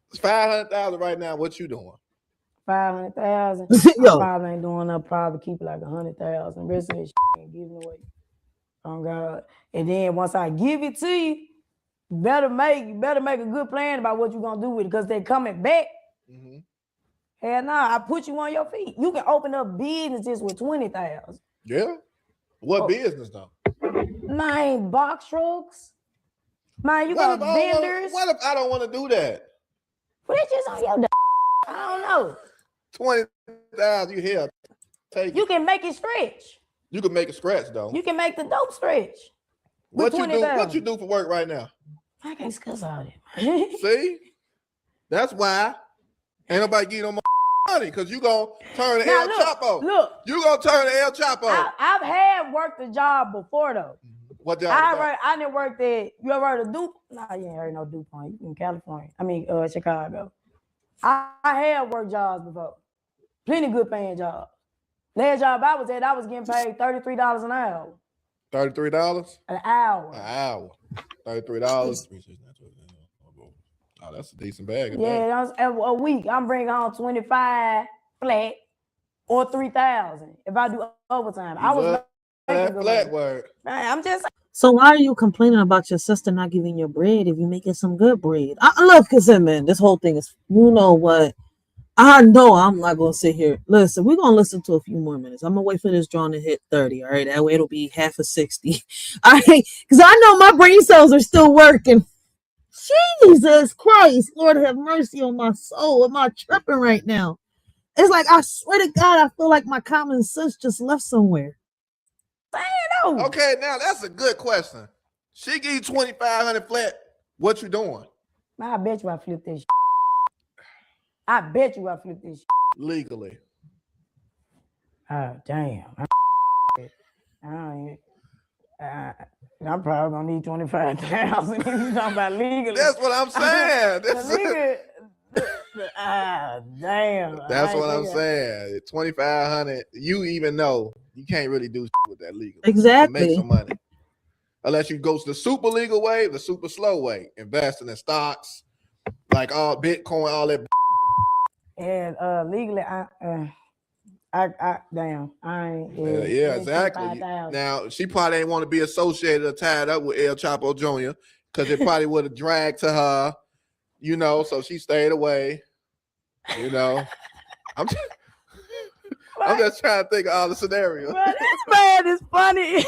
It's 500,000 right now. What you doing? 500,000. Yo. I probably ain't doing up. Probably keep it like 100,000. Rest of this ain't giving away. Oh God! And then once I give it to you, you better make a good plan about what you're gonna do with it, because they're coming back. Mm-hmm. Hell nah, I put you on your feet. You can open up businesses with 20,000. Yeah. What business though? Man, box trucks. Man, you got vendors. What if I don't want to do that? But it's just on your I don't know. 20,000, you here. Take it. You can make it stretch. You can make it stretch though. You can make the dope stretch. What you do for work right now? I can't discuss all that. See? That's why ain't nobody getting no more money, because you gonna turn the El Chapo. Look. You gonna turn the El Chapo. I've had worked a job before though. What job? I didn't work there. You ever heard of Duke? Nah, you ain't heard no DuPont. You in California. I mean, Chicago. I had worked jobs before. Plenty good paying jobs. Last job I was at, I was getting paid $33 an hour. $33? An hour. An hour. $33. Oh, that's a decent bag. Yeah, that was a week. I'm bringing home 25 flat or 3,000 if I do overtime. I was that flat word. I'm just. So why are you complaining about your sister not giving you bread if you're making some good bread? I love consent, man. This whole thing is, you know what? I know I'm not going to sit here. Listen, we're going to listen to a few more minutes. I'm going to wait for this drawing to hit 30, all right? That way it'll be half of 60. All right? Because I know my brain cells are still working. Jesus Christ. Lord have mercy on my soul. Am I tripping right now? It's like, I swear to God, I feel like my common sense just left somewhere. Okay, now that's a good question. She give you 2,500 flat. What you doing? I bet you I flip this. I bet you I flip this legally. Oh damn! I'm probably gonna need 25,000. You talking about legally? That's what I'm saying. Damn. That's what I'm saying. 2,500. You even know you can't really do with that legally. Exactly. To make some money, unless you go to the super legal way, the super slow way, investing in stocks, like all Bitcoin, all that. And legally, I ain't. Yeah, exactly. Now she probably ain't want to be associated or tied up with El Chapo Jr. because it probably would have dragged to her, you know. So she stayed away. You know, I'm just trying to think of all the scenarios. Bro, this man is funny.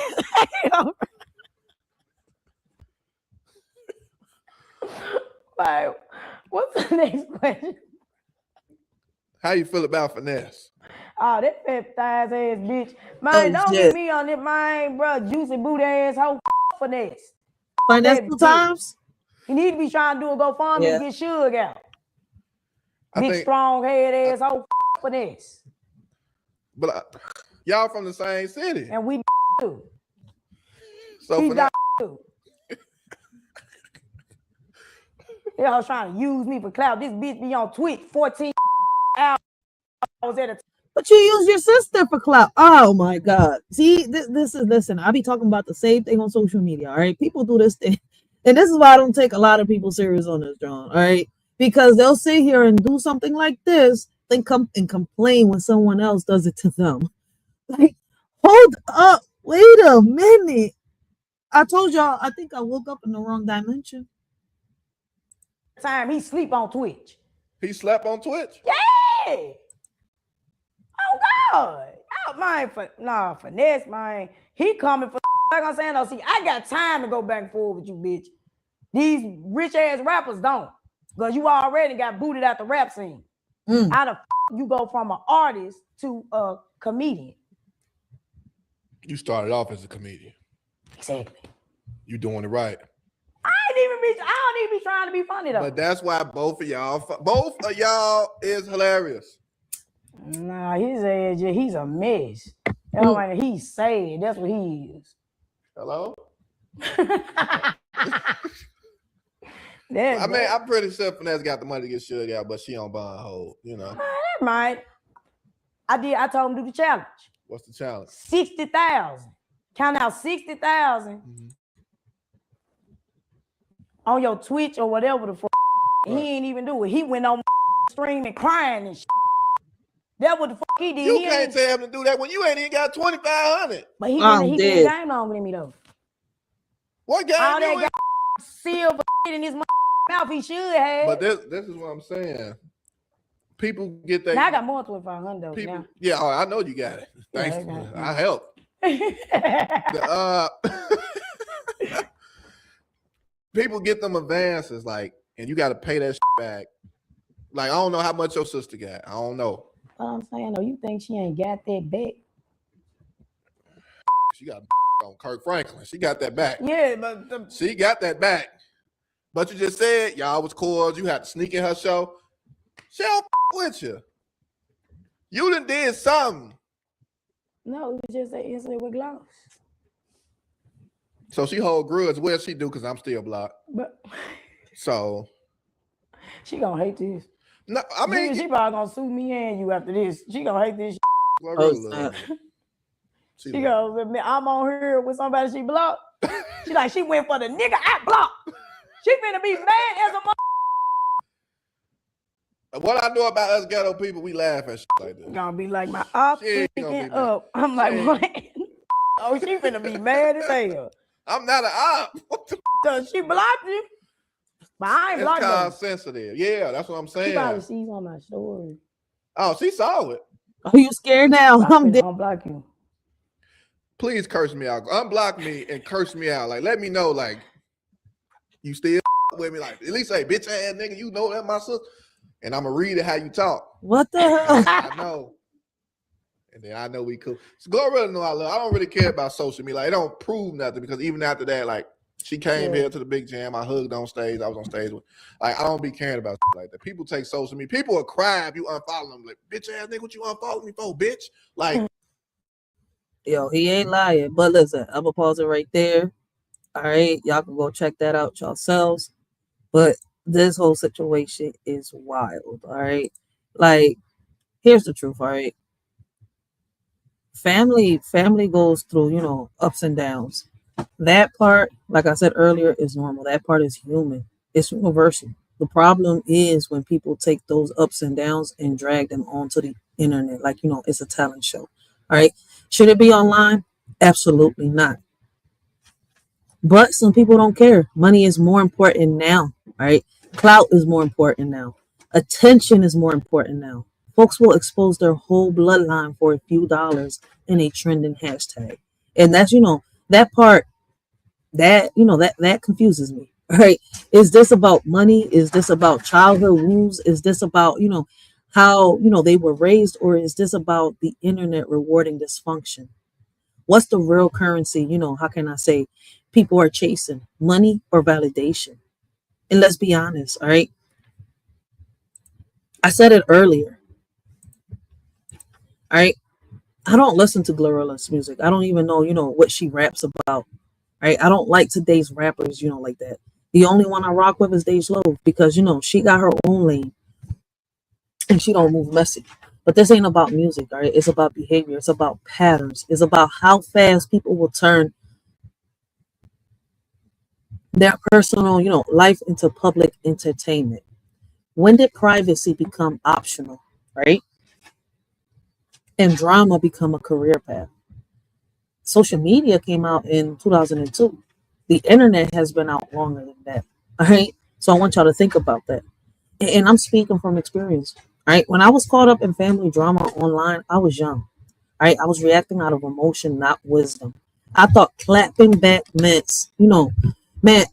Like, what's the next question? How you feel about finesse? Oh, that fat thighs ass bitch. Man, don't get me on it, man, bro. Juicy boot ass hoe finesse. Finesse 2 times? You need to be trying to do a GoFundMe and get Suge out. Big strong head ass hoe finesse. But y'all from the same city. And we too. So he got too. Y'all trying to use me for clout. This bitch be on Twitch 14 hours at a time. But you use your sister for clout. Oh my God. See, listen, I be talking about the same thing on social media. All right. People do this thing. And this is why I don't take a lot of people serious on this, John. All right. Because they'll sit here and do something like this, then come and complain when someone else does it to them. Like, hold up. Wait a minute. I told y'all, I think I woke up in the wrong dimension. Time he sleep on Twitch. He slept on Twitch? Yeah. Oh God. Oh finesse, man. He coming for like I'm saying, though. See, I got time to go back and forth with you, bitch. These rich ass rappers don't. Because you already got booted out the rap scene. How the you go from an artist to a comedian? You started off as a comedian. Exactly. You doing it right. I don't even be trying to be funny though. But that's why both of y'all is hilarious. Nah, his ass, he's a mess. He's sad. That's what he is. Hello? I'm pretty sure Finesse got the money to get Suge out, but she on bond hold, you know. That might. I told him to do the challenge. What's the challenge? 60,000. Count out 60,000 on your Twitch or whatever the fuck. Right. He ain't even do it. He went on streaming crying and shit. That's what the fuck he did. You can't tell him to do that when you ain't even got 2,500. But he been game longer than me though. What game? All that silver in his mouth he should have. But this is what I'm saying. People get that. Now I got more than 2,500 though. Now. Yeah, I know you got it. Thanks. Yeah, I helped. People get them advances, like, and you got to pay that shit back. Like, I don't know how much your sister got. I don't know. But I'm saying, though, you think she ain't got that back? She got on Kirk Franklin. She got that back. Yeah, but she got that back. But you just said y'all was cords. You had to sneak in her show. She don't with you. You done did something. No, it was just an incident with gloss. So she hold grudge. Well, she do because I'm still blocked. But so she gonna hate this. No, I mean she probably gonna sue me and you after this. She gonna hate this. She goes, I'm on here with somebody she blocked. She like, she went for the nigga I blocked. She finna be mad as a What I know about us ghetto people, we laugh at shit like this. Gonna be like my op freaking up. I'm like, what? Oh, she finna be mad as hell. I'm not an op. So she blocked you. But I ain't blocked her. It's called sensitive. Yeah, that's what I'm saying. She probably sees on my story. Oh, she saw it. Are you scared now? I'm dead. Unblock you. Please curse me out. Unblock me and curse me out. Like, let me know, like, you still with me. Like, at least say, bitch ass nigga, you know that my sister. And I'm going to read it how you talk. What the hell? I know. And then I know we cool. So GLORILLA know I love. I don't really care about social media. Like, it don't prove nothing because even after that, like, she came here to the big jam. I hugged on stage. I was on stage with. Like, I don't be caring about shit like that. People take social media. People will cry if you unfollow them. Like, bitch ass nigga, what you unfollow me for, bitch? Like, yo, he ain't lying. But listen, I'm gonna pause it right there. All right, y'all can go check that out yourselves. But this whole situation is wild. All right, like, here's the truth. All right, family goes through, ups and downs. That part, like I said earlier, is normal. That part is human. It's universal. The problem is when people take those ups and downs and drag them onto the internet. Like, it's a talent show. All right. Should it be online? Absolutely not. But some people don't care. Money is more important now. All right. Clout is more important now. Attention is more important now. Folks will expose their whole bloodline for a few dollars in a trending hashtag. And that's, that part, that confuses me. Right? Is this about money? Is this about childhood wounds? Is this about, how, they were raised? Or is this about the internet rewarding dysfunction? What's the real currency? How can I say people are chasing money or validation? And let's be honest, all right? I said it earlier. All right? I don't listen to GLORILLA's music. I don't even know, what she raps about. Right? I don't like today's rappers, like that. The only one I rock with is Dej Loaf because, she got her own lane and she don't move messy. But this ain't about music, all right? It's about behavior. It's about patterns. It's about how fast people will turn their personal, life into public entertainment. When did privacy become optional, right? And drama become a career path? Social media came out in 2002. The internet has been out longer than that. All right. So I want y'all to think about that. And I'm speaking from experience. All right. When I was caught up in family drama online, I was young. Right? I was reacting out of emotion, not wisdom. I thought clapping back meant, man,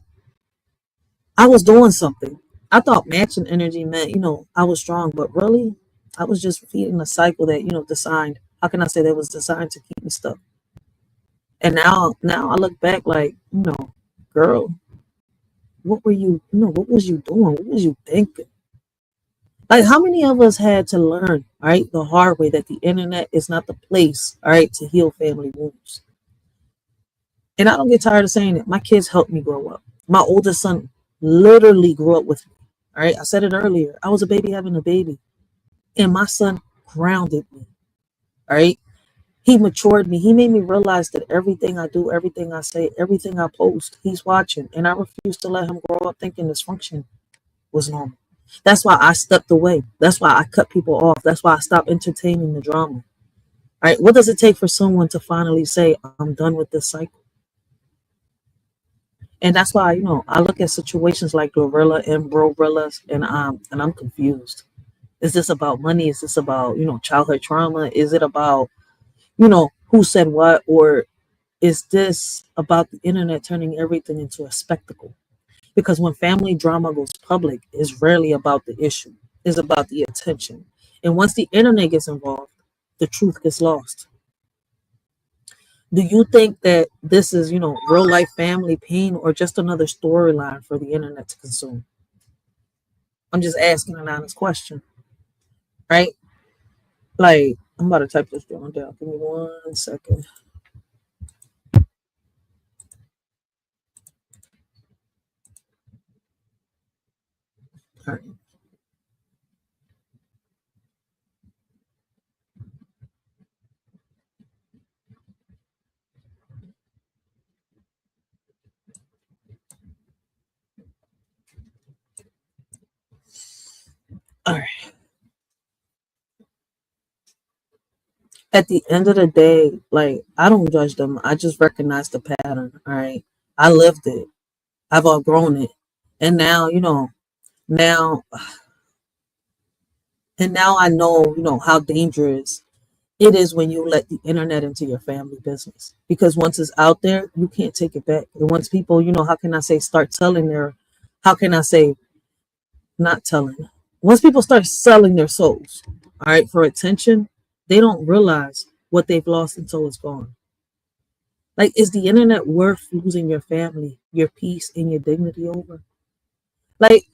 I was doing something. I thought matching energy meant, I was strong, but really, I was just feeding a cycle that, designed. How can I say that was designed to keep me stuck? And now I look back like, girl, what were you, what was you doing? What was you thinking? Like, how many of us had to learn, right, the hard way that the internet is not the place, all right, to heal family wounds? And I don't get tired of saying it. My kids helped me grow up. My oldest son literally grew up with me. All right. I said it earlier. I was a baby having a baby. And my son grounded me. All right. He matured me. He made me realize that everything I do, everything I say, everything I post, he's watching. And I refuse to let him grow up thinking dysfunction was normal. That's why I stepped away. That's why I cut people off. That's why I stopped entertaining the drama. All right. What does it take for someone to finally say, I'm done with this cycle? And that's why, I look at situations like GLORILLA and BRORILLA, and I'm confused. Is this about money? Is this about, childhood trauma? Is it about, who said what? Or is this about the internet turning everything into a spectacle? Because when family drama goes public, it's rarely about the issue. It's about the attention. And once the internet gets involved, the truth gets lost. Do you think that this is, real life family pain or just another storyline for the internet to consume? I'm just asking an honest question, right? Like, I'm about to type this down. Give me 1 second. All right. All right. At the end of the day, like, I don't judge them. I just recognize the pattern. All right. I lived it. I've outgrown it. And now, now, and now I know, how dangerous it is when you let the internet into your family business. Because once it's out there, you can't take it back. And once people, how can I say, start telling how can I say, not telling, once people start selling their souls, all right, for attention, they don't realize what they've lost until it's gone. Like, is the internet worth losing your family, your peace, and your dignity over? Like,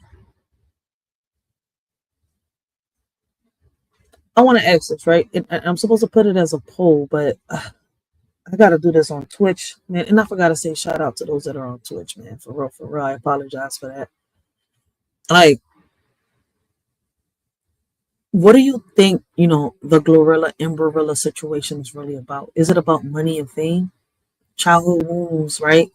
I want to ask this, right? And I'm supposed to put it as a poll, but I got to do this on Twitch, man. And I forgot to say shout out to those that are on Twitch, man. For real, for real. I apologize for that. Like, what do you think, the GLORILLA and BRORILLA situation is really about? Is it about money and fame, childhood wounds, right?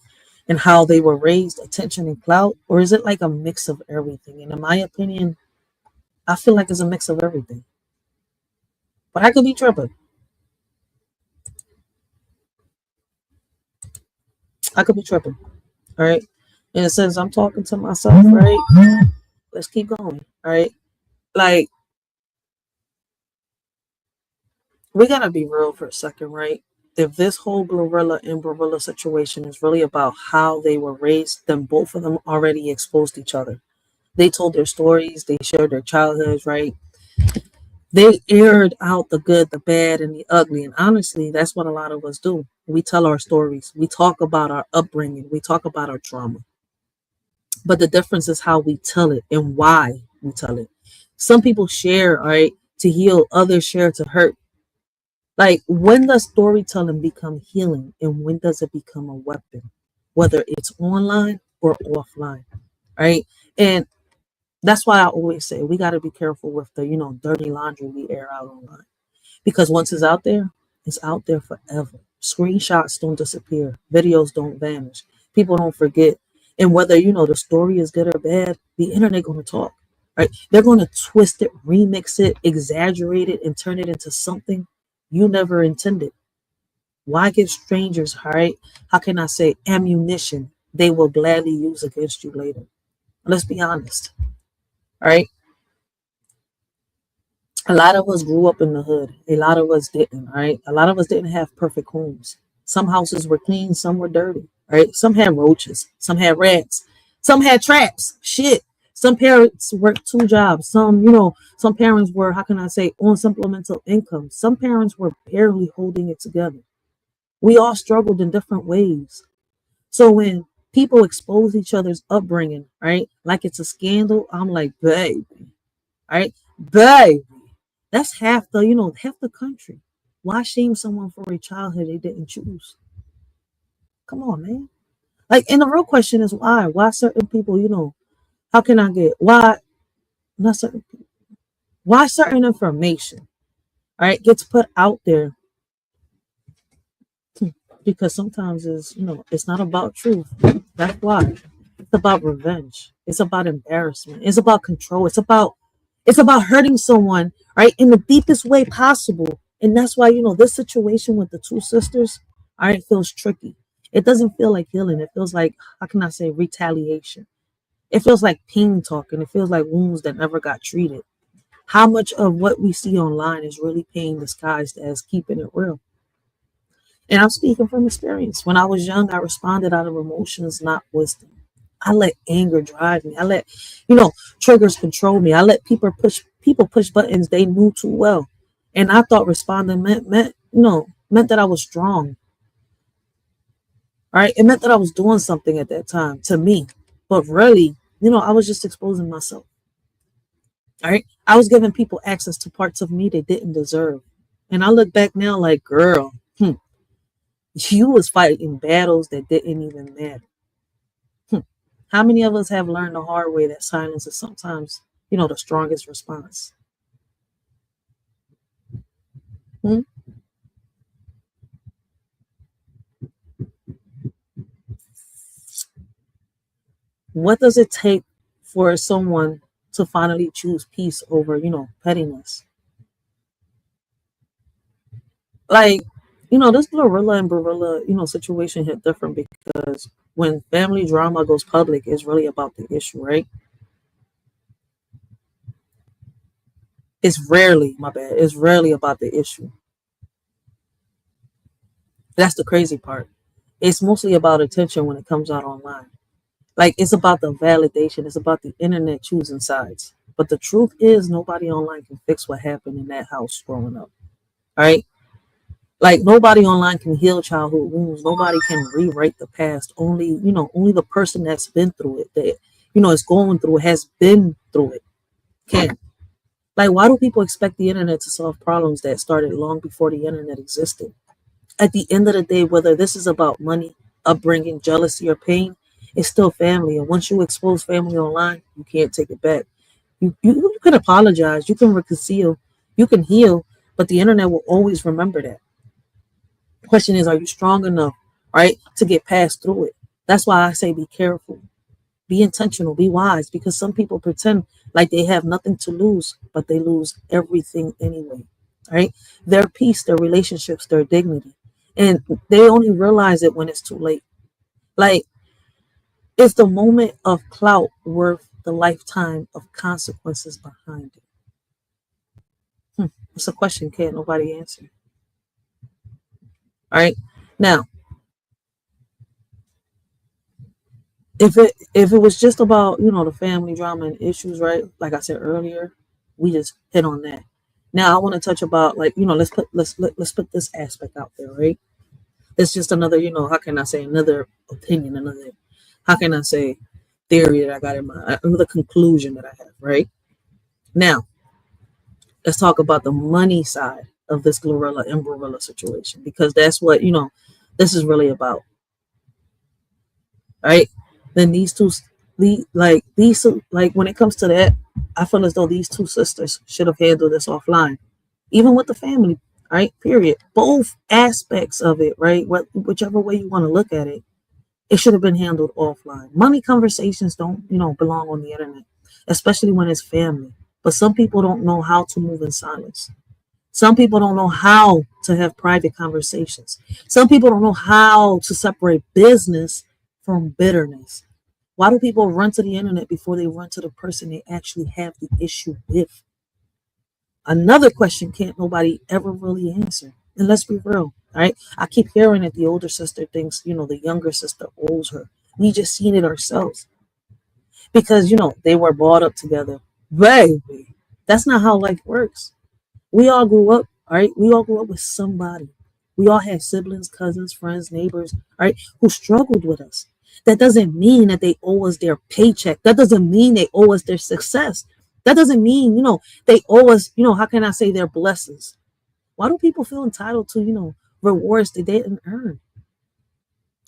And how they were raised, attention and clout? Or is it like a mix of everything? And in my opinion, I feel like it's a mix of everything. But I could be tripping. I could be tripping. All right. And since I'm talking to myself, right? Let's keep going. All right. Like, we gotta be real for a second, right? If this whole GLORILLA and BRORILLA situation is really about how they were raised, then both of them already exposed each other. They told their stories, they shared their childhoods, right? They aired out the good, the bad, and the ugly. And honestly, that's what a lot of us do. We tell our stories. We talk about our upbringing. We talk about our trauma. But the difference is how we tell it and why we tell it. Some people share, all right, to heal. Others share to hurt. Like, when does storytelling become healing and when does it become a weapon? Whether it's online or offline, right? And that's why I always say we got to be careful with the, dirty laundry we air out online. Because once it's out there forever. Screenshots don't disappear. Videos don't vanish. People don't forget. And whether, the story is good or bad, the internet going to talk, right? They're going to twist it, remix it, exaggerate it, and turn it into something you never intended. Why give strangers, all right, how can I say, ammunition they will gladly use against you later? Let's be honest, all right? A lot of us grew up in the hood. A lot of us didn't, right? A lot of us didn't have perfect homes. Some houses were clean, some were dirty, right? Some had roaches, some had rats, some had traps. Shit. Some parents worked two jobs. Some parents were, how can I say, on supplemental income. Some parents were barely holding it together. We all struggled in different ways. So when people expose each other's upbringing, right, like it's a scandal, I'm like, baby, right, baby. That's half the country. Why shame someone for a childhood they didn't choose? Come on, man. Like, and the real question is why? Why certain people, how can I get why not certain people? Why certain information, right, gets put out there? Because sometimes it's not about truth. That's why. It's about revenge. It's about embarrassment. It's about control. It's about hurting someone, right, in the deepest way possible. And that's why, this situation with the two sisters, all right, feels tricky. It doesn't feel like healing. It feels like, how can I say, retaliation. It feels like pain talking. It feels like wounds that never got treated. How much of what we see online is really pain disguised as keeping it real? And I'm speaking from experience. When I was young, I responded out of emotions, not wisdom. I let anger drive me. I let, triggers control me. I let people push buttons they knew too well. And I thought responding meant that I was strong. Right? It meant that I was doing something at that time to me. But really, I was just exposing myself. All right. I was giving people access to parts of me they didn't deserve. And I look back now like, girl, you was fighting battles that didn't even matter. How many of us have learned the hard way that silence is sometimes, the strongest response? Hmm? What does it take for someone to finally choose peace over, pettiness? Like, this Glorilla and Barilla, situation hit different because when family drama goes public, it's really about the issue, right? It's rarely about the issue. That's the crazy part. It's mostly about attention when it comes out online. Like, it's about the validation. It's about the internet choosing sides. But the truth is, nobody online can fix what happened in that house growing up. All right. Like, nobody online can heal childhood wounds. Nobody can rewrite the past. Only the person that's been through it, that, is going through it, has been through it, can. Like, why do people expect the internet to solve problems that started long before the internet existed? At the end of the day, whether this is about money, upbringing, jealousy, or pain, it's still family. And once you expose family online, you can't take it back. You can apologize, you can reconcile, you can heal, but the internet will always remember that. The question is, are you strong enough, right, to get past through it? That's why I say be careful, be intentional, be wise, because some people pretend like they have nothing to lose, but they lose everything anyway, right? Their peace, their relationships, their dignity. And they only realize it when it's too late. Like, is the moment of clout worth the lifetime of consequences behind it? It's a question can't nobody answer. All right. Now, if it was just about the family drama and issues, right? Like I said earlier, we just hit on that. Now I want to touch about, like, let's put this aspect out there, right? It's just another, how can I say, another opinion, another, how can I say, theory that I got in my, another conclusion that I have, right? Now, let's talk about the money side of this Glorilla and Barilla situation, because that's what, this is really about, right? Then when it comes to that, I feel as though these two sisters should have handled this offline, even with the family, right? Period. Both aspects of it, right? Whichever way you want to look at it, it should have been handled offline. Money conversations don't, belong on the internet, especially when it's family. But some people don't know how to move in silence. Some people don't know how to have private conversations. Some people don't know how to separate business from bitterness. Why do people run to the internet before they run to the person they actually have the issue with? Another question can't nobody ever really answer. And let's be real, all right? I keep hearing that the older sister thinks, the younger sister owes her. We just seen it ourselves because, they were brought up together. Baby, that's not how life works. We all grew up, all right? We all grew up with somebody. We all have siblings, cousins, friends, neighbors, all right, who struggled with us. That doesn't mean that they owe us their paycheck. That doesn't mean they owe us their success. That doesn't mean, they owe us, how can I say, their blessings? Why do people feel entitled to, rewards that they didn't earn?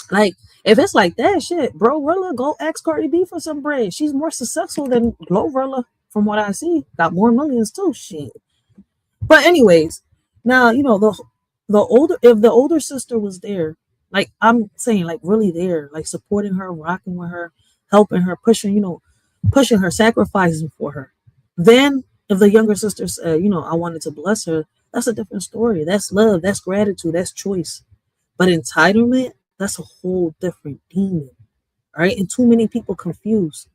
Like, if it's like that, shit, GLORILLA, go ask Cardi B for some bread. She's more successful than GLORILLA, from what I see. Got more millions too, shit. But anyways, now, if the older sister was there, like I'm saying, like really there, like supporting her, rocking with her, helping her, pushing her, sacrificing for her. Then if the younger sister said, I wanted to bless her, that's a different story. That's love, that's gratitude, that's choice. But entitlement, that's a whole different demon. All right. And too many people confused.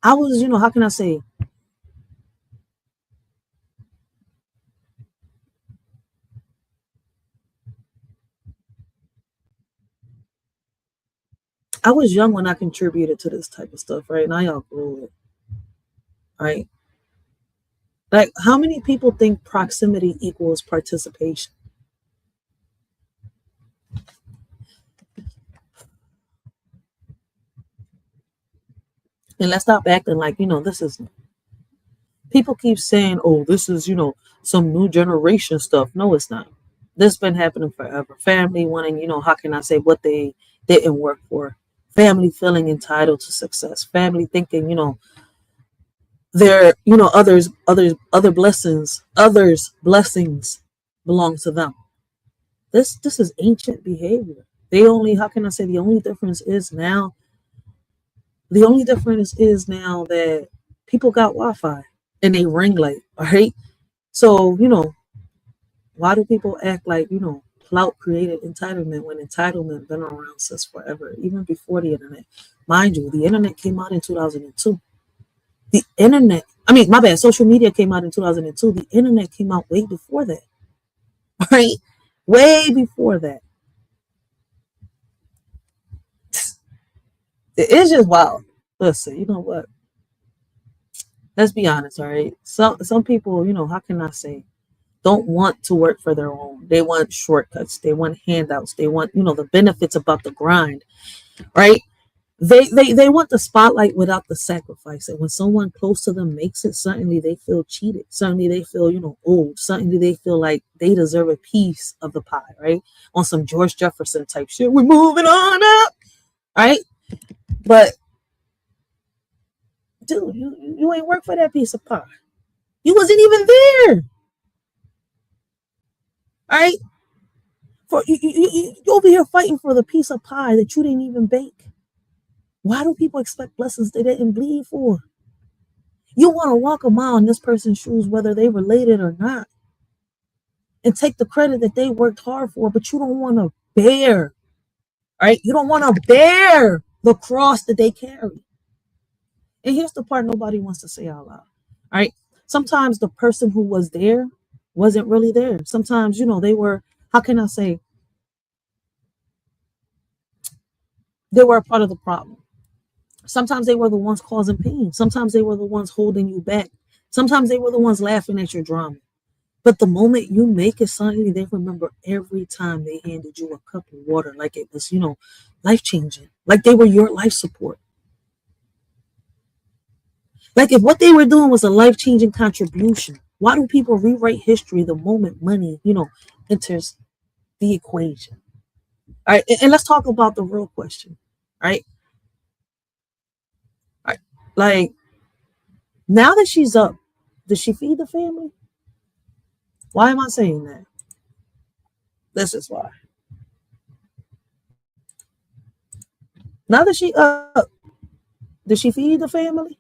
I was, how can I say? I was young when I contributed to this type of stuff, right? Now y'all grew it. Right? Like, how many people think proximity equals participation? And let's stop acting like, this is, people keep saying, oh, this is, some new generation stuff. No, it's not. This has been happening forever. Family wanting, how can I say, what they didn't work for. Family feeling entitled to success. Family thinking, their, other blessings belong to them. This is ancient behavior. The only difference is now that people got Wi-Fi and they ring light, all right? So, why do people act like, clout created entitlement when entitlement been around since forever, even before the internet? Mind you, the internet came out in 2002. Social media came out in 2002. The internet came out way before that, right? Way before that. It's just wild. Listen, you know what? Let's be honest, all right? Some people, how can I say, don't want to work for their own. They want shortcuts. They want handouts. They want, the benefits about the grind, right? They want the spotlight without the sacrifice. And when someone close to them makes it, suddenly they feel cheated. Suddenly they feel, old. Suddenly they feel like they deserve a piece of the pie, right? On some George Jefferson type shit. We're moving on up, right? But, dude, you ain't work for that piece of pie. You wasn't even there. All right? For you over here fighting for the piece of pie that you didn't even bake. Why do people expect blessings they didn't bleed for? You want to walk a mile in this person's shoes, whether they related or not, and take the credit that they worked hard for, but you don't want to bear, right? You don't want to bear the cross that they carry. And here's the part nobody wants to say out loud, all right? Sometimes the person who was there wasn't really there. Sometimes, they were, how can I say, they were a part of the problem. Sometimes they were the ones causing pain. Sometimes they were the ones holding you back. Sometimes they were the ones laughing at your drama. But the moment you make it, suddenly they remember every time they handed you a cup of water, like it was, life-changing, like they were your life support. Like if what they were doing was a life-changing contribution, why do people rewrite history the moment money, enters the equation? All right, and let's talk about the real question, right? All right, like now that she's up, does she feed the family? Why am I saying that? This is why. Now that she up, does she feed the family?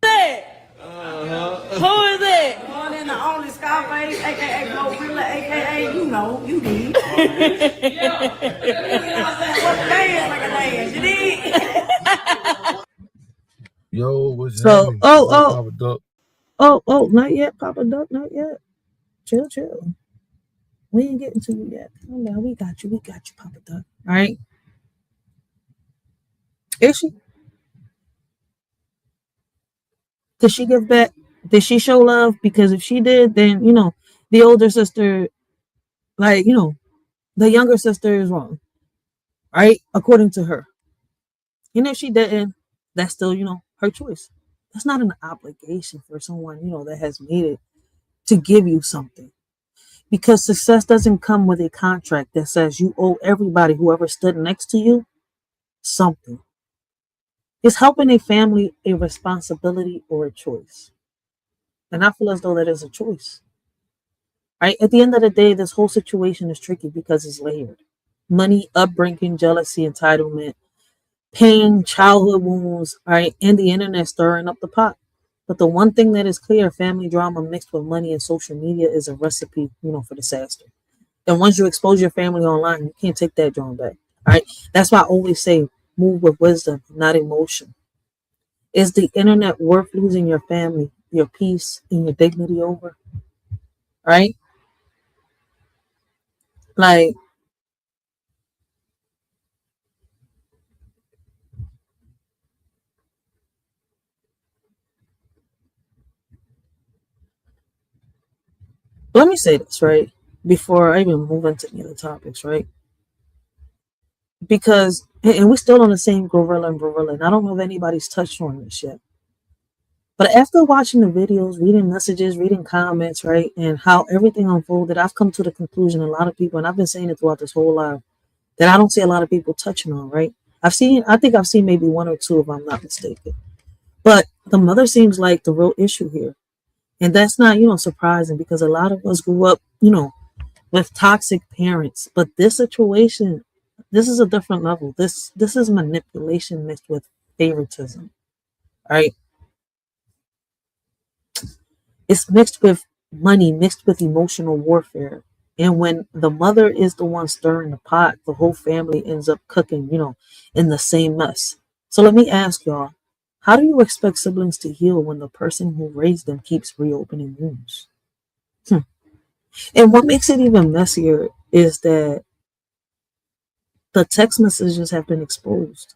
Who is it? One and the only Scarface, aka GLORILLA, aka you did. You know what I'm saying? What the dance like a dance? You did. Yo, what's So, happening? Oh, not yet, Papa Duck, not yet. Chill, chill. We ain't getting to you yet. Calm down. We got you, Papa Duck. All right. Is she? Did she give back? Did she show love? Because if she did, then the older sister, like the younger sister is wrong, right? According to her. And if she didn't, that's still her choice. That's not an obligation for someone that has made it to give you something. Because success doesn't come with a contract that says you owe everybody, whoever stood next to you, something. Is helping a family a responsibility or a choice? And I feel as though that is a choice. Right? At the end of the day, this whole situation is tricky because it's layered. Money, upbringing, jealousy, entitlement, pain, childhood wounds, right? And the internet stirring up the pot. But the one thing that is clear, family drama mixed with money and social media is a recipe, for disaster. And once you expose your family online, you can't take that drama back. All right. That's why I always say move with wisdom, not emotion. Is the internet worth losing your family, your peace, and your dignity over? Right? Like, let me say this, right? Before I even move into the other topics, right? Because, and we're still on the same gorilla and gorilla, and I don't know if anybody's touched on this yet. But after watching the videos, reading messages, reading comments, right, and how everything unfolded, I've come to the conclusion a lot of people, and I've been saying it throughout this whole life, that I don't see a lot of people touching on, right? I think I've seen maybe one or two if I'm not mistaken. But the mother seems like the real issue here. And that's not, surprising because a lot of us grew up, with toxic parents. But this situation, this is a different level. This is manipulation mixed with favoritism, right? It's mixed with money, mixed with emotional warfare. And when the mother is the one stirring the pot, the whole family ends up cooking, in the same mess. So let me ask y'all, how do you expect siblings to heal when the person who raised them keeps reopening wounds? And what makes it even messier is that the text messages have been exposed.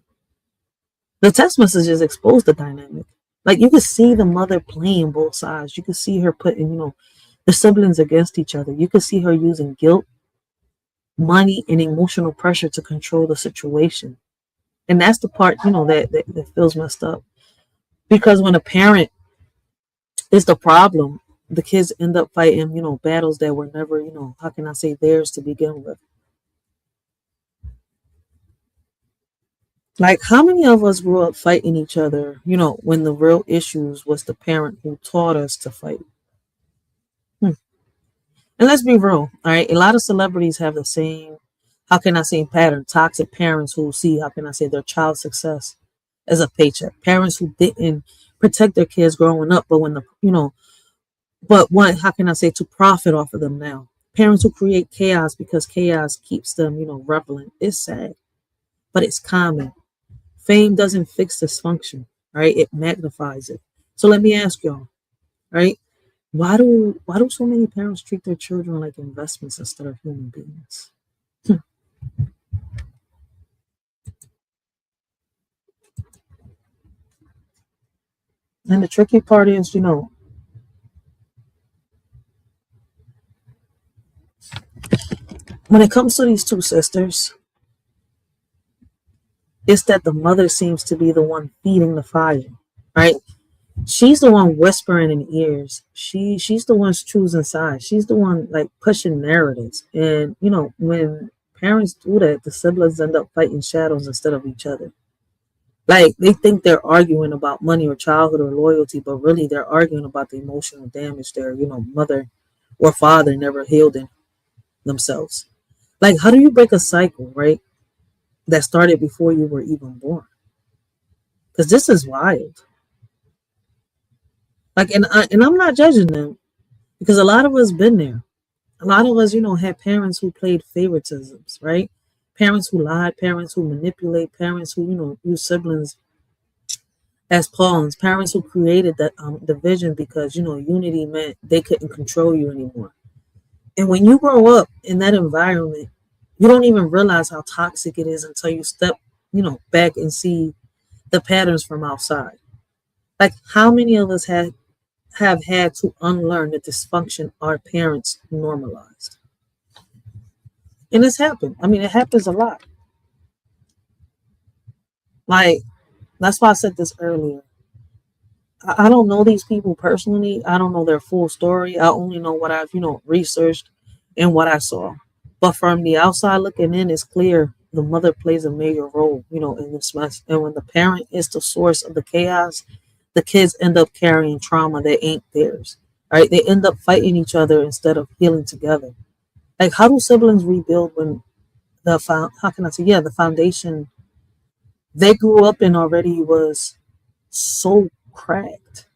The text messages exposed the dynamic. Like you could see the mother playing both sides. You could see her putting, the siblings against each other. You could see her using guilt, money, and emotional pressure to control the situation. And that's the part, that feels messed up. Because when a parent is the problem, the kids end up fighting, battles that were never, how can I say, theirs to begin with. Like, how many of us grew up fighting each other, when the real issues was the parent who taught us to fight? And let's be real, all right? A lot of celebrities have the same, how can I say, pattern. Toxic parents who see, how can I say, their child's success as a paycheck. Parents who didn't protect their kids growing up, but but want, how can I say, to profit off of them now. Parents who create chaos because chaos keeps them, relevant. It's sad, but it's common. Fame doesn't fix dysfunction, right? It magnifies it. So let me ask y'all, right? Why do so many parents treat their children like investments instead of human beings? And the tricky part is, when it comes to these two sisters, it's that the mother seems to be the one feeding the fire, right? She's the one whispering in ears. She's the one choosing sides. She's the one like pushing narratives. And when parents do that, the siblings end up fighting shadows instead of each other. Like they think they're arguing about money or childhood or loyalty, but really they're arguing about the emotional damage their, mother or father never healed in themselves. Like, how do you break a cycle, right? That started before you were even born? Because this is wild. Like, and I'm not judging them because a lot of us been there. A lot of us, had parents who played favoritisms, right? Parents who lied, parents who manipulate, parents who, use siblings as pawns, parents who created that division because, unity meant they couldn't control you anymore. And when you grow up in that environment, you don't even realize how toxic it is until you step, back and see the patterns from outside. Like, how many of us have had to unlearn the dysfunction our parents normalized? And it's happened. I mean, it happens a lot. Like, that's why I said this earlier. I don't know these people personally. I don't know their full story. I only know what I've, researched and what I saw. But from the outside looking in, it's clear the mother plays a major role, in this mess. And when the parent is the source of the chaos, the kids end up carrying trauma that ain't theirs. Right? They end up fighting each other instead of healing together. Like, how do siblings rebuild when the foundation they grew up in already was so cracked?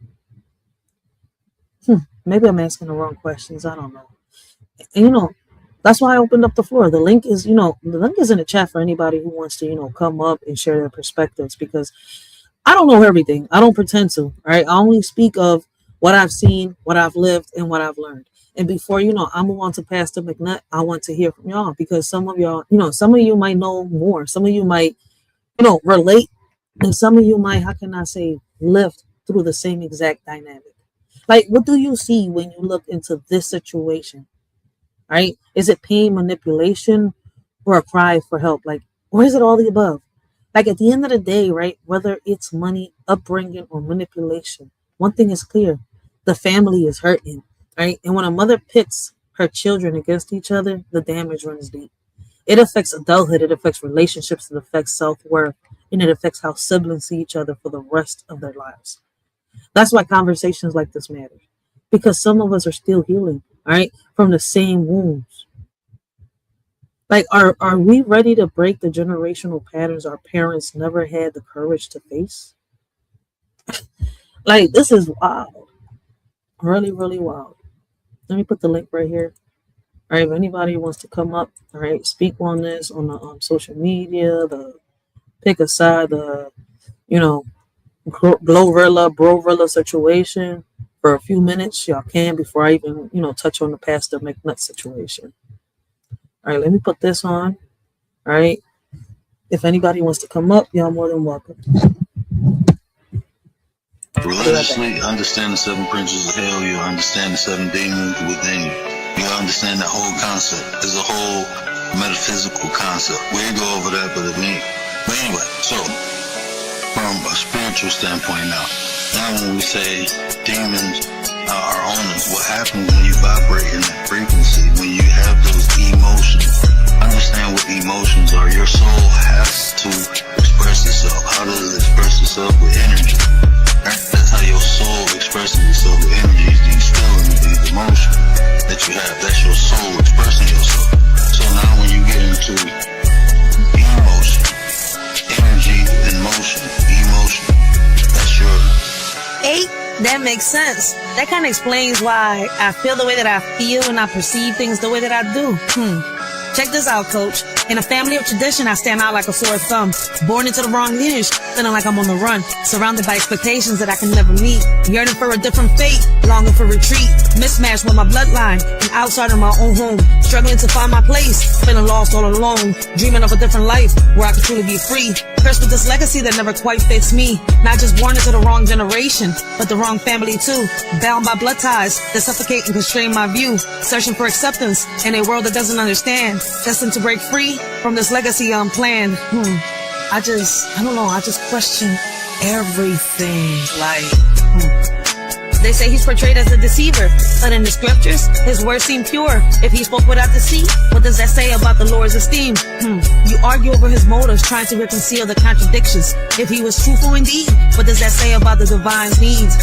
Maybe I'm asking the wrong questions. I don't know. And that's why I opened up the floor. The link is, in the chat for anybody who wants to, come up and share their perspectives, because I don't know everything. I don't pretend to. Right? I only speak of what I've seen, what I've lived, and what I've learned. And before I move on to Pastor McNutt, I want to hear from y'all, because some of y'all, some of you might know more. Some of you might, relate, and some of you might, live through the same exact dynamic. Like, what do you see when you look into this situation? Right? Is it pain, manipulation, or a cry for help? Like, or is it all the above? Like, at the end of the day, right, whether it's money, upbringing, or manipulation, one thing is clear: the family is hurting, right? And when a mother pits her children against each other, the damage runs deep. It affects adulthood, it affects relationships, it affects self-worth, and it affects how siblings see each other for the rest of their lives. That's why conversations like this matter, because some of us are still healing, right, from the same wounds. Like, are we ready to break the generational patterns our parents never had the courage to face? Like, this is wild. Really, really wild. Let me put the link right here. All right, if anybody wants to come up, all right, speak on this on the social media, pick a side, GLORILLA BRORILLA situation for a few minutes, y'all can, before I even, touch on the Pastor McNutt situation. All right, let me put this on. All right, if anybody wants to come up, y'all more than welcome. Religiously, understand the 7 principles of hell. You understand the 7 demons within you. You understand the whole concept. It's a whole metaphysical concept. We didn't go over that, but anyway, so from a spiritual standpoint now when we say demons are owners, what happens when you vibrate in that frequency, when you have those emotions? Understand what emotions are. Your soul has to express itself. How does it express itself? With energy. That's how your soul expresses itself, with energy. These feelings, these emotions that you have, that's your soul expressing yourself. So now when you get into emotion, energy and motion, emotion, that's your... That makes sense. That kind of explains why I feel the way that I feel and I perceive things the way that I do. Check this out, coach. In a family of tradition, I stand out like a sore thumb. Born into the wrong lineage, feeling like I'm on the run. Surrounded by expectations that I can never meet. Yearning for a different fate, longing for retreat. Mismatched with my bloodline, an outsider in my own home. Struggling to find my place, feeling lost all alone. Dreaming of a different life, where I could truly be free. Cursed with this legacy that never quite fits me. Not just born into the wrong generation, but the wrong family too. Bound by blood ties that suffocate and constrain my view. Searching for acceptance in a world that doesn't understand. Destined to break free from this legacy unplanned. I don't know, I just question everything. Like, They say he's portrayed as a deceiver, but in the scriptures, his words seem pure. If he spoke without deceit, what does that say about the Lord's esteem? You argue over his motives, trying to reconcile the contradictions. If he was truthful indeed, what does that say about the divine's needs?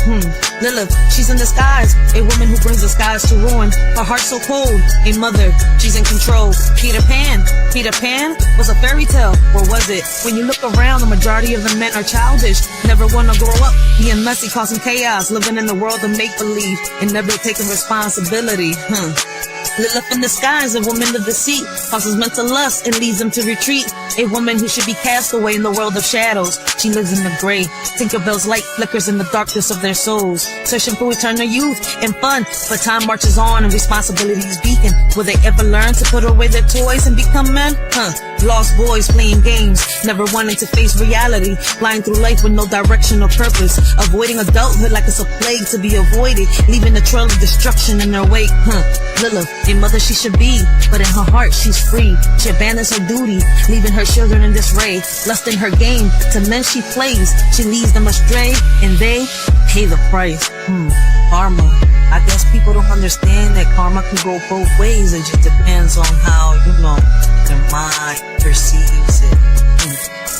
Lilith, she's in disguise, a woman who brings the skies to ruin. Her heart so cold, a mother, she's in control. Peter Pan was a fairy tale, or was it? When you look around, the majority of the men are childish, never wanna grow up, being messy, causing chaos, living in the world of make-believe, and never taking responsibility. Lilith in disguise, a woman of deceit, causes mental lust and leads them to retreat. A woman who should be cast away in the world of shadows. She lives in the gray. Tinkerbell's light flickers in the darkness of their souls, searching for eternal youth and fun. But time marches on and responsibilities beacon. Will they ever learn to put away their toys and become men? Lost boys playing games, never wanting to face reality, flying through life with no direction or purpose, avoiding adulthood like it's a plague to be avoided, leaving a trail of destruction in their wake. Lilith, a mother she should be, but in her heart she's free. She abandons her duty, leaving her children in disarray, lusting her game to men she plays. She leads them astray, and they pay the price. Karma. I guess people don't understand that karma can go both ways. It just depends on how, their mind perceives it.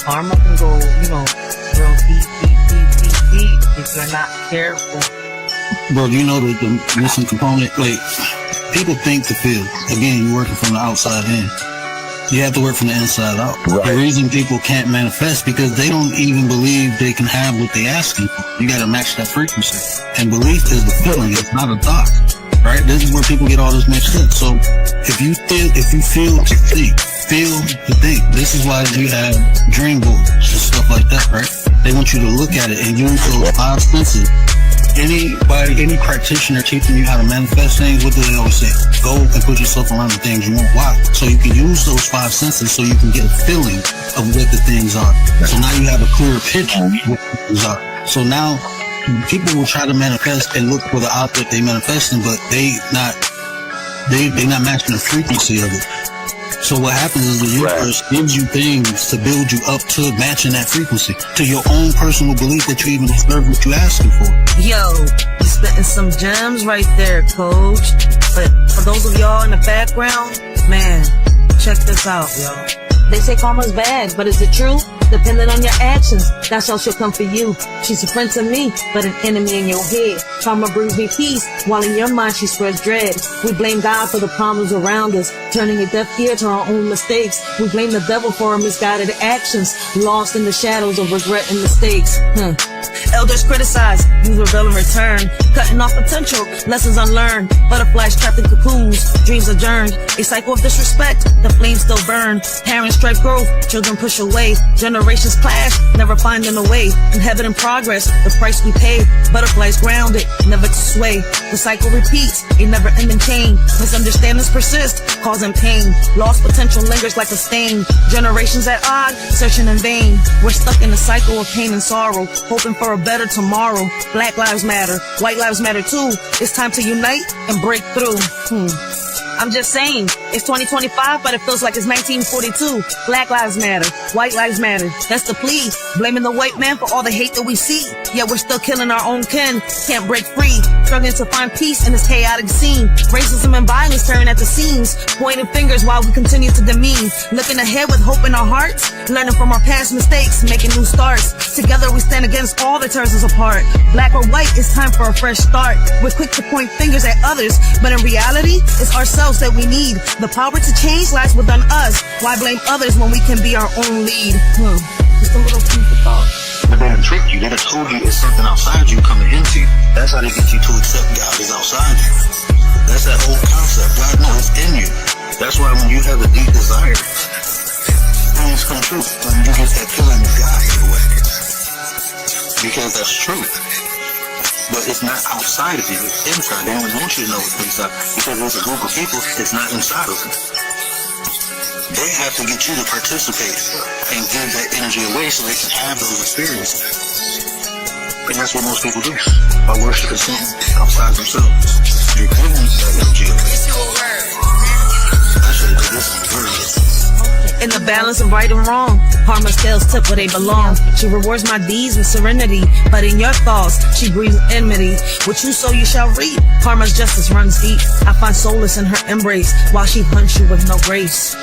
Karma can go, real deep if you're not careful. Bro, you know the missing component? Like, people think to feel. Again, you're working from the outside in. You have to work from the inside out. Right. The reason people can't manifest because they don't even believe they can have what they asking for. You gotta match that frequency. And belief is the feeling, it's not a thought. Right? This is where people get all this mixed up. So if you feel to think, feel to think. This is why you have dream boards and stuff like that, right? They want you to look at it and use those 5 senses. Any practitioner teaching you how to manifest things, what do they always say? Go and put yourself around the things you want. Why? So you can use those 5 senses so you can get a feeling of what the things are. So now you have a clearer picture of what the things are. So now people will try to manifest and look for the object they manifesting, but they not matching the frequency of it. So what happens is the universe gives you things to build you up to matching that frequency, to your own personal belief that you even deserve what you're asking for. Yo, you spitting some gems right there, coach. But for those of y'all in the background, man, check this out, yo. They say karma's bad, but is it true? Depending on your actions, that's how she'll come for you. She's a friend to me, but an enemy in your head. Karma brings me peace, while in your mind she spreads dread. We blame God for the problems around us, turning a deaf ear to our own mistakes. We blame the devil for our misguided actions, lost in the shadows of regret and mistakes. Elders criticize, you rebel in return, cutting off potential, lessons unlearned. Butterflies trapped in cocoons, dreams adjourned. A cycle of disrespect, the flames still burn. Parents strive growth, children push away. Generations clash, never finding a way. In heaven in progress, the price we pay. Butterflies grounded, never to sway. The cycle repeats, a never-ending chain. Misunderstandings persist, causing pain. Lost potential lingers like a stain. Generations at odds, searching in vain. We're stuck in a cycle of pain and sorrow, hoping for a better tomorrow. Black lives matter, white lives matter too. It's time to unite and break through. I'm just saying, it's 2025, but it feels like it's 1942. Black lives matter, white lives matter. That's the plea. Blaming the white man for all the hate that we see. Yet we're still killing our own kin. Can't break free. Struggling to find peace in this chaotic scene. Racism and violence tearing at the seams. Pointing fingers while we continue to demean. Looking ahead with hope in our hearts. Learning from our past mistakes, making new starts. Together we stand against all that tears us apart. Black or white, it's time for a fresh start. We're quick to point fingers at others, but in reality, it's ourselves that we need. The power to change lies within us. Why blame others when we can be our own lead? Just a little food for thought. But they done tricked you. They done told you it's something outside you coming into you. That's how they get you to accept God is outside you. That's that whole concept. God knows it's in you. That's why when you have a deep desire, things come true. When you get that feeling of God in your way. Because that's truth. But it's not outside of you, it's inside. They don't want you to know it's inside. Because there's a group of people, it's not inside of them. They have to get you to participate and give that energy away so they can have those experiences. And that's what most people do. By worshiping something outside themselves. You're giving that energy away. I should have done this on purpose. In the balance of right and wrong, karma scales tip where they belong. She rewards my deeds with serenity, but in your thoughts, she breathes enmity. What you sow, you shall reap. Karma's justice runs deep. I find solace in her embrace, while she hunts you with no grace.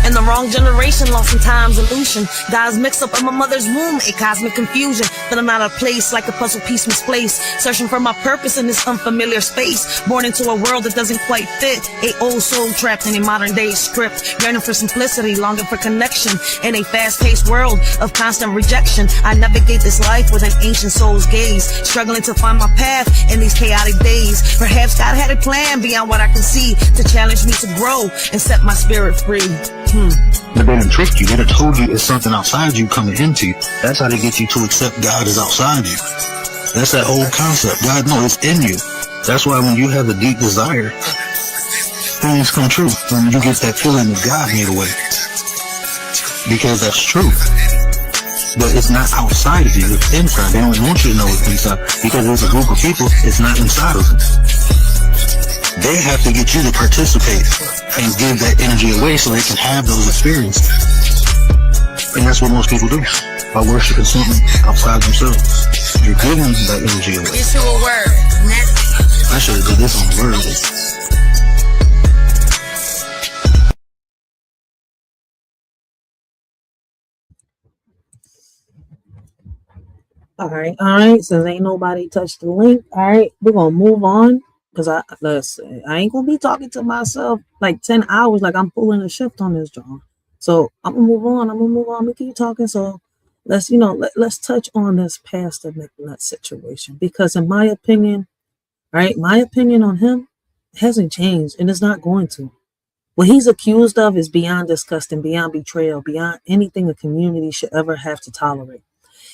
And the wrong generation lost in time's illusion. God's mixed up in my mother's womb, a cosmic confusion. But I'm out of place like a puzzle piece misplaced. Searching for my purpose in this unfamiliar space. Born into a world that doesn't quite fit. A old soul trapped in a modern day script. Yearning for simplicity, longing for connection. In a fast-paced world of constant rejection. I navigate this life with an ancient soul's gaze. Struggling to find my path in these chaotic days. Perhaps God had a plan beyond what I can see. To challenge me to grow and set my spirit free. But they done tricked you. They done told you it's something outside you coming into you. That's how they get you to accept God is outside you. That's that whole concept. God knows it's in you. That's why when you have a deep desire, things come true. When you get that feeling of God made away. Because that's true. But it's not outside of you. It's inside. They don't want you to know it's inside. Because there's a group of people, it's not inside of them. They have to get you to participate and give that energy away so they can have those experiences. And that's what most people do by worshiping something outside themselves. You're giving that energy away. It's to a word. I should have did this on the word. All right. Since ain't nobody touched the link, all right, we're gonna move on. Cause I ain't gonna be talking to myself like 10 hours, like I'm pulling a shift on this job. So I'm gonna move on. We keep talking. So let's touch on this Pastor McNut situation, because in my opinion, right, my opinion on him hasn't changed, and it's not going to. What he's accused of is beyond disgusting, beyond betrayal, beyond anything a community should ever have to tolerate.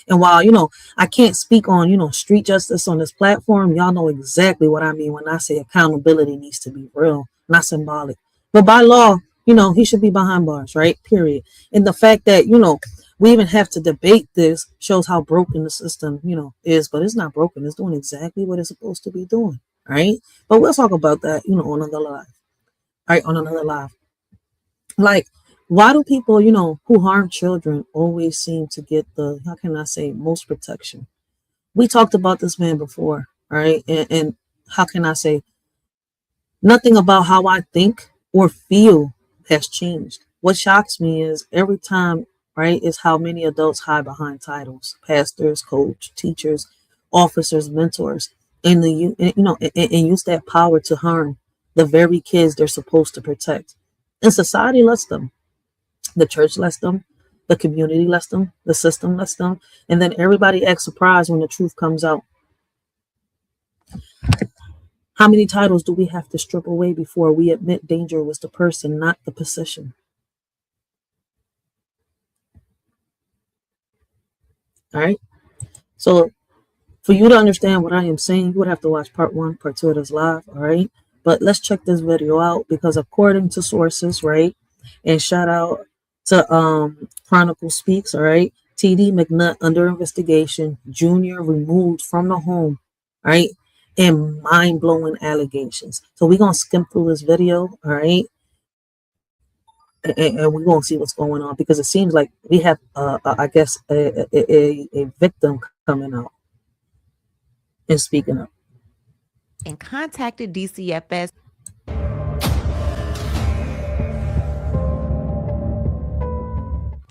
And while, I can't speak on, street justice on this platform, y'all know exactly what I mean when I say accountability needs to be real, not symbolic. But by law, he should be behind bars, right? Period. And the fact that, we even have to debate this shows how broken the system, is. But it's not broken. It's doing exactly what it's supposed to be doing, right? But we'll talk about that, on another live. All right, on another live. Like, why do people, who harm children always seem to get the, how can I say, most protection? We talked about this man before, right? And how can I say, nothing about how I think or feel has changed. What shocks me is every time, right, is how many adults hide behind titles: pastors, coach, teachers, officers, mentors, and and use that power to harm the very kids they're supposed to protect. And society lets them. The church lets them, the community lets them, the system lets them, and then everybody acts surprised when the truth comes out. How many titles do we have to strip away before we admit danger was the person, not the position? All right. So for you to understand what I am saying, you would have to watch part 1, part 2 of this live. All right. But let's check this video out, because according to sources, right, and shout out to Chronicle Speaks, all right, TD McNut under investigation, Junior removed from the home, right, and mind-blowing allegations. So we're gonna skim through this video, all right, and we're gonna see what's going on, because it seems like we have I guess a victim coming out and speaking up. And contacted DCFS.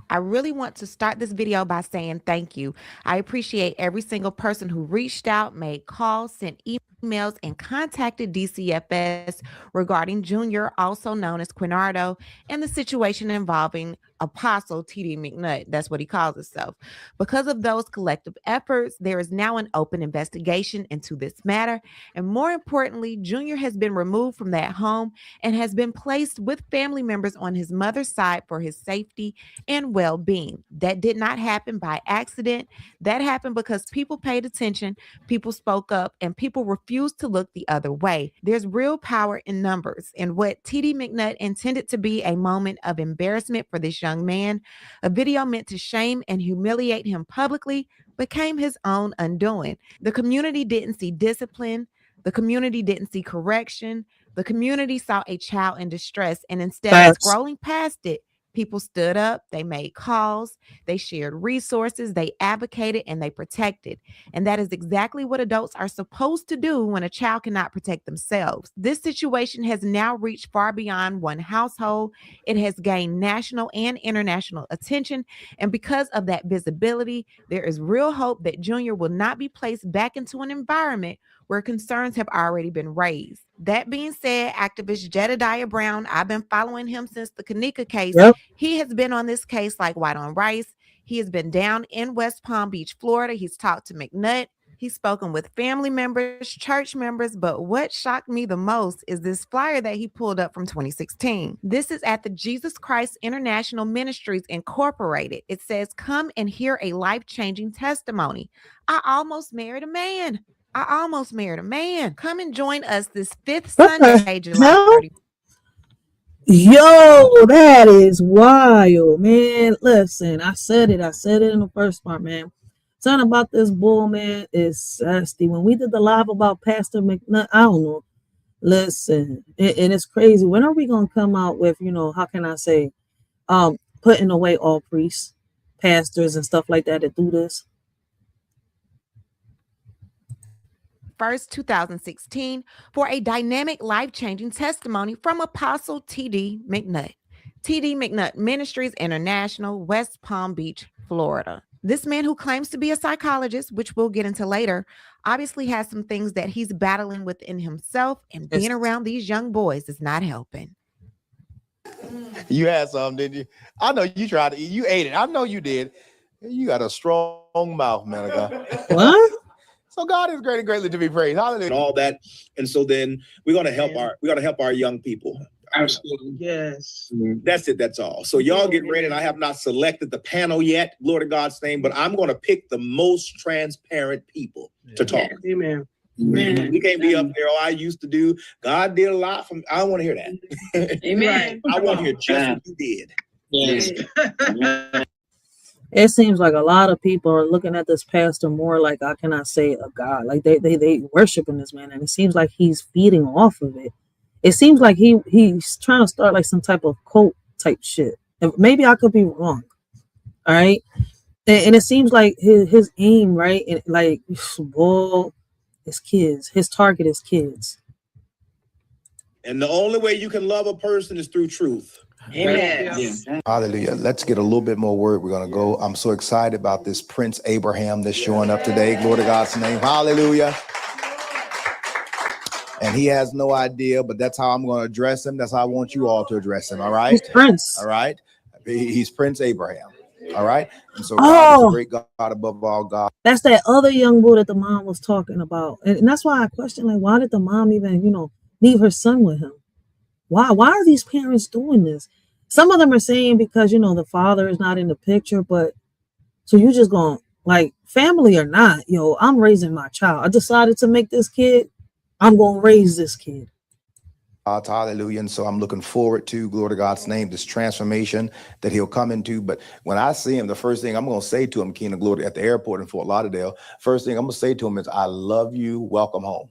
I really want to start this video by saying thank you. I appreciate every single person who reached out, made calls, sent emails, and contacted DCFS regarding Junior, also known as Quinardo, and the situation involving Apostle TD McNut. That's what he calls himself. Because of those collective efforts, there is now an open investigation into this matter. And more importantly, Junior has been removed from that home and has been placed with family members on his mother's side for his safety and well-being. That did not happen by accident. That happened because people paid attention, people spoke up, and people refused to look the other way. There's real power in numbers, and what TD McNut intended to be a moment of embarrassment for this young man, a video meant to shame and humiliate him publicly, became his own undoing. The community didn't see discipline. The community didn't see correction. The community saw a child in distress, and instead of scrolling past it, People stood up, they made calls, they shared resources, they advocated, and they protected. And that is exactly what adults are supposed to do when a child cannot protect themselves. This situation has now reached far beyond one household. It has gained national and international attention. And because of that visibility, there is real hope that Junior will not be placed back into an environment where concerns have already been raised. That being said, activist Jedediah Brown, I've been following him since the Kanika case. Yep. He has been on this case like white on rice. He has been down in West Palm Beach, Florida. He's talked to mcnut. He's spoken with family members, church members, but what shocked me the most is this flyer that he pulled up from 2016. This is at the Jesus Christ International Ministries Incorporated. It says, "Come and hear a life-changing testimony. I almost married a man. I almost married a man. Come and join us this 5th What the Sunday, July hell? 30th." Yo, that is wild, man. Listen, I said it in the first part, man. Something about this bull, man, is nasty. When we did the live about Pastor mcnut, I don't know. Listen, and it's crazy. When are we gonna come out with, how can I say, putting away all priests, pastors, and stuff like that do this? 1st, 2016, for a dynamic, life-changing testimony from Apostle T.D. McNutt. T.D. McNutt Ministries International, West Palm Beach, Florida. This man, who claims to be a psychologist, which we'll get into later, obviously has some things that he's battling within himself, and being around these young boys is not helping. You had some, didn't you? I know you tried to eat. You ate it. I know you did. You got a strong mouth, man of God. What? So God is great and greatly to be praised. Hallelujah. And all that. And so then we're gonna help our young people. Absolutely. Yes. That's it. That's all. So y'all get ready. And I have not selected the panel yet, glory to God's name, but I'm going to pick the most transparent people to talk. Amen. Amen. We can't be up there. Oh, I used to do. God did a lot from. I don't want to hear that. Amen. I want to hear just what you did. Yes. It seems like a lot of people are looking at this pastor more like, I cannot say, a God. Like they worshiping this man, and it seems like he's feeding off of it. It seems like he's trying to start like some type of cult type shit. And maybe I could be wrong. All right. And it seems like his aim, right? And like, well, is kids. His target is kids. And the only way you can love a person is through truth. Amen. Yes. Hallelujah. Let's get a little bit more word. We're going to go. I'm so excited about this Prince Abraham that's showing up today. Glory to God's name. Hallelujah. And he has no idea, but that's how I'm going to address him. That's how I want you all to address him. All right. He's Prince. All right. He's Prince Abraham. All right. And so God is a great God above all God. That's that other young boy that the mom was talking about. And that's why I question, like, why did the mom even, leave her son with him? Why are these parents doing this? Some of them are saying because, the father is not in the picture, but so you just going, like, family or not, I'm raising my child. I decided to make this kid. I'm going to raise this kid. Hallelujah. And so I'm looking forward to, glory to God's name, this transformation that he'll come into. But when I see him, the first thing I'm going to say to him, King of Glory, at the airport in Fort Lauderdale, first thing I'm going to say to him is, I love you. Welcome home.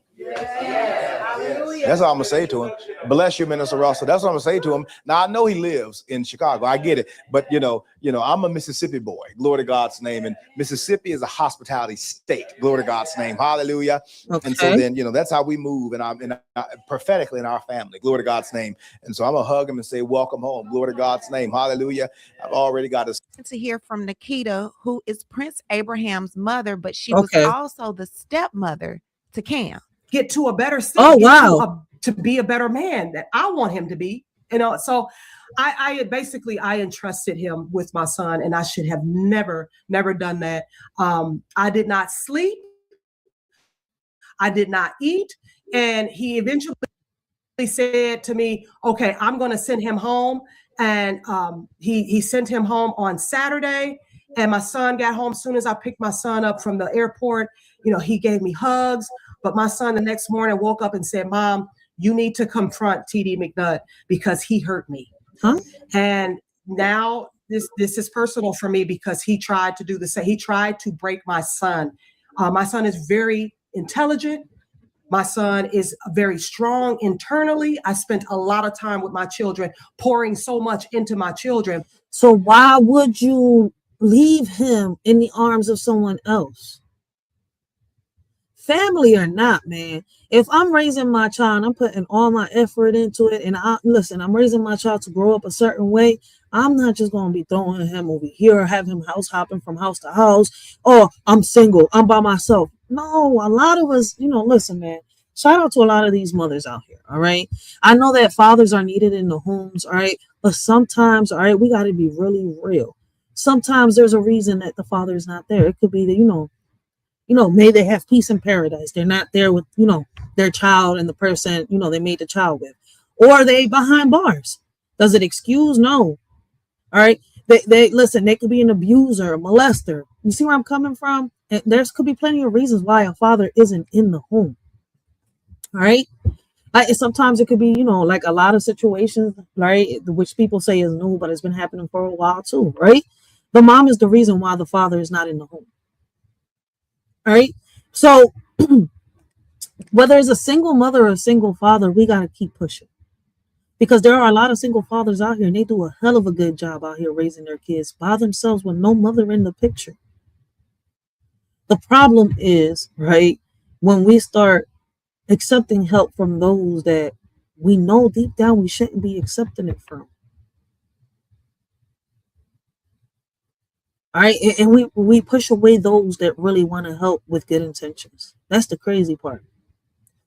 That's all I'm gonna say to him. Bless you, Minister Russell. That's what I'm gonna say to him. Now I know he lives in Chicago. I get it, but I'm a Mississippi boy. Glory to God's name. And Mississippi is a hospitality state. Glory to God's name. Hallelujah. Okay. And so then that's how we move and prophetically in our family. Glory to God's name. And so I'm gonna hug him and say, welcome home. Glory to God's name. Hallelujah. I've already got to hear from Nikita, who is Prince Abraham's mother, but she was also the stepmother to Cam. Get to a better state. Oh, wow. To be a better man that I want him to be. So I entrusted him with my son, and I should have never done that. I did not sleep. I did not eat. And he eventually said to me, okay, I'm going to send him home. And he sent him home on Saturday. And my son got home. As soon as I picked my son up from the airport, he gave me hugs. But my son the next morning woke up and said, Mom, you need to confront T.D. McNutt because he hurt me. Huh? And now this is personal for me because he tried to do the same. He tried to break my son. My son is very intelligent, My son is very strong internally. I spent a lot of time with my children, pouring so much into my children. So why would you leave him in the arms of someone else? Family or not, man. If I'm raising my child, I'm putting all my effort into it. And I'm raising my child to grow up a certain way. I'm not just going to be throwing him over here or have him house hopping from house to house. Oh, I'm single. I'm by myself. No, a lot of us, listen, man. Shout out to a lot of these mothers out here. All right. I know that fathers are needed in the homes. All right. But sometimes, all right, we got to be really real. Sometimes there's a reason that the father is not there. It could be that, may they have peace in paradise. They're not there with, their child and the person, they made the child with. Or they behind bars. Does it excuse? No. All right. They listen, they could be an abuser, a molester. You see where I'm coming from? And there's could be plenty of reasons why a father isn't in the home. All right. Like sometimes it could be, like a lot of situations, right? Which people say is new, but it's been happening for a while too, right? The mom is the reason why the father is not in the home. All right. So whether it's a single mother or a single father, we got to keep pushing, because there are a lot of single fathers out here and they do a hell of a good job out here raising their kids by themselves with no mother in the picture. The problem is, right, when we start accepting help from those that we know deep down we shouldn't be accepting it from. All right. And we push away those that really want to help with good intentions. That's the crazy part.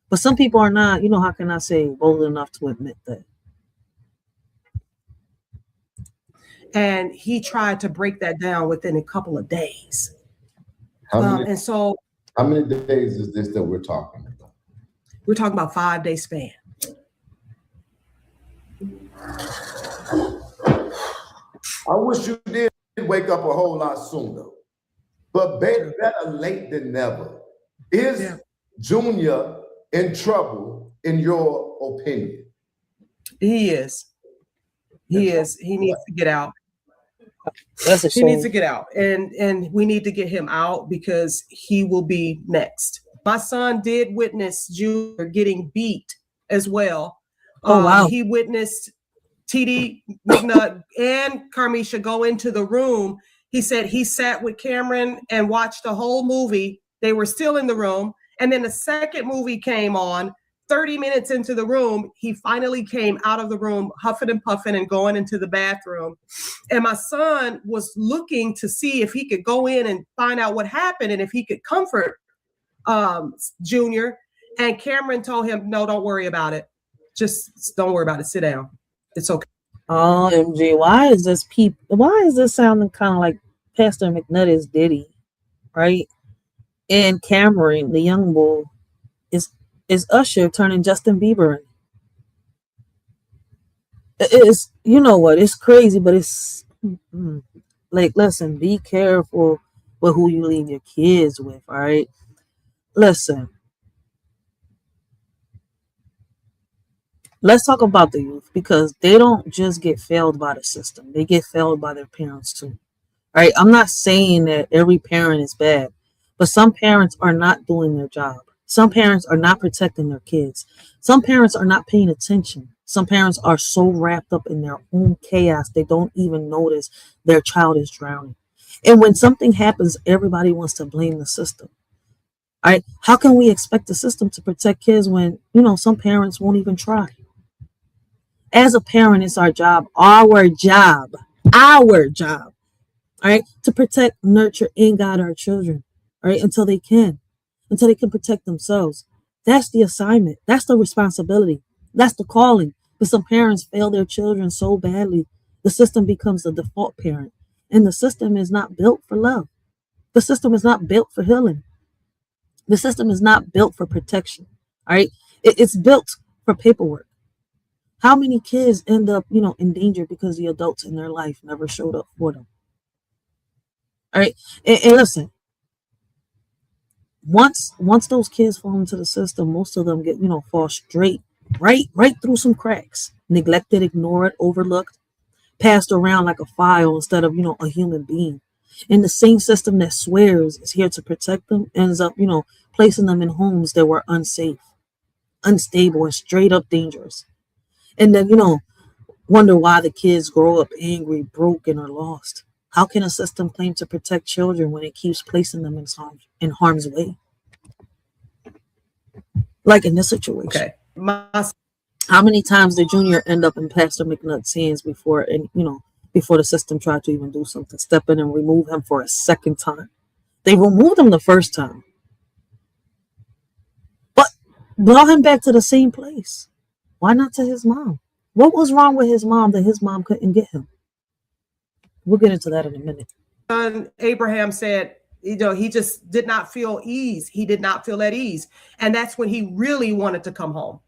But some people are not, how can I say, bold enough to admit that. And he tried to break that down within a couple of days. How many days is this that we're talking about? We're talking about 5-day span. I wish you did wake up a whole lot sooner, but better late than never. Is Junior in trouble, in your opinion? He is. He is. He needs to get out. That's a shame. He needs to get out, and we need to get him out because he will be next. My son did witness Junior getting beat as well. Oh, wow. He witnessed TD, mcnut, and Carmisha go into the room. He said he sat with Cameron and watched the whole movie. They were still in the room. And then the second movie came on. 30 minutes into the room, he finally came out of the room, huffing and puffing and going into the bathroom. And my son was looking to see if he could go in and find out what happened and if he could comfort Junior. And Cameron told him, no, don't worry about it. Just don't worry about it. Sit down. It's okay. Oh, MJ, why is this sounding kind of like Pastor McNutt is Diddy, right? And Cameron, the young boy, is Usher turning Justin Bieber. It's, it's crazy, but it's like, listen, be careful with who you leave your kids with, all right? Listen, let's talk about the youth, because they don't just get failed by the system. They get failed by their parents too. All right. I'm not saying that every parent is bad, but some parents are not doing their job. Some parents are not protecting their kids. Some parents are not paying attention. Some parents are so wrapped up in their own chaos, they don't even notice their child is drowning. And when something happens, everybody wants to blame the system. All right. How can we expect the system to protect kids when, some parents won't even try? As a parent, it's our job, all right, to protect, nurture, and guide our children, all right, until they can protect themselves. That's the assignment. That's the responsibility. That's the calling. But some parents fail their children so badly, the system becomes the default parent. And the system is not built for love. The system is not built for healing. The system is not built for protection, all right? It's built for paperwork. How many kids end up, in danger because the adults in their life never showed up for them? All right. And listen, once those kids fall into the system, most of them get, fall straight, right through some cracks, neglected, ignored, overlooked, passed around like a file instead of, a human being. And the same system that swears is here to protect them ends up, placing them in homes that were unsafe. unstable and straight up dangerous. And then, wonder why the kids grow up angry, broken, or lost. How can a system claim to protect children when it keeps placing them in harm's way? Like in this situation. Okay. How many times did Junior end up in Pastor McNutt's hands before the system tried to even do something, step in and remove him for a second time? They removed him the first time, but brought him back to the same place. Why not to his mom? What was wrong with his mom that his mom couldn't get him? We'll get into that in a minute. Abraham said, he just did not feel ease. He did not feel at ease. And that's when he really wanted to come home,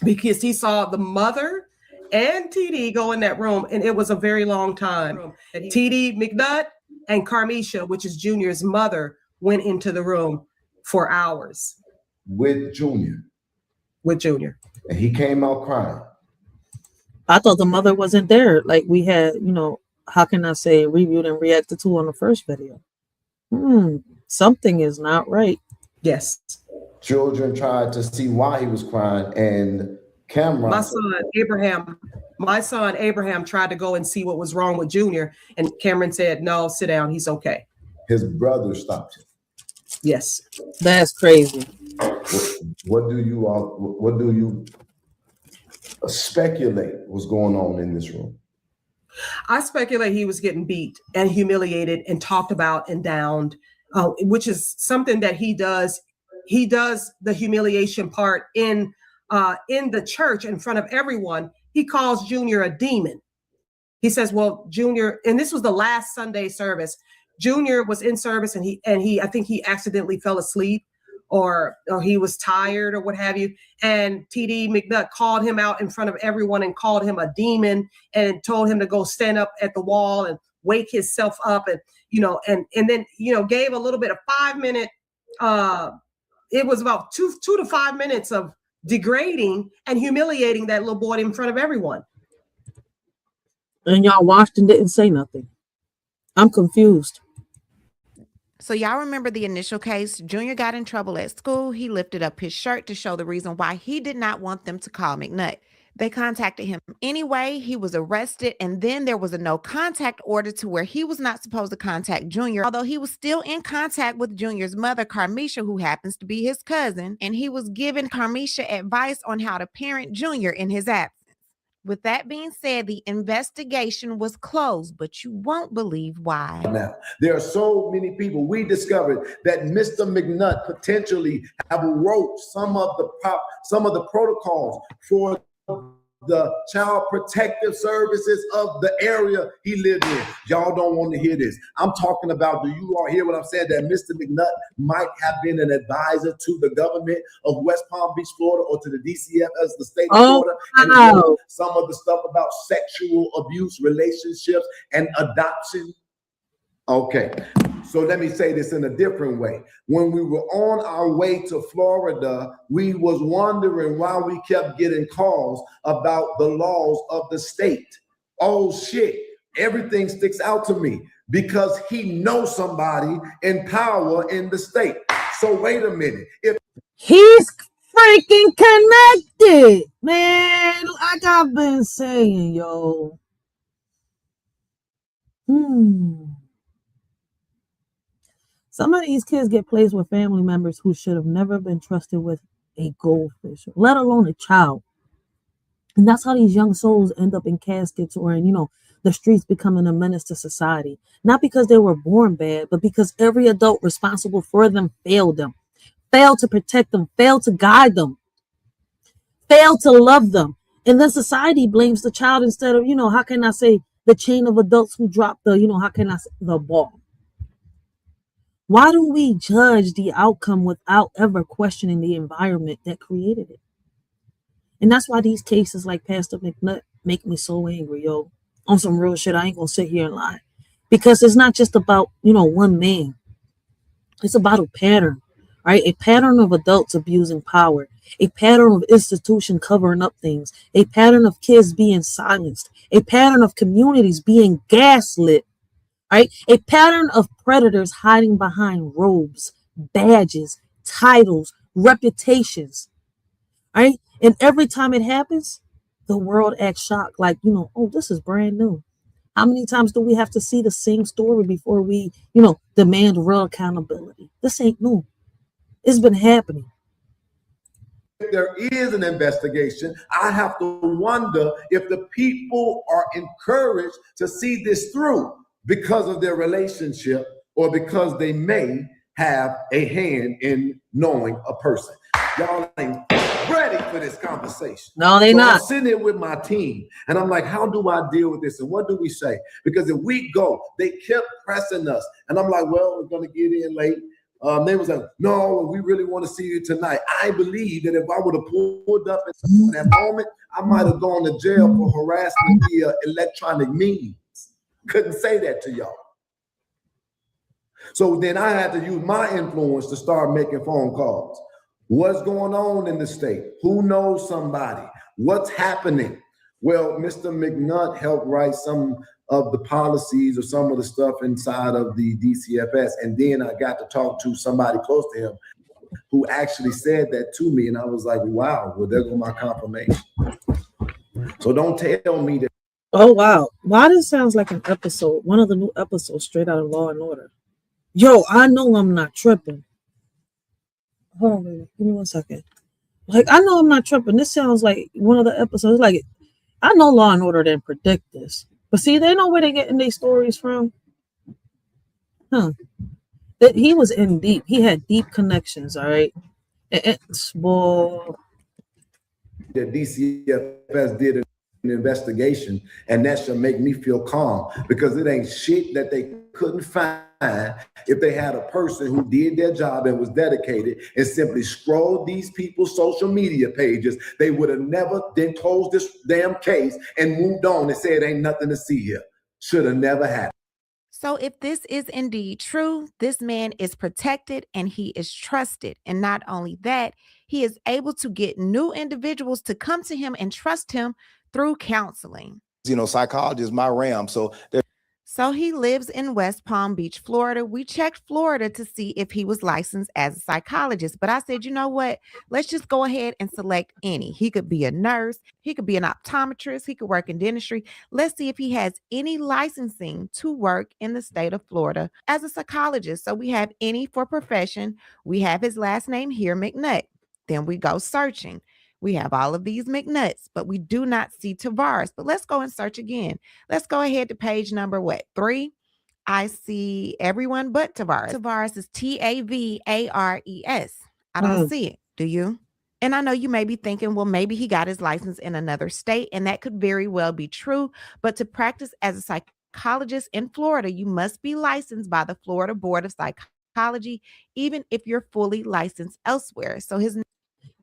because he saw the mother and TD go in that room, and it was a very long time. TD McNut and Carmisha, which is Junior's mother, went into the room for hours. With Junior. And he came out crying. I thought the mother wasn't there. Like we had, how can I say, reviewed and reacted to on the first video. Something is not right. Yes. Children tried to see why he was crying, and Cameron. My son Abraham tried to go and see what was wrong with Junior, and Cameron said, "No, sit down. He's okay." His brother stopped him. Yes. That's crazy. What do you speculate was going on in this room? I speculate he was getting beat and humiliated and talked about and downed, which is something that he does. He does the humiliation part in the church in front of everyone. He calls Junior a demon. He says, "Well, Junior," and this was the last Sunday service. Junior was in service, and I think he accidentally fell asleep, or he was tired or what have you. And TD McNutt called him out in front of everyone and called him a demon and told him to go stand up at the wall and wake himself up, and then gave a little bit of 5-minute. It was about 2 to 5 minutes of degrading and humiliating that little boy in front of everyone. And y'all watched and didn't say nothing. I'm confused. So y'all remember the initial case? Junior got in trouble at school. He lifted up his shirt to show the reason why he did not want them to call McNutt. They contacted him anyway. He was arrested, and then there was a no contact order to where he was not supposed to contact Junior, although he was still in contact with Junior's mother, Carmisha, who happens to be his cousin, and he was giving Carmisha advice on how to parent Junior in his absence. With that being said, the investigation was closed, but you won't believe why. Now, there are so many people. We discovered that Mr. McNutt potentially have wrote some of the protocols for the child protective services of the area he lived in. Y'all don't want to hear this. I'm talking about, do you all hear what I'm saying? That Mr. McNutt might have been an advisor to the government of West Palm Beach, Florida, or to the DCF as the state of Florida. And some of the stuff about sexual abuse, relationships, and adoption. Okay, so let me say this in a different way. When we were on our way to Florida, we was wondering why we kept getting calls about the laws of the state. Oh shit, everything sticks out to me because he knows somebody in power in the state. So wait a minute. If he's freaking connected, man, like I've been saying, yo. Some of these kids get placed with family members who should have never been trusted with a goldfish, let alone a child. And that's how these young souls end up in caskets or in, the streets, becoming a menace to society. Not because they were born bad, but because every adult responsible for them failed to protect them, failed to guide them, failed to love them. And then society blames the child instead of, how can I say, the chain of adults who dropped the ball. Why do we judge the outcome without ever questioning the environment that created it? And that's why these cases like Pastor McNutt make me so angry, yo. On some real shit, I ain't gonna sit here and lie. Because it's not just about, one man. It's about a pattern, right? A pattern of adults abusing power. A pattern of institution covering up things. A pattern of kids being silenced. A pattern of communities being gaslit. Right? A pattern of predators hiding behind robes, badges, titles, reputations. right? And every time it happens, the world acts shocked, like, oh, this is brand new. How many times do we have to see the same story before we, demand real accountability? This ain't new. It's been happening. If there is an investigation, I have to wonder if the people are encouraged to see this through because of their relationship or because they may have a hand in knowing a person. Y'all ain't ready for this conversation. No, they not. I'm sitting here with my team and I'm like, how do I deal with this? And what do we say? Because if we go, they kept pressing us. And I'm like, well, we're going to get in late. They was like, no, we really want to see you tonight. I believe that if I would have pulled up in that moment, I might have gone to jail for harassment via electronic means. Couldn't say that to y'all. So then I had to use my influence to start making phone calls. What's going on in the state? Who knows somebody? What's happening? Well, Mr. McNutt helped write some of the policies or some of the stuff inside of the DCFS. And then I got to talk to somebody close to him who actually said that to me. And I was like, wow, well, there go my confirmation. So don't tell me that. Oh, wow. Why this sounds like an episode, one of the new episodes straight out of Law and Order. Yo, I know I'm not tripping. Hold on, baby. Give me 1 second. Like, I know I'm not tripping. This sounds like one of the episodes. Like, I know Law and Order didn't predict this. But see, they know where they're getting these stories from. That he was in deep. He had deep connections, all right? Well, the DCFS did an investigation, and that should make me feel calm because it ain't shit that they couldn't find if they had a person who did their job and was dedicated and simply scrolled these people's social media pages. They would have never then closed this damn case and moved on and said ain't nothing to see here. Should have never happened. So if this is indeed true, this man is protected and he is trusted. And not only that, he is able to get new individuals to come to him and trust him through counseling. Psychology is my realm. So he lives in West Palm Beach, Florida. We checked Florida to see if he was licensed as a psychologist. But I said, you know what? Let's just go ahead and select any. He could be a nurse. He could be an optometrist. He could work in dentistry. Let's see if he has any licensing to work in the state of Florida as a psychologist. So we have any for profession. We have his last name here, McNutt. Then we go searching. We have all of these McNuts, but we do not see Tavares. But let's go and search again. Let's go ahead to page number 3. I see everyone but Tavares. Tavares is Tavares. I don't see it. Do you? And I know you may be thinking, well, maybe he got his license in another state, and that could very well be true. But to practice as a psychologist in Florida, you must be licensed by the Florida Board of Psychology, even if you're fully licensed elsewhere. So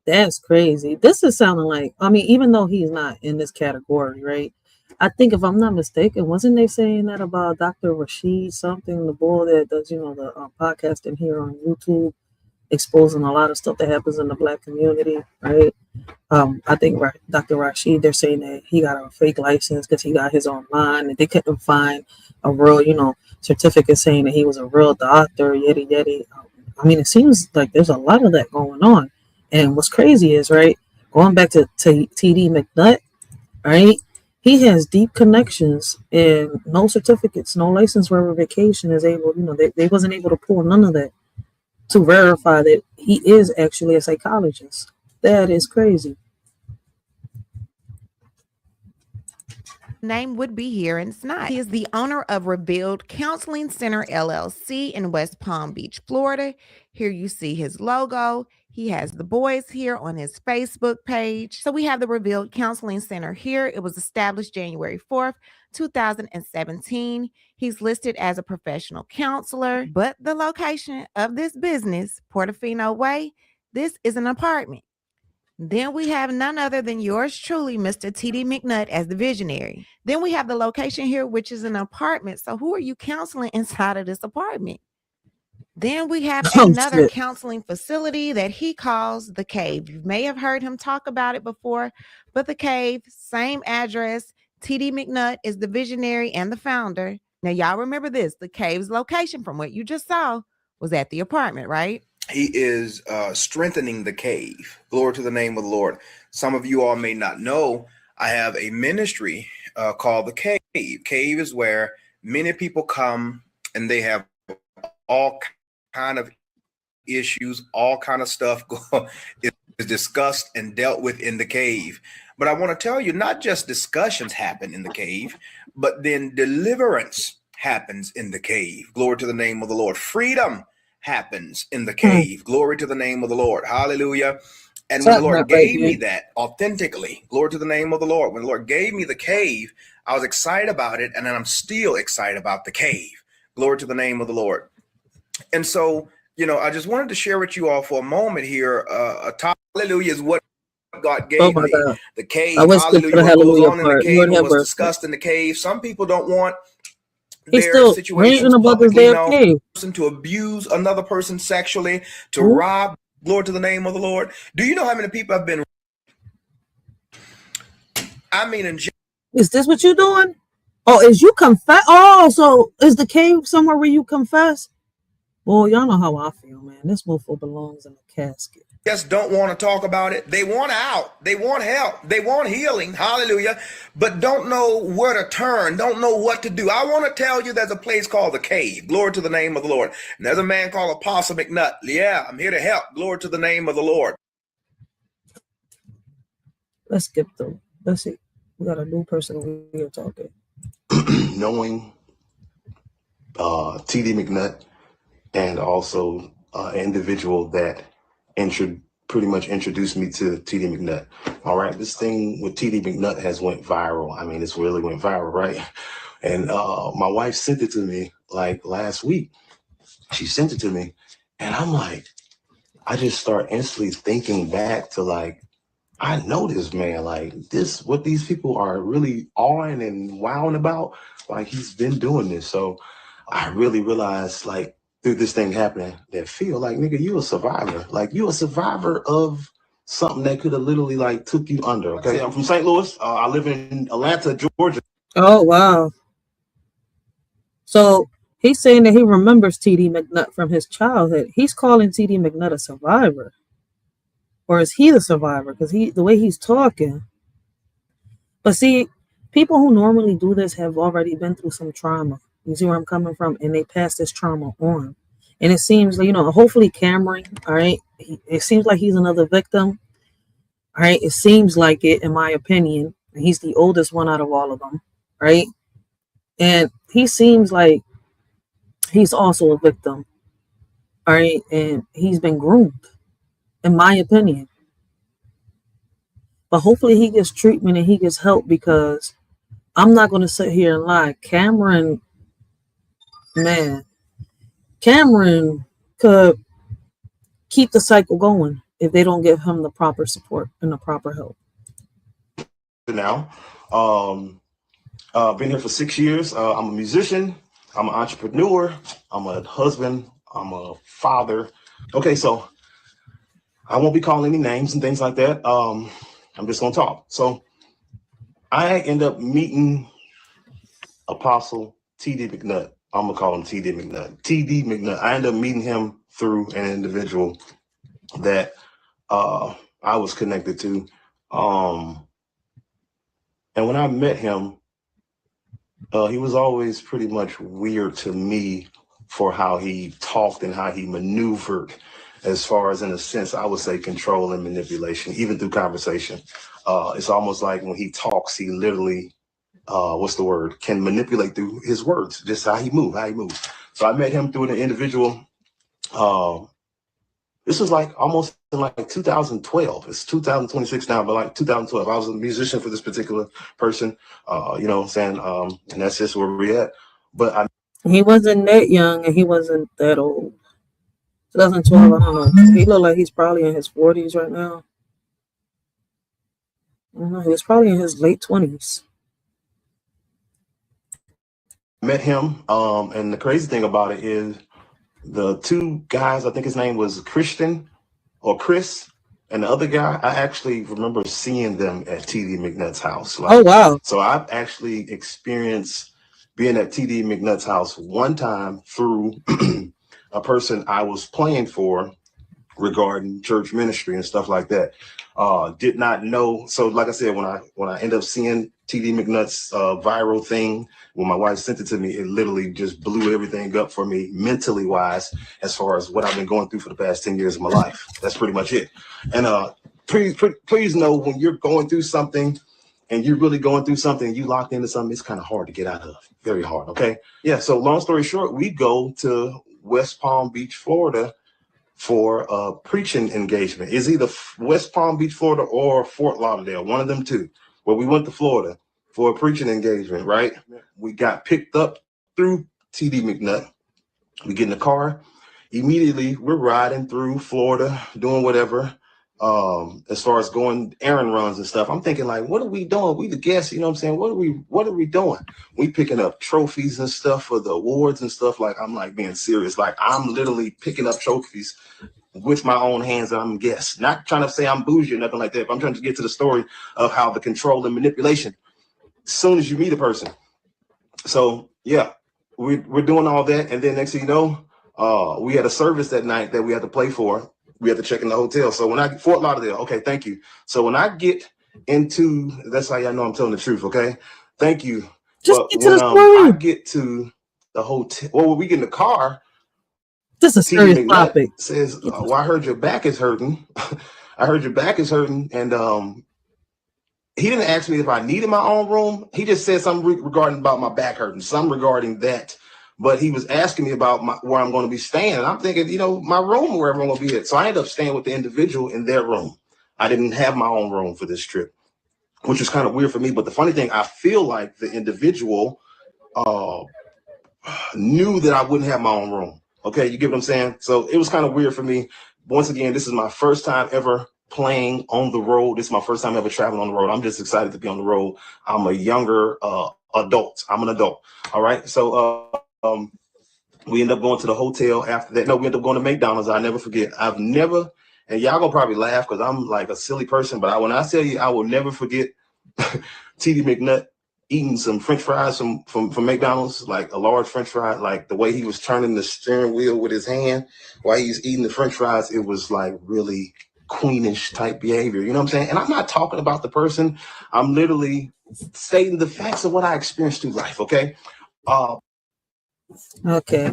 that's crazy. This is sounding like, even though he's not in this category, right? I think if I'm not mistaken, wasn't they saying that about Dr. Rashid something, the boy that does, the podcasting here on YouTube, exposing a lot of stuff that happens in the Black community, right? I think Dr. Rashid, they're saying that he got a fake license because he got his online and they couldn't find a real, certificate saying that he was a real doctor, yeti. It seems like there's a lot of that going on. And what's crazy is, right, going back to TD McNutt, right, he has deep connections and no certificates, no license verification is able, they wasn't able to pull none of that to verify that he is actually a psychologist. That is crazy. Name would be here, and it's not. He is the owner of Revealed Counseling Center, LLC in West Palm Beach, Florida. Here you see his logo. He has the boys here on his Facebook page. So we have the Revealed Counseling Center here. It was established January 4th, 2017. He's listed as a professional counselor, but the location of this business, Portofino Way, this is an apartment. Then we have none other than yours truly, Mr. T.D. McNutt, as the visionary. Then we have the location here, which is an apartment. So who are you counseling inside of this apartment? Then we have another counseling facility that he calls The Cave. You may have heard him talk about it before, but The Cave, same address. T.D. McNutt is the visionary and the founder. Now, y'all remember this. The Cave's location, from what you just saw, was at the apartment, right? he is strengthening the cave. Glory to the name of the Lord. Some of you all may not know, I have a ministry called the Cave. Cave is where many people come and they have all kind of issues, all kind of stuff is discussed and dealt with in the cave. But I want to tell you, not just discussions happen in the cave, but then deliverance happens in the cave. Glory to the name of the Lord. Freedom happens in the cave. Glory to the name of the Lord. Hallelujah. And when the Lord gave me that authentically, glory to the name of the Lord, when the Lord gave me the cave, I was excited about it. And then I'm still excited about the cave. Glory to the name of the Lord. And so, you know, I just wanted to share with you all for a moment here. Hallelujah is what God gave me. God. The cave. I was good for Hallelujah. the What goes hallelujah on in the part. cave Lord and have what's mercy. discussed in the cave. Some people don't want He's their still situations ranting about this publicly damn known. cave. To abuse another person sexually, to Ooh. rob. Glory to the name of the Lord. Do you know how many people have been? I mean, in jail. Is this what you doing? Oh, is you confess? Oh, so is the cave somewhere where you confess? Well, y'all know how I feel, man. This mofo belongs in a casket. Just don't want to talk about it. They want out. They want help. They want healing. Hallelujah. But don't know where to turn. Don't know what to do. I want to tell you there's a place called the Cave. Glory to the name of the Lord. And there's a man called Apostle McNut. Yeah, I'm here to help. Glory to the name of the Lord. Let's skip through. Let's see. We got a new person over here talking. Knowing TD McNut and also an individual that pretty much introduced me to TD McNut. All right, this thing with TD McNut has went viral. I mean, it's really went viral, right? And my wife sent it to me like last week. She sent it to me, and I'm like, I just start instantly thinking back to like, I know this man, like this, what these people are really awing and wowing about, like he's been doing this. So I really realized like through this thing happening that feel like, nigga, you a survivor. Like you a survivor of something that could have literally like took you under. Okay, I'm from St. Louis. I live in Atlanta, Georgia. Oh, wow. So he's saying that he remembers TD McNut from his childhood. He's calling TD McNut a survivor. Or is he the survivor? Because the way he's talking. But see, people who normally do this have already been through some trauma. You see where I'm coming from? And they pass this trauma on. And it seems like, you know, hopefully Cameron, all right, it seems like he's another victim. All right, it seems like it, in my opinion. He's the oldest one out of all of them, right? And he seems like he's also a victim, all right? And he's been groomed, in my opinion. But hopefully he gets treatment and he gets help, because I'm not going to sit here and lie. Cameron could keep the cycle going if they don't give him the proper support and the proper help. Now, been here for 6 years. I'm a musician. I'm an entrepreneur. I'm a husband. I'm a father. Okay, so I won't be calling any names and things like that. I'm just gonna talk. So I end up meeting Apostle TD McNut. I'm gonna call him TD McNut. TD McNut. I end up meeting him through an individual that I was connected to. And when I met him, he was always pretty much weird to me for how he talked and how he maneuvered, as far as, in a sense, I would say control and manipulation, even through conversation. It's almost like when he talks, he literally, can manipulate through his words, just how he moves. So I met him through an individual. This was like almost in like 2012. It's 2026 now, but like 2012. I was a musician for this particular person, you know what I'm saying? And that's just where we're at. But He wasn't that young and he wasn't that old. 2012, I don't know. He looked like he's probably in his 40s right now. I don't know. He was probably in his late 20s. met him, and the crazy thing about it is the two guys, I think his name was Christian or Chris, and the other guy, I actually remember seeing them at TD McNut's house. Like, oh, wow. So I've actually experienced being at TD McNut's house one time through a person I was playing for regarding church ministry and stuff like that. Did not know. So like I said, when I end up seeing TD McNutt's viral thing, when my wife sent it to me, it literally just blew everything up for me mentally wise, as far as what I've been going through for the past 10 years of my life. That's pretty much it. And please know, when you're going through something and you're really going through something, you locked into something, it's kind of hard to get out of. Very hard. Okay. Yeah. So long story short, we go to West Palm Beach, Florida for a preaching engagement. It's either West Palm Beach, Florida or Fort Lauderdale, one of them two. Well, we went to Florida for a preaching engagement, right? We got picked up through TD McNutt. We get in the car. Immediately, we're riding through Florida, doing whatever. As far as going errand runs and stuff, I'm thinking like, what are we doing? We the guests, you know what I'm saying? What are we doing? We picking up trophies and stuff for the awards and stuff. Like, I'm like being serious. Like, I'm literally picking up trophies with my own hands. I'm a guest, not trying to say I'm bougie or nothing like that, but I'm trying to get to the story of how the control and manipulation as soon as you meet a person. So yeah, we're doing all that. And then next thing you know, we had a service that night that we had to play for. We had to check in the hotel. So when I Fort Lauderdale, okay, thank you. So when I get into, that's how y'all know I'm telling the truth, okay? Thank you. Just but get to when the story. I get to the hotel, well, when we get in the car, this is a serious topic. Says, well, I heard your back is hurting. I heard your back is hurting. And he didn't ask me if I needed my own room. He just said something regarding about my back hurting, something regarding that. But he was asking me about where I'm going to be staying. And I'm thinking, you know, my room, wherever I'm going to be at. So I ended up staying with the individual in their room. I didn't have my own room for this trip, which was kind of weird for me. But the funny thing, I feel like the individual knew that I wouldn't have my own room. Okay, you get what I'm saying? So it was kind of weird for me. Once again, this is my first time ever playing on the road. This is my first time ever traveling on the road. I'm just excited to be on the road. I'm a younger adult. I'm an adult. All right. So we end up going to the hotel after that. No, we end up going to McDonald's. I never forget. I've never, and y'all gonna probably laugh because I'm like a silly person, but when I tell you, I will never forget TD McNutt eating some French fries from McDonald's, like a large French fry, like the way he was turning the steering wheel with his hand while he's eating the French fries. It was like really queenish type behavior. You know what I'm saying? And I'm not talking about the person. I'm literally stating the facts of what I experienced through life. Okay. Okay.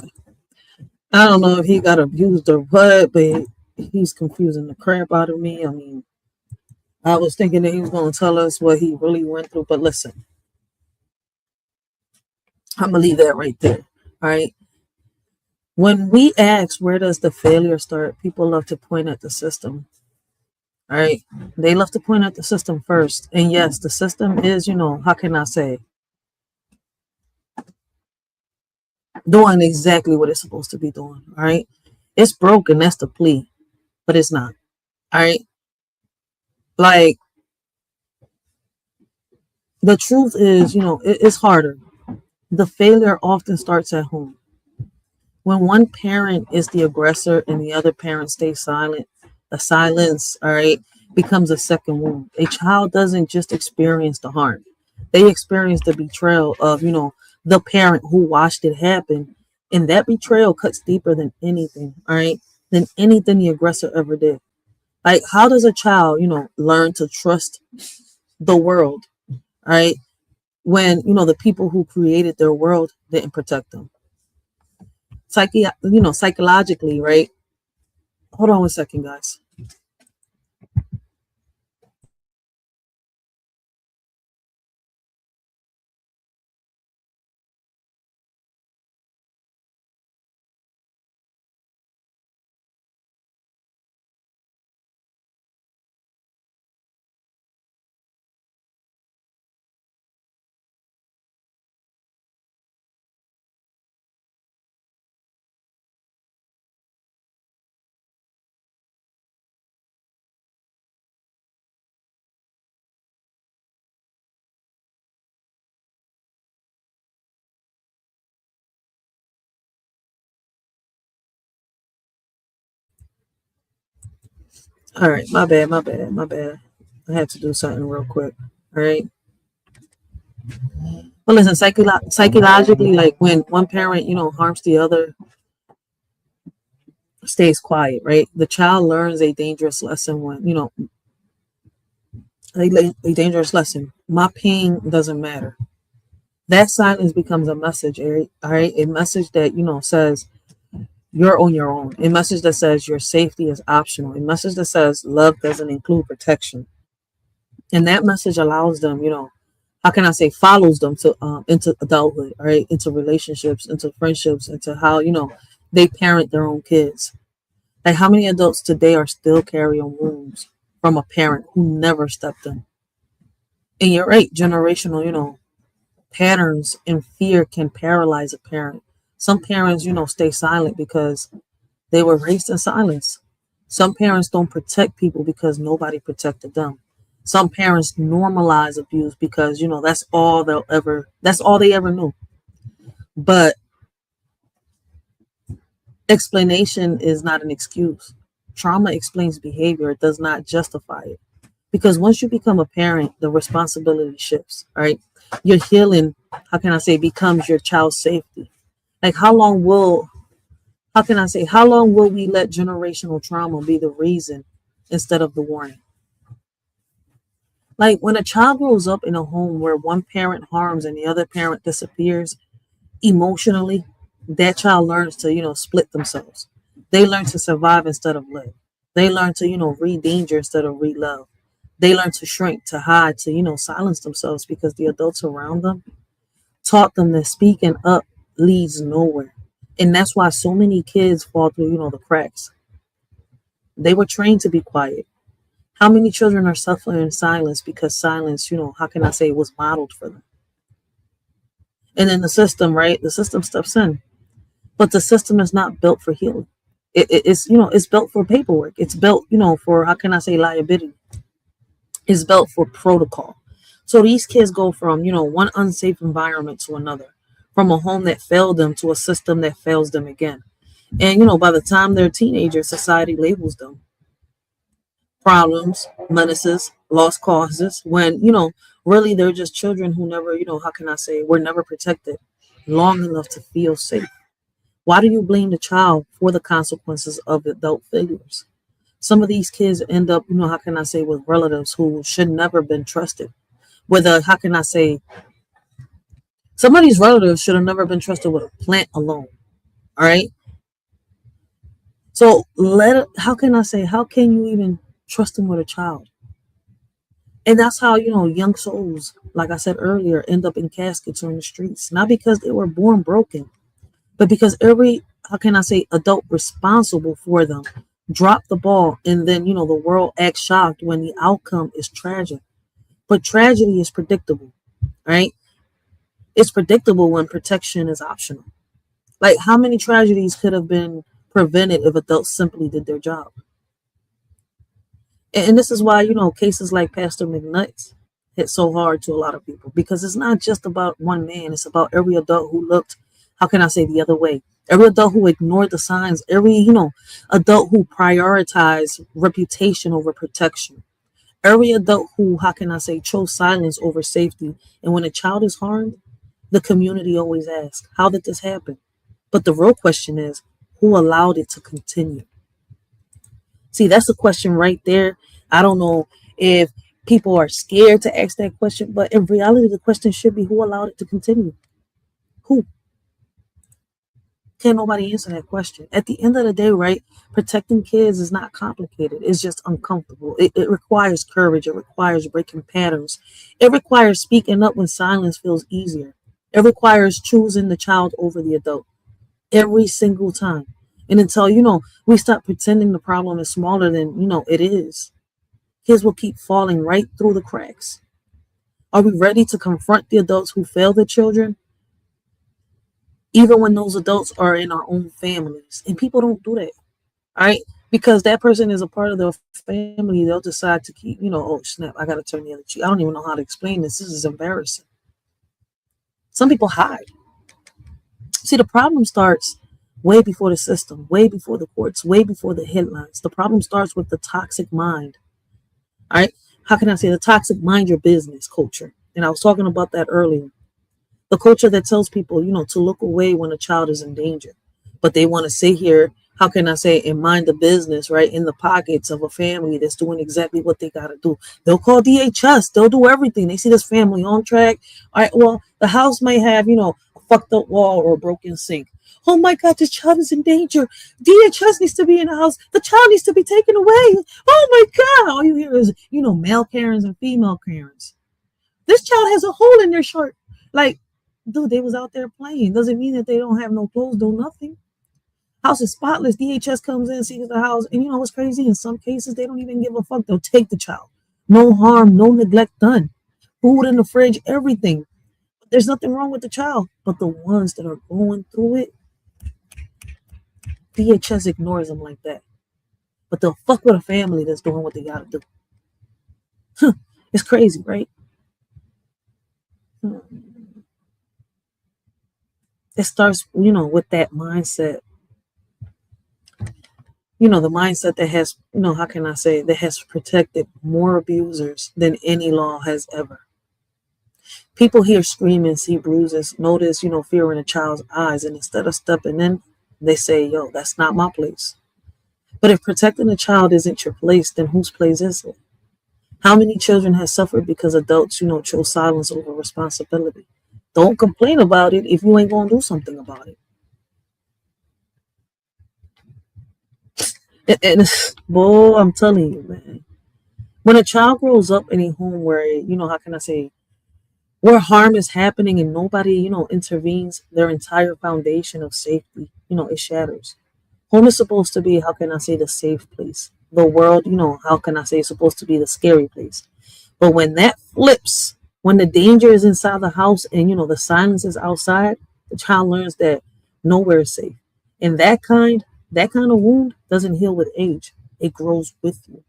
I don't know if he got abused or what, but he's confusing the crap out of me. I mean, I was thinking that he was going to tell us what he really went through, but listen, I'm going to leave that right there. All right. When we ask, where does the failure start? People love to point at the system. All right. They love to point at the system first. And yes, the system is, how can I say, doing exactly what it's supposed to be doing. All right. It's broken. That's the plea, but it's not. All right. Like, the truth is, it's harder. The failure often starts at home. When one parent is the aggressor and the other parent stays silent, the silence, all right, becomes a second wound. A child doesn't just experience the harm. They experience the betrayal of, the parent who watched it happen. And that betrayal cuts deeper than anything, all right, than anything the aggressor ever did. Like, how does a child, learn to trust the world, all right, when, the people who created their world didn't protect them? Psychologically, right? Hold on one second, guys. All right, my bad. I had to do something real quick. All right. Well, listen, psychologically, like when one parent, harms the other, stays quiet, right? The child learns a dangerous lesson when, you know, a dangerous lesson. My pain doesn't matter. That silence becomes a message, Eric. All right. A message that, you know, says you're on your own. A message that says your safety is optional. A message that says love doesn't include protection. And that message allows them, you know, how can I say, follows them to into adulthood, right? Into relationships, into friendships, into how, you know, they parent their own kids. Like how many adults today are still carrying wounds from a parent who never stepped in? And you're right, generational, you know, patterns and fear can paralyze a parent. Some parents, you know, stay silent because they were raised in silence. Some parents don't protect people because nobody protected them. Some parents normalize abuse because, you know, that's all they ever knew. But explanation is not an excuse. Trauma explains behavior, it does not justify it. Because once you become a parent, the responsibility shifts, right? Your healing, how can I say, becomes your child's safety. Like how long will we let generational trauma be the reason instead of the warning? Like when a child grows up in a home where one parent harms and the other parent disappears emotionally, that child learns to, you know, split themselves. They learn to survive instead of live. They learn to, you know, read danger instead of read love. They learn to shrink, to hide, to, you know, silence themselves because the adults around them taught them that speaking up leads nowhere. And that's why so many kids fall through, you know, the cracks. They were trained to be quiet. How many children are suffering in silence because silence, you know, how can I say, was modeled for them? And then the system, right? The system steps in. But the system is not built for healing. It's, you know, it's built for paperwork. It's built, you know, for, how can I say, liability. It's built for protocol. So these kids go from, you know, one unsafe environment to another, from a home that failed them to a system that fails them again. And, you know, by the time they're teenagers, society labels them problems, menaces, lost causes, when, you know, really they're just children who never, you know, how can I say, were never protected long enough to feel safe. Why do you blame the child for the consequences of adult failures? Some of these kids end up, you know, how can I say, with relatives who should never been trusted. Whether, how can I say, some of these relatives should have never been trusted with a plant alone. All right. So how can I say, how can you even trust them with a child? And that's how, you know, young souls, like I said earlier, end up in caskets or in the streets, not because they were born broken, but because every, how can I say, adult responsible for them drop the ball, and then, you know, the world acts shocked when the outcome is tragic. But tragedy is predictable, right? It's predictable when protection is optional. Like how many tragedies could have been prevented if adults simply did their job? And this is why, you know, cases like Pastor McNutt hit so hard to a lot of people, because it's not just about one man. It's about every adult who looked, how can I say, the other way. Every adult who ignored the signs. Every, you know, adult who prioritized reputation over protection. Every adult who, how can I say, chose silence over safety. And when a child is harmed, the community always asks, how did this happen? But the real question is, who allowed it to continue? See, that's the question right there. I don't know if people are scared to ask that question, but in reality, the question should be, who allowed it to continue? Who? Can't nobody answer that question. At the end of the day, right, protecting kids is not complicated. It's just uncomfortable. It requires courage. It requires breaking patterns. It requires speaking up when silence feels easier. It requires choosing the child over the adult every single time. And until, you know, we stop pretending the problem is smaller than, you know, it is, kids will keep falling right through the cracks. Are we ready to confront the adults who fail their children? Even when those adults are in our own families. And people don't do that, all right? Because that person is a part of their family. They'll decide to keep, you know, oh, snap, I got to turn the other cheek. I don't even know how to explain this. This is embarrassing. Some people hide. See, the problem starts way before the system, way before the courts, way before the headlines. The problem starts with the toxic mind, all right? How can I say, the toxic mind your business culture? And I was talking about that earlier. The culture that tells people, you know, to look away when a child is in danger, but they want to sit here, how can I say, and mind the business, right, in the pockets of a family that's doing exactly what they got to do. They'll call DHS. They'll do everything. They see this family on track. All right, well, the house may have, a fucked up wall or a broken sink. Oh my God, this child is in danger. DHS needs to be in the house. The child needs to be taken away. Oh my God. All you hear is, male Karens and female Karens. This child has a hole in their shirt. Like, dude, they was out there playing. Doesn't mean that they don't have no clothes, do nothing. House is spotless. DHS comes in, sees the house, and you know what's crazy? In some cases, they don't even give a fuck. They'll take the child. No harm, no neglect done. Food in the fridge, everything. There's nothing wrong with the child. But the ones that are going through it, DHS ignores them like that. But they'll fuck with a family that's doing what they gotta do. It's crazy, right? It starts, with that mindset. The mindset that has, how can I say, that has protected more abusers than any law has ever. People hear screaming, see bruises, notice, fear in a child's eyes, and instead of stepping in, they say, yo, that's not my place. But if protecting a child isn't your place, then whose place is it? How many children have suffered because adults, chose silence over responsibility? Don't complain about it if you ain't gonna do something about it. And boy, I'm telling you, man. When a child grows up in a home where, how can I say, where harm is happening and nobody, intervenes, their entire foundation of safety, it shatters. Home is supposed to be, how can I say, the safe place. The world, how can I say, is supposed to be the scary place. But when that flips, when the danger is inside the house and, the silence is outside, the child learns that nowhere is safe. And that kind of wound doesn't heal with age. It grows with you.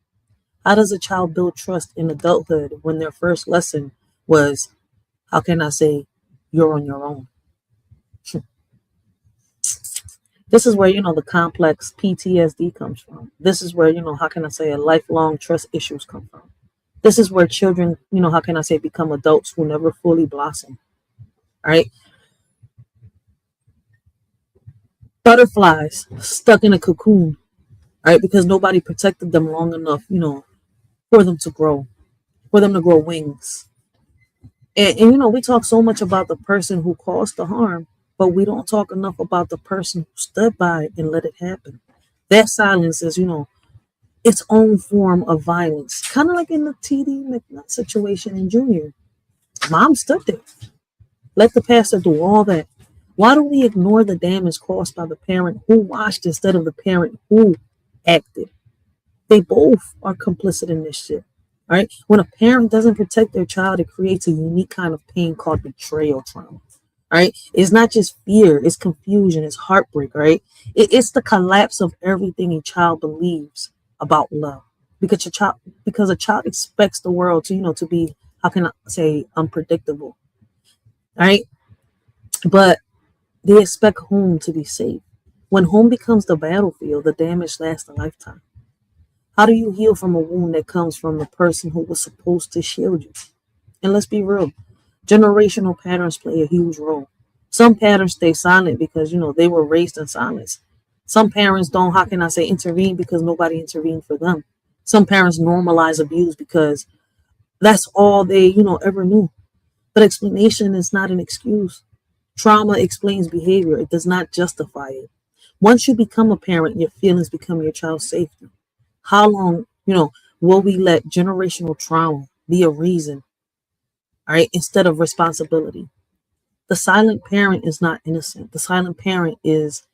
How does a child build trust in adulthood when their first lesson was, how can I say, you're on your own? This is where, the complex PTSD comes from. This is where, how can I say, lifelong trust issues come from. This is where children, how can I say, become adults who never fully blossom. All right. Butterflies stuck in a cocoon, right? Because nobody protected them long enough, for them to grow wings. And we talk so much about the person who caused the harm, but we don't talk enough about the person who stood by and let it happen. That silence is, its own form of violence. Kind of like in the TD McNutt situation in Junior. Mom stood there. Let the pastor do all that. Why do we ignore the damage caused by the parent who watched instead of the parent who acted? They both are complicit in this shit. All right. When a parent doesn't protect their child, it creates a unique kind of pain called betrayal trauma. All right. It's not just fear, it's confusion, it's heartbreak, right? It's the collapse of everything a child believes about love. Because a child expects the world to, to be, how can I say, unpredictable. All right. But they expect home to be safe. When home becomes the battlefield, the damage lasts a lifetime. How do you heal from a wound that comes from the person who was supposed to shield you? And let's be real, generational patterns play a huge role. Some patterns stay silent because, they were raised in silence. Some parents don't, how can I say, intervene because nobody intervened for them. Some parents normalize abuse because that's all they, ever knew. But explanation is not an excuse. Trauma explains behavior. It does not justify it. Once you become a parent, your feelings become your child's safety. How long, will we let generational trauma be a reason, all right, instead of responsibility? The silent parent is not innocent. The silent parent is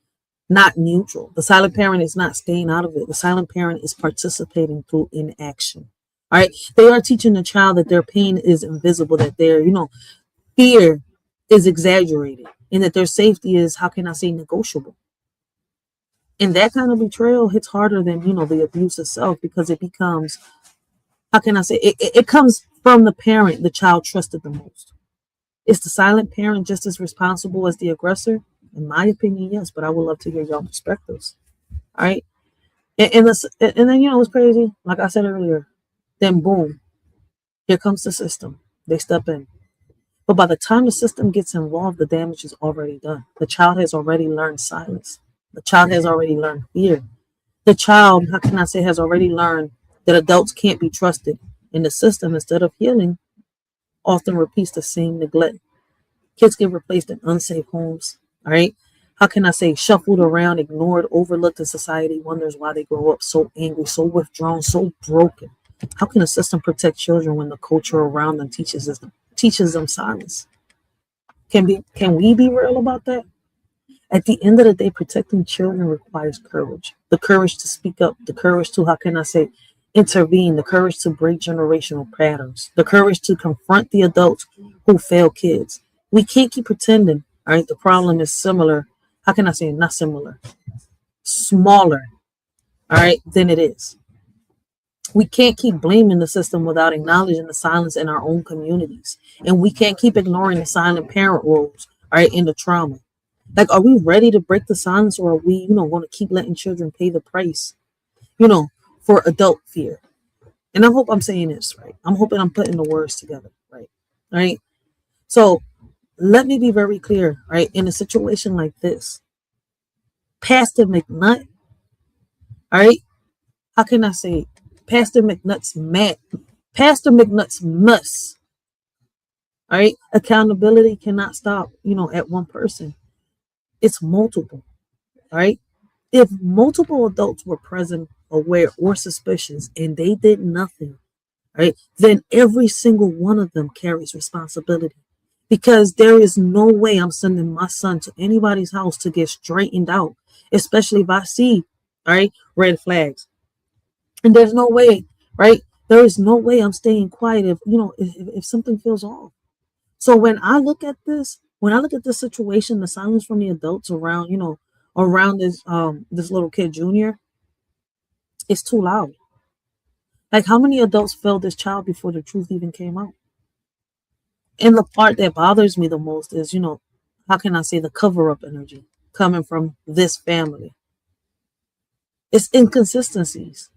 not neutral. The silent parent is not staying out of it. The silent parent is participating through inaction. All right. They are teaching the child that their pain is invisible, that their, fear is exaggerated, and that their safety is, how can I say, negotiable. And that kind of betrayal hits harder than, the abuse itself, because it becomes, how can I say, it comes from the parent the child trusted the most. Is the silent parent just as responsible as the aggressor? In my opinion, yes, but I would love to hear y'all perspectives. All right. And then, what's crazy? Like I said earlier, then boom, here comes the system. They step in. But by the time the system gets involved, the damage is already done. The child has already learned silence. The child has already learned fear. The child, how can I say, has already learned that adults can't be trusted. And the system, instead of healing, often repeats the same neglect. Kids get replaced in unsafe homes. All right. How can I say, shuffled around, ignored, overlooked, and society wonders why they grow up so angry, so withdrawn, so broken. How can a system protect children when the culture around them teaches them silence? Can we be real about that? At the end of the day, protecting children requires courage. The courage to speak up, the courage to, how can I say, intervene, the courage to break generational patterns, the courage to confront the adults who fail kids. We can't keep pretending, all right? The problem is similar. How can I say, not similar, smaller, all right, than it is. We can't keep blaming the system without acknowledging the silence in our own communities. And we can't keep ignoring the silent parent roles, all right, in the trauma. Like, are we ready to break the silence, or are we, going to keep letting children pay the price, for adult fear? And I hope I'm saying this right. I'm hoping I'm putting the words together, right? All right. So let me be very clear, right? In a situation like this, Pastor McNut, all right, how can I say, Pastor McNutt's mad. Pastor McNutt's must. All right. Accountability cannot stop, at one person. It's multiple. All right. If multiple adults were present, aware, or suspicious, and they did nothing, right, then every single one of them carries responsibility. Because there is no way I'm sending my son to anybody's house to get straightened out, especially if I see, all right, red flags. And there's no way, right? There is no way I'm staying quiet if something feels off. So when I look at this situation, the silence from the adults around this little kid Junior, it's too loud. Like, how many adults failed this child before the truth even came out? And the part that bothers me the most is, how can I say, the cover up energy coming from this family. It's inconsistencies.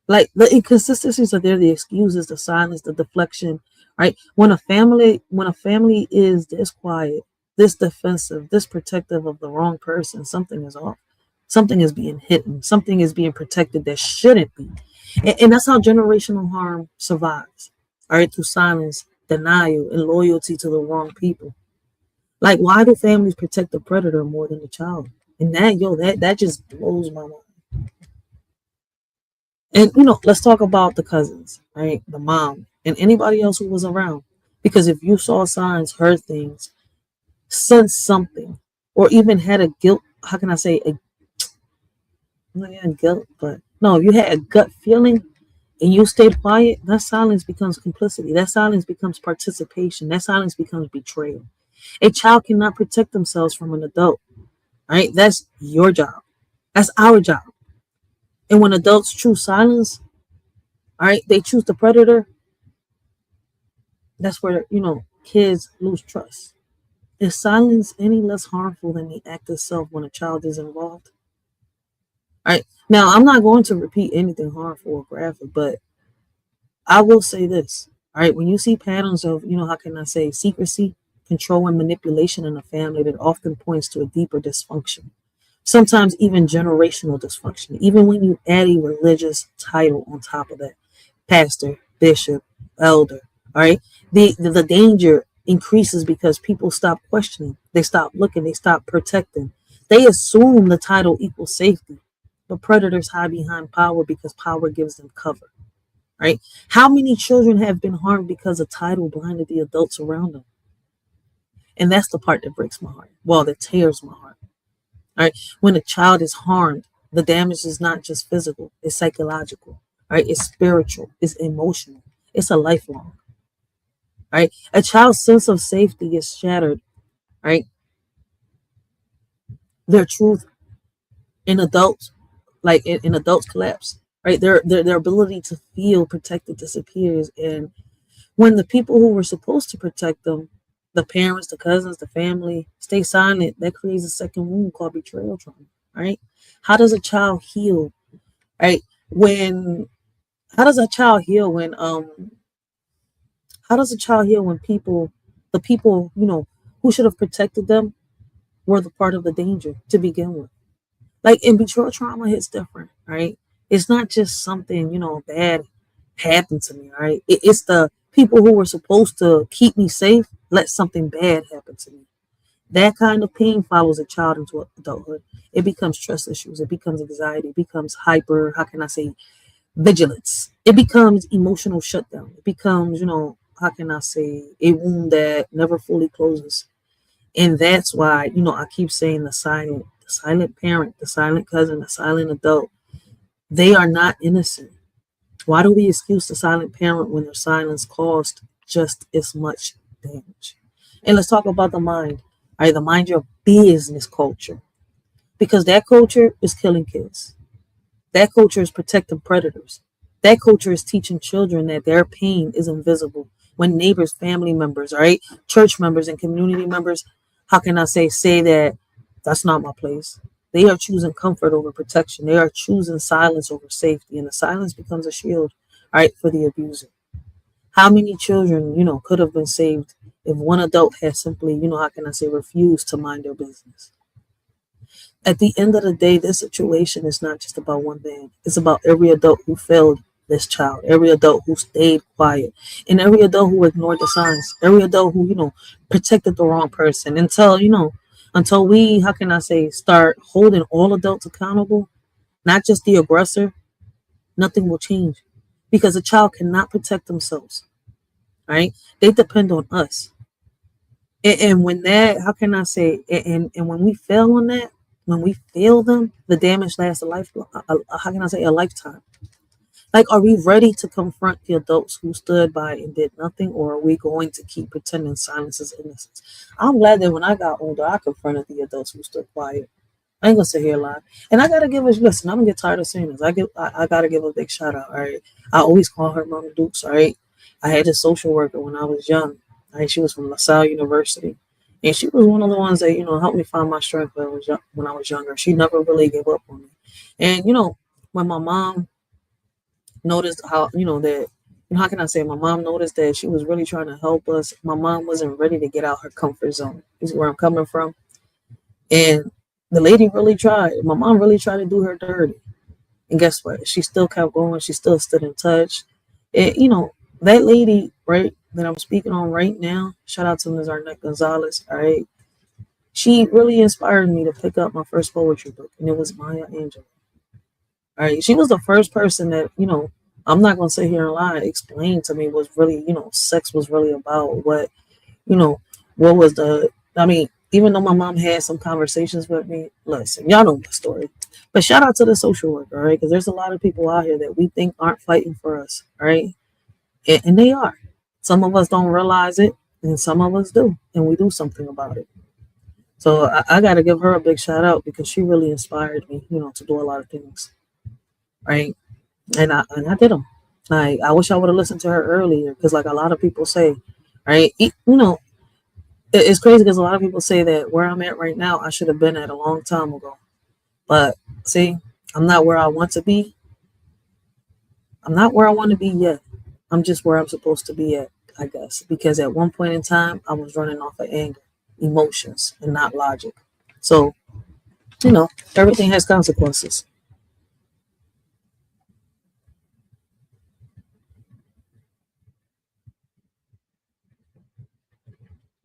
Like, the inconsistencies are there, the excuses, the silence, the deflection, right? When a family is this quiet, this defensive, this protective of the wrong person, something is off. Something is being hidden. Something is being protected that shouldn't be. And that's how generational harm survives. All right, through silence, denial, and loyalty to the wrong people. Like, why do families protect the predator more than the child? And that just blows my mind. And let's talk about the cousins, right? The mom and anybody else who was around. Because if you saw signs, heard things, sensed something, or even had a guilt, how can I say, not guilt, but no, if you had a gut feeling and you stayed quiet, that silence becomes complicity. That silence becomes participation. That silence becomes betrayal. A child cannot protect themselves from an adult, right? That's your job. That's our job. And when adults choose silence, all right, they choose the predator. That's where, kids lose trust. Is silence any less harmful than the act itself when a child is involved? All right. Now, I'm not going to repeat anything harmful or graphic, but I will say this. All right. When you see patterns of, how can I say, secrecy, control, and manipulation in a family, that often points to a deeper dysfunction. Sometimes even generational dysfunction, even when you add a religious title on top of that. Pastor, bishop, elder. All right. The danger increases because people stop questioning. They stop looking. They stop protecting. They assume the title equals safety. But predators hide behind power because power gives them cover. Right? How many children have been harmed because a title blinded the adults around them? And that's the part that breaks my heart. Well, that tears my heart. All right. When a child is harmed, the damage is not just physical, it's psychological. Right? It's spiritual, it's emotional, it's a lifelong. Right? A child's sense of safety is shattered. Right? Their truth in adults, like in adults collapse. Right? Their ability to feel protected disappears. And when the people who were supposed to protect them, the parents, the cousins, the family, stay silent, that creates a second wound called betrayal trauma. Right? How does a child heal? Right? How does a child heal when the people, who should have protected them were the part of the danger to begin with? Like, and betrayal trauma hits different, right? It's not just something, bad happened to me, right? It's the people who were supposed to keep me safe let something bad happen to me. That kind of pain follows a child into adulthood. It becomes trust issues. It becomes anxiety. It becomes hyper, how can I say, vigilance. It becomes emotional shutdown. It becomes, how can I say, a wound that never fully closes. And that's why, I keep saying the silent parent, the silent cousin, the silent adult, they are not innocent. Why do we excuse the silent parent when their silence caused just as much damage? And let's talk about the mind. All right, the mind your business culture. Because that culture is killing kids. That culture is protecting predators. That culture is teaching children that their pain is invisible. When neighbors, family members, all right, church members, and community members, how can I say that that's not my place? They are choosing comfort over protection. They are choosing silence over safety, and the silence becomes a shield, all right, for the abuser. How many children, could have been saved if one adult had simply, how can I say, refused to mind their business? At the end of the day, this situation is not just about one man. It's about every adult who failed this child, every adult who stayed quiet, and every adult who ignored the signs, every adult who, protected the wrong person until we, how can I say, start holding all adults accountable, not just the aggressor, nothing will change because a child cannot protect themselves, right? They depend on us. And when that, how can I say, and when we fail on that, when we fail them, the damage lasts how can I say, a lifetime. Like, are we ready to confront the adults who stood by and did nothing, or are we going to keep pretending silence is innocence? I'm glad that when I got older, I confronted the adults who stood quiet. I ain't gonna sit here lie. And I gotta give us listen, I'm gonna get tired of saying this. I gotta give a big shout out, all right. I always call her Mama Dukes, all right. I had a social worker when I was young. All right, she was from LaSalle University. And she was one of the ones that, helped me find my strength when I was younger. She never really gave up on me. And when my mom noticed how, that how can I say, my mom noticed that she was really trying to help us. My mom wasn't ready to get out her comfort zone. This is where I'm coming from. And the lady really tried. My mom really tried to do her dirty. And guess what? She still kept going. She still stood in touch. And, that lady, right, that I'm speaking on right now, shout out to Ms. Arnett Gonzalez, all right? She really inspired me to pick up my first poetry book, and it was Maya Angelou. All right, she was the first person that, I'm not going to sit here and lie, explain to me was really, sex was really about you know, what was I mean, even though my mom had some conversations with me, listen, y'all know my story. But shout out to the social worker, all right? Because there's a lot of people out here that we think aren't fighting for us, all right? And they are. Some of us don't realize it, and some of us do, and we do something about it. So I got to give her a big shout out because she really inspired me, to do a lot of things, right? And I did them. Like, I wish I would have listened to her earlier because, like a lot of people say, right? It's crazy because a lot of people say that where I'm at right now, I should have been at a long time ago. But see, I'm not where I want to be. I'm not where I want to be yet. I'm just where I'm supposed to be at, I guess. Because at one point in time, I was running off of anger, emotions, and not logic. So, everything has consequences.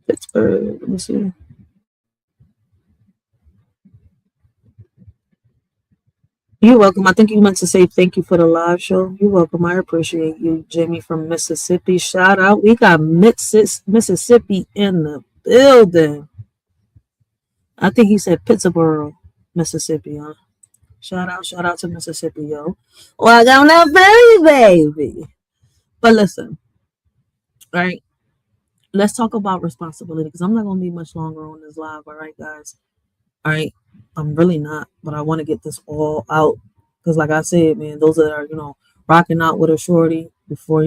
Pittsburgh, let me see. You're welcome. I think you meant to say thank you for the live show. You're welcome. I appreciate you, Jimmy from Mississippi. Shout out. We got Mississippi in the building. I think he said Pittsburgh, Mississippi, huh? Shout out to Mississippi, yo. Welcome to Philly, baby. But listen, right? Let's talk about responsibility because I'm not going to be much longer on this live. All right, guys. All right. I'm really not, but I want to get this all out because, like I said, man, those that are, rocking out with a shorty before,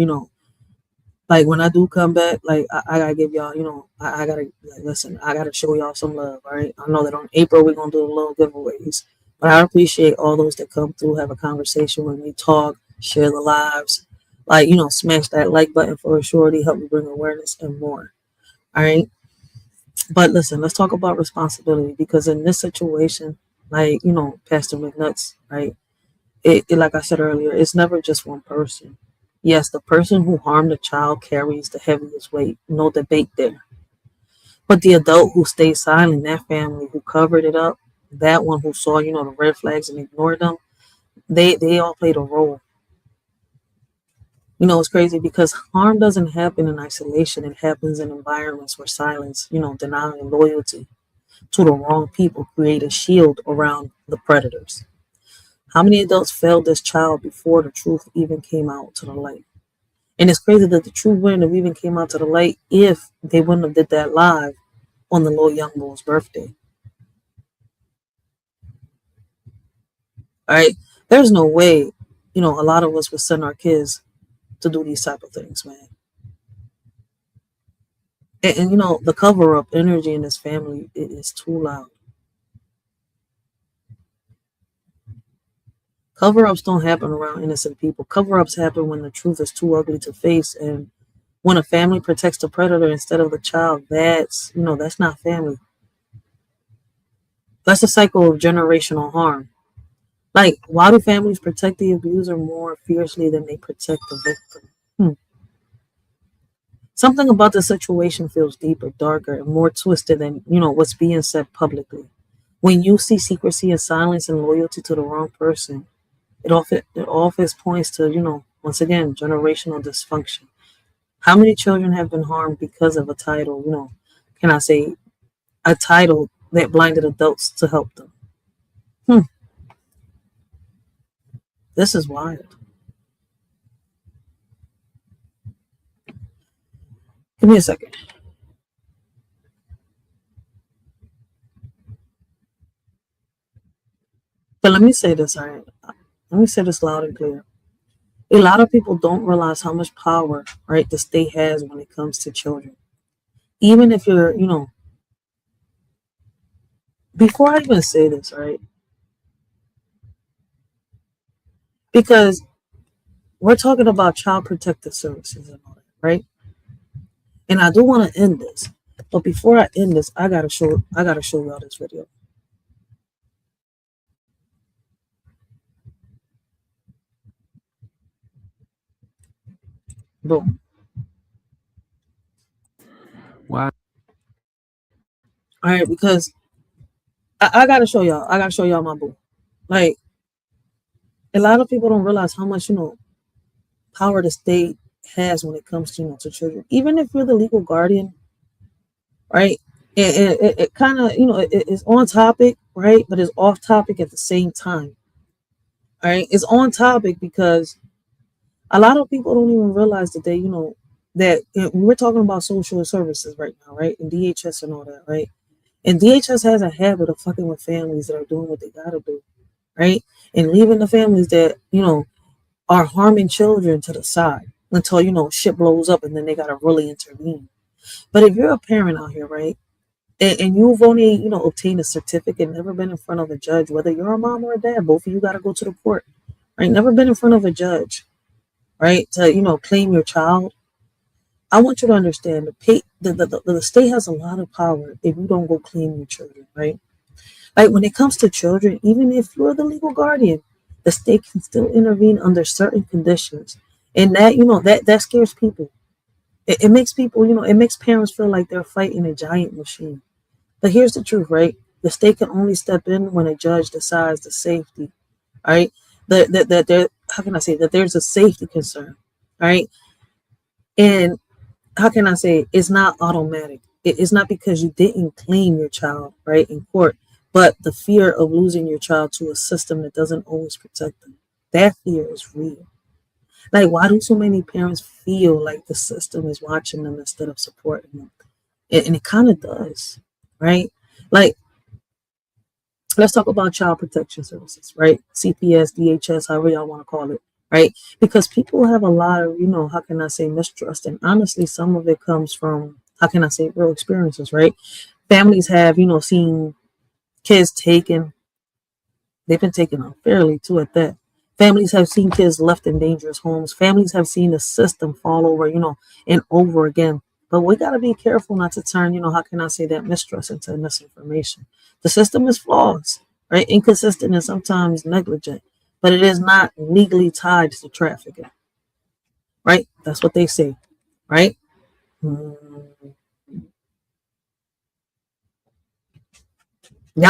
like when I do come back, like I gotta give y'all, I gotta like, listen, I gotta show y'all some love. All right. I know that on April we're gonna do a little giveaways, but I appreciate all those that come through, have a conversation with me, talk, share the lives, like smash that like button for a shorty, help me bring awareness and more. All right. But listen, let's talk about responsibility because in this situation, like, Pastor McNuts, right? Like I said earlier, it's never just one person. Yes, the person who harmed the child carries the heaviest weight, no debate there. But the adult who stayed silent, that family who covered it up, that one who saw, the red flags and ignored them, they all played a role. It's crazy because harm doesn't happen in isolation. It happens in environments where silence, denial and loyalty to the wrong people create a shield around the predators. How many adults failed this child before the truth even came out to the light? And it's crazy that the truth wouldn't have even came out to the light if they wouldn't have did that live on the little young boy's birthday. All right. There's no way, a lot of us would send our kids to do these type of things, man. And the cover up energy in this family is too loud. Cover ups don't happen around innocent people. Cover ups happen when the truth is too ugly to face, and when a family protects the predator instead of the child, that's not family. That's a cycle of generational harm. Like, why do families protect the abuser more fiercely than they protect the victim? Something about the situation feels deeper, darker, and more twisted than, what's being said publicly. When you see secrecy and silence and loyalty to the wrong person, it often points to, once again, generational dysfunction. How many children have been harmed because of a title, can I say, a title that blinded adults to help them? This is wild. Give me a second. But let me say this, all right? Let me say this loud and clear. A lot of people don't realize how much power, right, the state has when it comes to children. Even if you're, before I even say this, right? Because we're talking about child protective services and all that, right? And I do want to end this, but before I end this, I gotta show y'all this video. Boom. Wow. All right, because I gotta show y'all. I gotta show y'all my boo. Like, a lot of people don't realize how much power the state has when it comes to to children. Even if you're the legal guardian, right? It kind of it's on topic, right? But it's off topic at the same time. All right, it's on topic because a lot of people don't even realize that they that we're talking about social services right now, right? And DHS and all that, right? And DHS has a habit of fucking with families that are doing what they gotta do, right? And leaving the families that are harming children to the side until shit blows up and then they gotta really intervene. But if you're a parent out here, right, and you've only obtained a certificate, never been in front of a judge, whether you're a mom or a dad, both of you gotta go to the court, right? Never been in front of a judge, right, to claim your child. I want you to understand the state has a lot of power if you don't go claim your children, right? Like, when it comes to children, even if you're the legal guardian, the state can still intervene under certain conditions. And that scares people. It makes people, it makes parents feel like they're fighting a giant machine. But here's the truth, right? The state can only step in when a judge decides the safety, right? That there, how can I say that there's a safety concern, right? And how can I say it's not automatic? It's not because you didn't claim your child, right, in court, but the fear of losing your child to a system that doesn't always protect them. That fear is real. Like, why do so many parents feel like the system is watching them instead of supporting them? And it kind of does, right? Like, let's talk about child protection services, right? CPS, DHS, however y'all want to call it, right? Because people have a lot of, how can I say, mistrust. And honestly, some of it comes from, how can I say, real experiences, right? Families have, seen kids taken. They've been taken unfairly too at that. Families have seen kids left in dangerous homes. Families have seen the system fall over, and over again. But we got to be careful not to turn, how can I say, that mistrust into misinformation. The system is flawed. right? Inconsistent and sometimes negligent, but it is not legally tied to trafficking, right? That's what they say, right? Y'all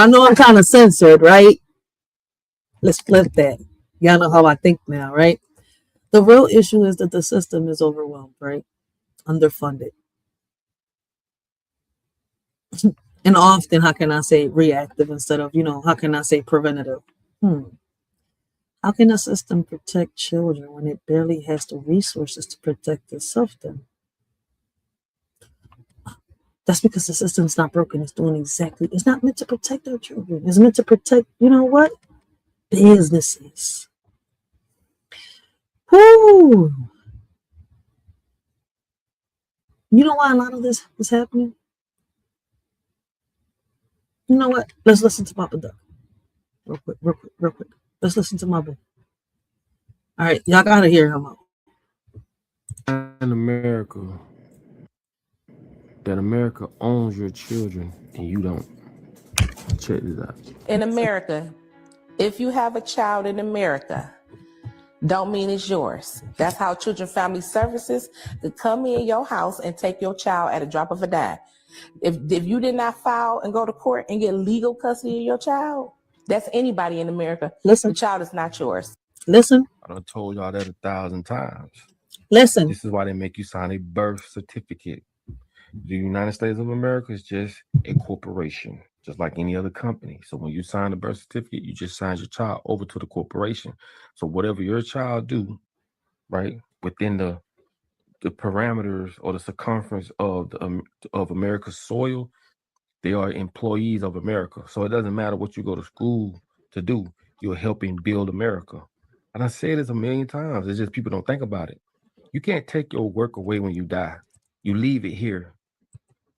know I'm kind of censored, right? Let's flip that. Y'all know how I think now, right? The real issue is that the system is overwhelmed, right? Underfunded. And often, how can I say reactive instead of, how can I say preventative? How can a system protect children when it barely has the resources to protect itself then? That's because the system's not broken. It's doing exactly, it's not meant to protect our children. It's meant to protect, you know what? Businesses. Whoo! You know why a lot of this is happening? You know what? Let's listen to Papa Duck. Real quick. Let's listen to my boy. All right, y'all gotta hear him out. In America, that America owns your children and you don't. Check this out. In America, if you have a child in America, don't mean it's yours. That's how Children Family Services could come in your house and take your child at a drop of a dime. If you did not file and go to court and get legal custody of your child, that's anybody in America. Listen. The child is not yours. Listen. I done told y'all that 1,000 times. Listen. This is why they make you sign a birth certificate. The United States of America is just a corporation, just like any other company. So when you sign a birth certificate, you just sign your child over to the corporation. So whatever your child do, right, within the parameters or the circumference of America's soil, they are employees of America. So it doesn't matter what you go to school to do, you're helping build America. And I said this a million times. It's just people don't think about it. You can't take your work away when you die. You leave it here.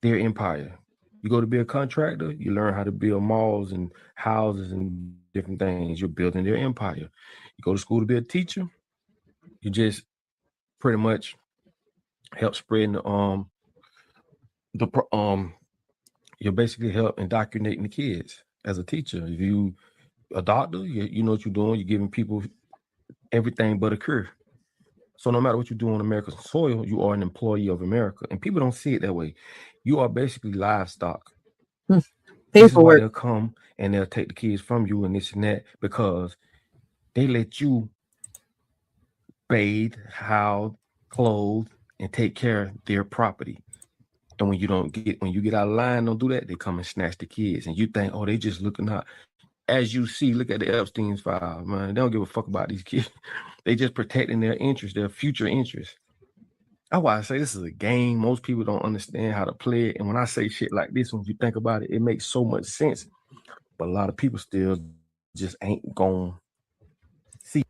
Their empire. You go to be a contractor, you learn how to build malls and houses and different things. You're building their empire. You go to school to be a teacher, you just pretty much help spreading you're basically help indoctrinating the kids as a teacher. If you a doctor, you know what you're doing. You're giving people everything but a cure. So no matter what you do on American soil, you are an employee of America. And people don't see it that way. You are basically livestock. This is why they'll come and they'll take the kids from you and this and that, because they let you bathe, house, clothe, and take care of their property. And when you get out of line, don't do that, they come and snatch the kids. And you think, oh, they just looking out. As you see, look at the Epstein's file, man. They don't give a fuck about these kids. They just protecting their interests, their future interests. That's why I say this is a game. Most people don't understand how to play it. And when I say shit like this, when you think about it, it makes so much sense. But a lot of people still just ain't going to see.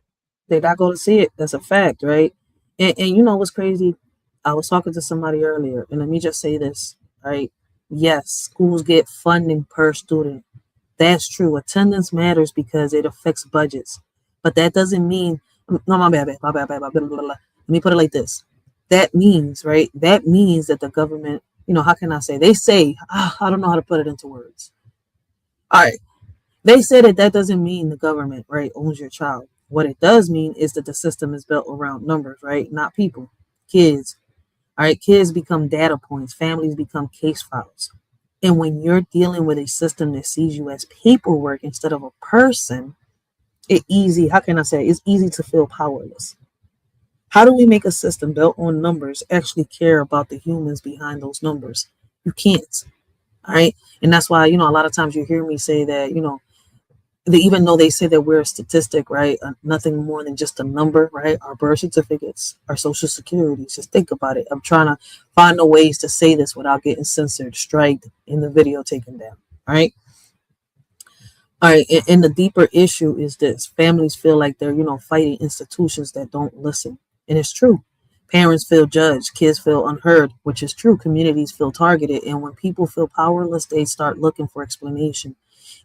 They're not going to see it. That's a fact, right? And you know what's crazy? I was talking to somebody earlier, and let me just say this, right? Yes, schools get funding per student. That's true. Attendance matters because it affects budgets. But that doesn't mean, no, my bad. Let me put it like this. That means, right? That means that the government, how can I say? They say, I don't know how to put it into words. All right. They say that doesn't mean the government, right, owns your child. What it does mean is that the system is built around numbers, right? Not people, kids. All right. Kids become data points. Families become case files. And when you're dealing with a system that sees you as paperwork instead of a person, it's easy to feel powerless. How do we make a system built on numbers actually care about the humans behind those numbers? You can't. All right. And that's why, a lot of times you hear me say that, even though they say that we're a statistic, right? Nothing more than just a number, right? Our birth certificates, our social security. Just think about it. I'm trying to find the ways to say this without getting censored, striked, in the video taken down. All right. All right. And the deeper issue is this: families feel like they're, fighting institutions that don't listen. And it's true. Parents feel judged, kids feel unheard, which is true. Communities feel targeted. And when people feel powerless, they start looking for explanation.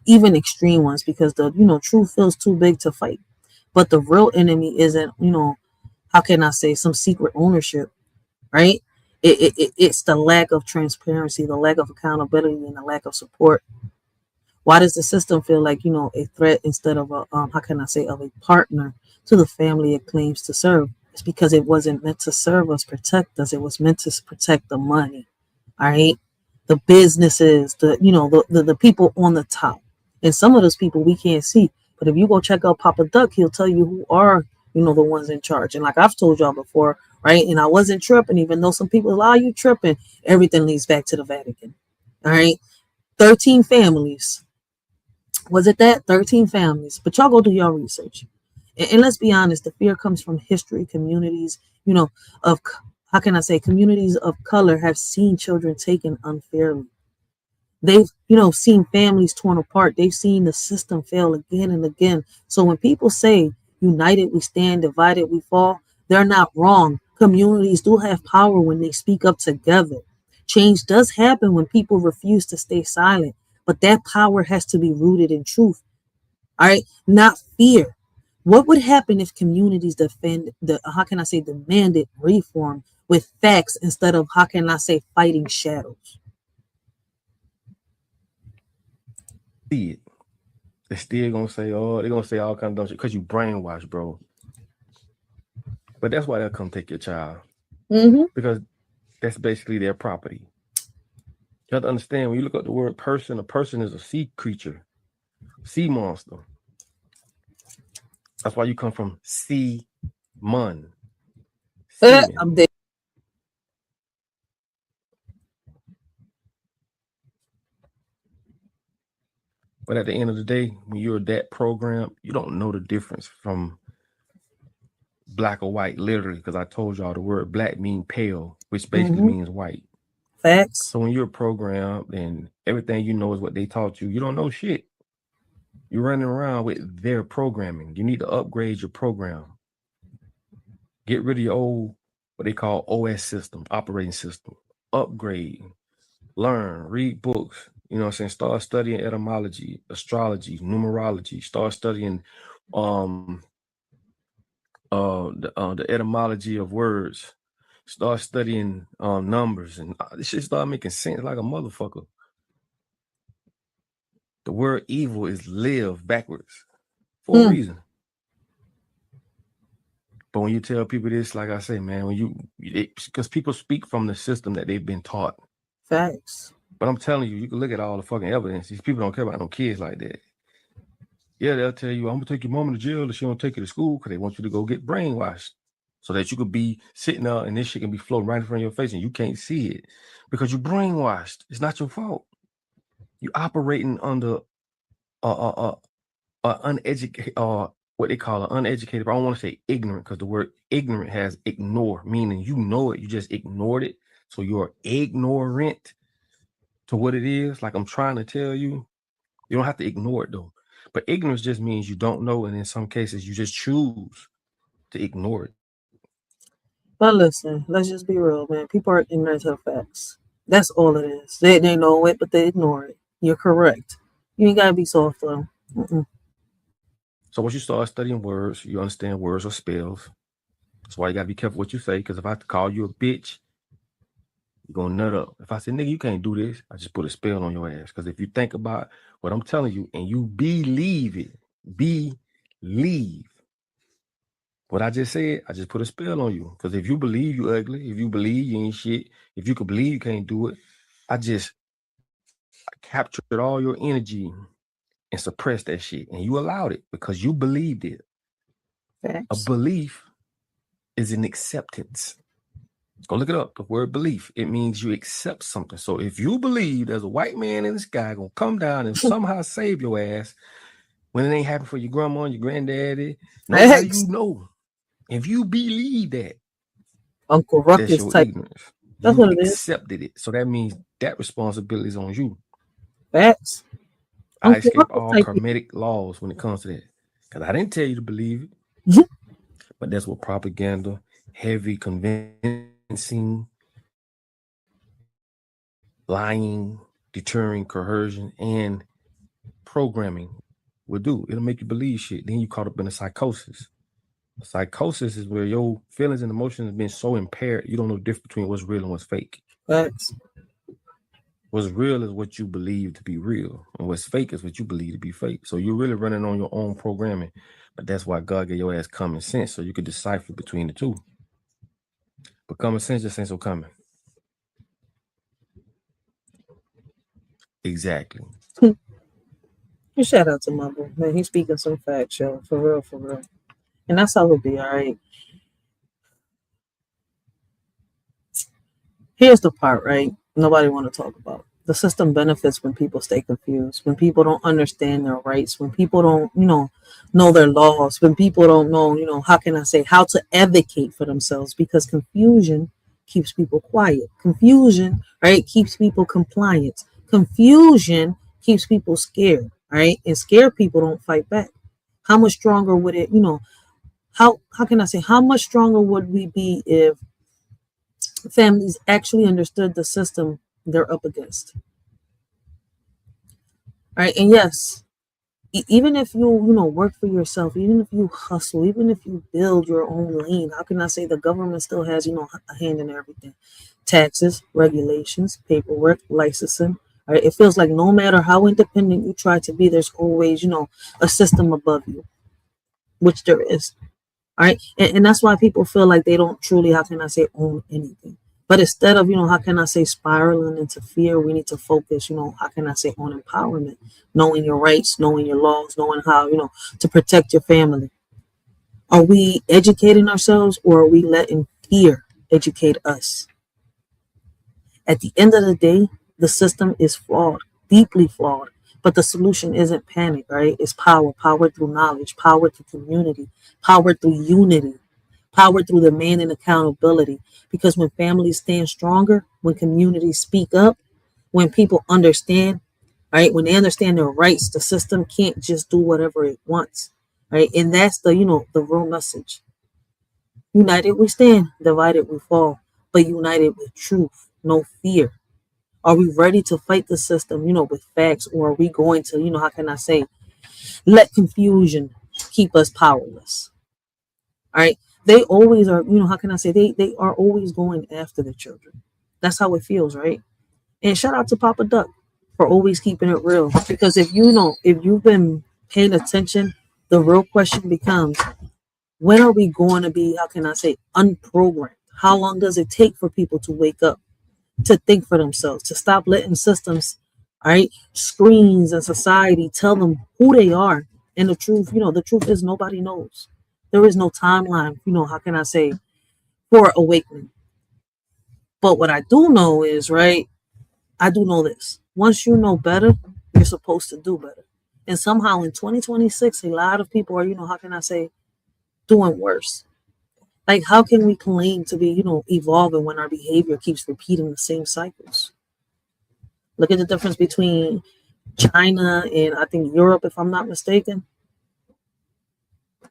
Even extreme ones, because the truth feels too big to fight. But the real enemy isn't how can I say, some secret ownership, right? It's the lack of transparency, the lack of accountability, and the lack of support. Why does the system feel like, a threat instead of a, how can I say, of a partner to the family it claims to serve? It's because it wasn't meant to serve us, protect us. It was meant to protect the money, all right? The businesses, the people on the top. And some of those people we can't see. But if you go check out Papa Duck, he'll tell you who are, the ones in charge. And like I've told y'all before, right? And I wasn't tripping, even though some people allow you tripping, everything leads back to the Vatican. All right. 13 families. Was it that? 13 families. But y'all go do your research. And let's be honest, the fear comes from history, communities, of, how can I say, communities of color have seen children taken unfairly. They've, seen families torn apart. They've seen the system fail again and again. So when people say, united we stand, divided we fall, they're not wrong. Communities do have power when they speak up together. Change does happen when people refuse to stay silent, but that power has to be rooted in truth. All right, not fear. What would happen if communities demanded reform with facts instead of, how can I say, fighting shadows? See it. They're still gonna say, oh, they're gonna say all kinds of dumb shit because you brainwashed, bro. But that's why they'll come take your child. Because that's basically their property. You have to understand, when you look up the word person, a person is a sea creature, sea monster. That's why you come from sea mon. I'm dead. But at the end of the day, when you're that program, you don't know the difference from black or white, literally, because I told y'all the word black means pale, which basically means white. Facts. So when you're programmed and everything you know is what they taught you, you don't know shit. You're running around with their programming. You need to upgrade your program. Get rid of your old, what they call OS system, operating system. Upgrade, learn, read books. You know what I'm saying? Start studying etymology, astrology, numerology. Start studying the etymology of words. Start studying numbers, and this shit start making sense like a motherfucker. The word evil is live backwards for a reason. But when you tell people this, like I say, man, because people speak from the system that they've been taught. Facts. But I'm telling you, you can look at all the fucking evidence. These people don't care about no kids like that. Yeah, they'll tell you, I'm gonna take your mom to jail if she don't take you to school because they want you to go get brainwashed so that you could be sitting there and this shit can be floating right in front of your face and you can't see it because you're brainwashed. It's not your fault. You're operating under uneducated, what they call an uneducated, but I don't want to say ignorant because the word ignorant has ignore, meaning you know it, you just ignored it. So you're ignorant to what it is. Like I'm trying to tell you, you don't have to ignore it though. But ignorance just means you don't know, and in some cases you just choose to ignore it. But listen, let's just be real, man. People are ignorant to the facts. That's all it is. They know it, but they ignore it. You're correct. You ain't gotta be soft though. So once you start studying words, you understand words or spells. That's why you gotta be careful what you say, because if I have to call you a bitch, you're gonna nut up. If I say, nigga, you can't do this, I just put a spell on your ass. Because if you think about what I'm telling you and you believe it, believe what I just said, I just put a spell on you. Because if you believe you ugly, if you believe you ain't shit, if you could believe you can't do it, I captured all your energy and suppressed that shit. And you allowed it because you believed it. Facts. A belief is an acceptance. Go look it up. The word belief, it means you accept something. So if you believe there's a white man in the sky gonna come down and somehow save your ass when it ain't happened for your grandma and your granddaddy, nobody you know. If you believe that, Uncle that's Ruckus your type. ignorance. That's You what it is. accepted it. So that means that responsibility is on you. Facts. I Uncle escape Ruckus all type. karmic laws when it comes to that. Because I didn't tell you to believe it. But that's what propaganda, heavy convincing, lying, deterring, coercion, and programming will do. It'll make you believe shit. Then you caught up in a psychosis. A psychosis is where your feelings and emotions have been so impaired, you don't know the difference between what's real and what's fake. Facts. What's real is what you believe to be real, and what's fake is what you believe to be fake. So you're really running on your own programming, but that's why God gave your ass common sense so you could decipher between the two. But common sense just ain't so common. Exactly. Shout out to my boy, man. He's speaking some facts, yo. For real, for real. And that's how it be, all right? Here's the part, right? Nobody want to talk about. The system benefits when people stay confused, when people don't understand their rights, when people don't, know their laws, when people don't know, how can I say, how to advocate for themselves, because confusion keeps people quiet. Confusion, right, keeps people compliant. Confusion keeps people scared, right? And scared people don't fight back. How much stronger would it, how can I say, how much stronger would we be if families actually understood the system they're up against? Right? And yes, even if you work for yourself, even if you hustle, even if you build your own lane, how can I say the government still has a hand in everything? Taxes, regulations, paperwork, licensing. Right? It feels like no matter how independent you try to be, there's always a system above you, which there is. All right. And that's why people feel like they don't truly, how can I say, own anything. But instead of, how can I say, spiraling into fear, we need to focus, how can I say, on empowerment, knowing your rights, knowing your laws, knowing how, to protect your family. Are we educating ourselves, or are we letting fear educate us? At the end of the day, the system is flawed, deeply flawed. But the solution isn't panic, right? It's power, power through knowledge, power through community, power through unity, power through demand and accountability. Because when families stand stronger, when communities speak up, when people understand, right? When they understand their rights, the system can't just do whatever it wants, right? And that's the, the real message. United we stand, divided we fall, but united with truth, no fear. Are we ready to fight the system, with facts, or are we going to, how can I say, let confusion keep us powerless? All right. They always are, how can I say, they are always going after the children. That's how it feels, right? And shout out to Papa Duck for always keeping it real. Because if you've been paying attention, the real question becomes, when are we going to be, how can I say, unprogrammed? How long does it take for people to wake up, to think for themselves, to stop letting systems, all right, screens and society tell them who they are? And the truth is nobody knows. There is no timeline, how can I say, for awakening. But what I do know is, right, I do know this. Once you know better, you're supposed to do better. And somehow in 2026, a lot of people are, how can I say, doing worse. Like, how can we claim to be, evolving when our behavior keeps repeating the same cycles? Look at the difference between China and I think Europe, if I'm not mistaken.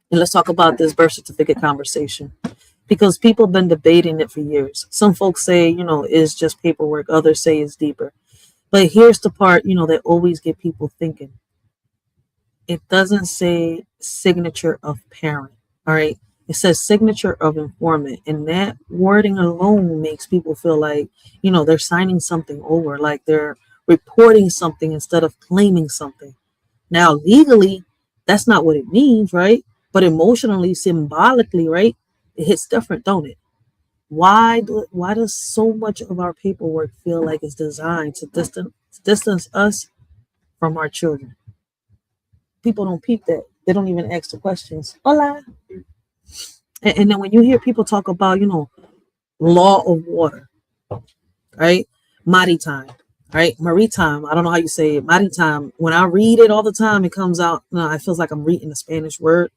And let's talk about this birth certificate conversation, because people have been debating it for years. Some folks say, it's just paperwork. Others say it's deeper. But here's the part, that always get people thinking. It doesn't say signature of parent. All right. It says signature of informant. And that wording alone makes people feel like, they're signing something over, like they're reporting something instead of claiming something. Now, legally, that's not what it means, right? But emotionally, symbolically, right? It hits different, don't it? Why does so much of our paperwork feel like it's designed to distance us from our children? People don't peep that. They don't even ask the questions. Hola. And then when you hear people talk about, law of water, right? Maritime, right? Maritime. I don't know how you say it. Maritime. When I read it all the time, it comes out. It feels like I'm reading a Spanish word,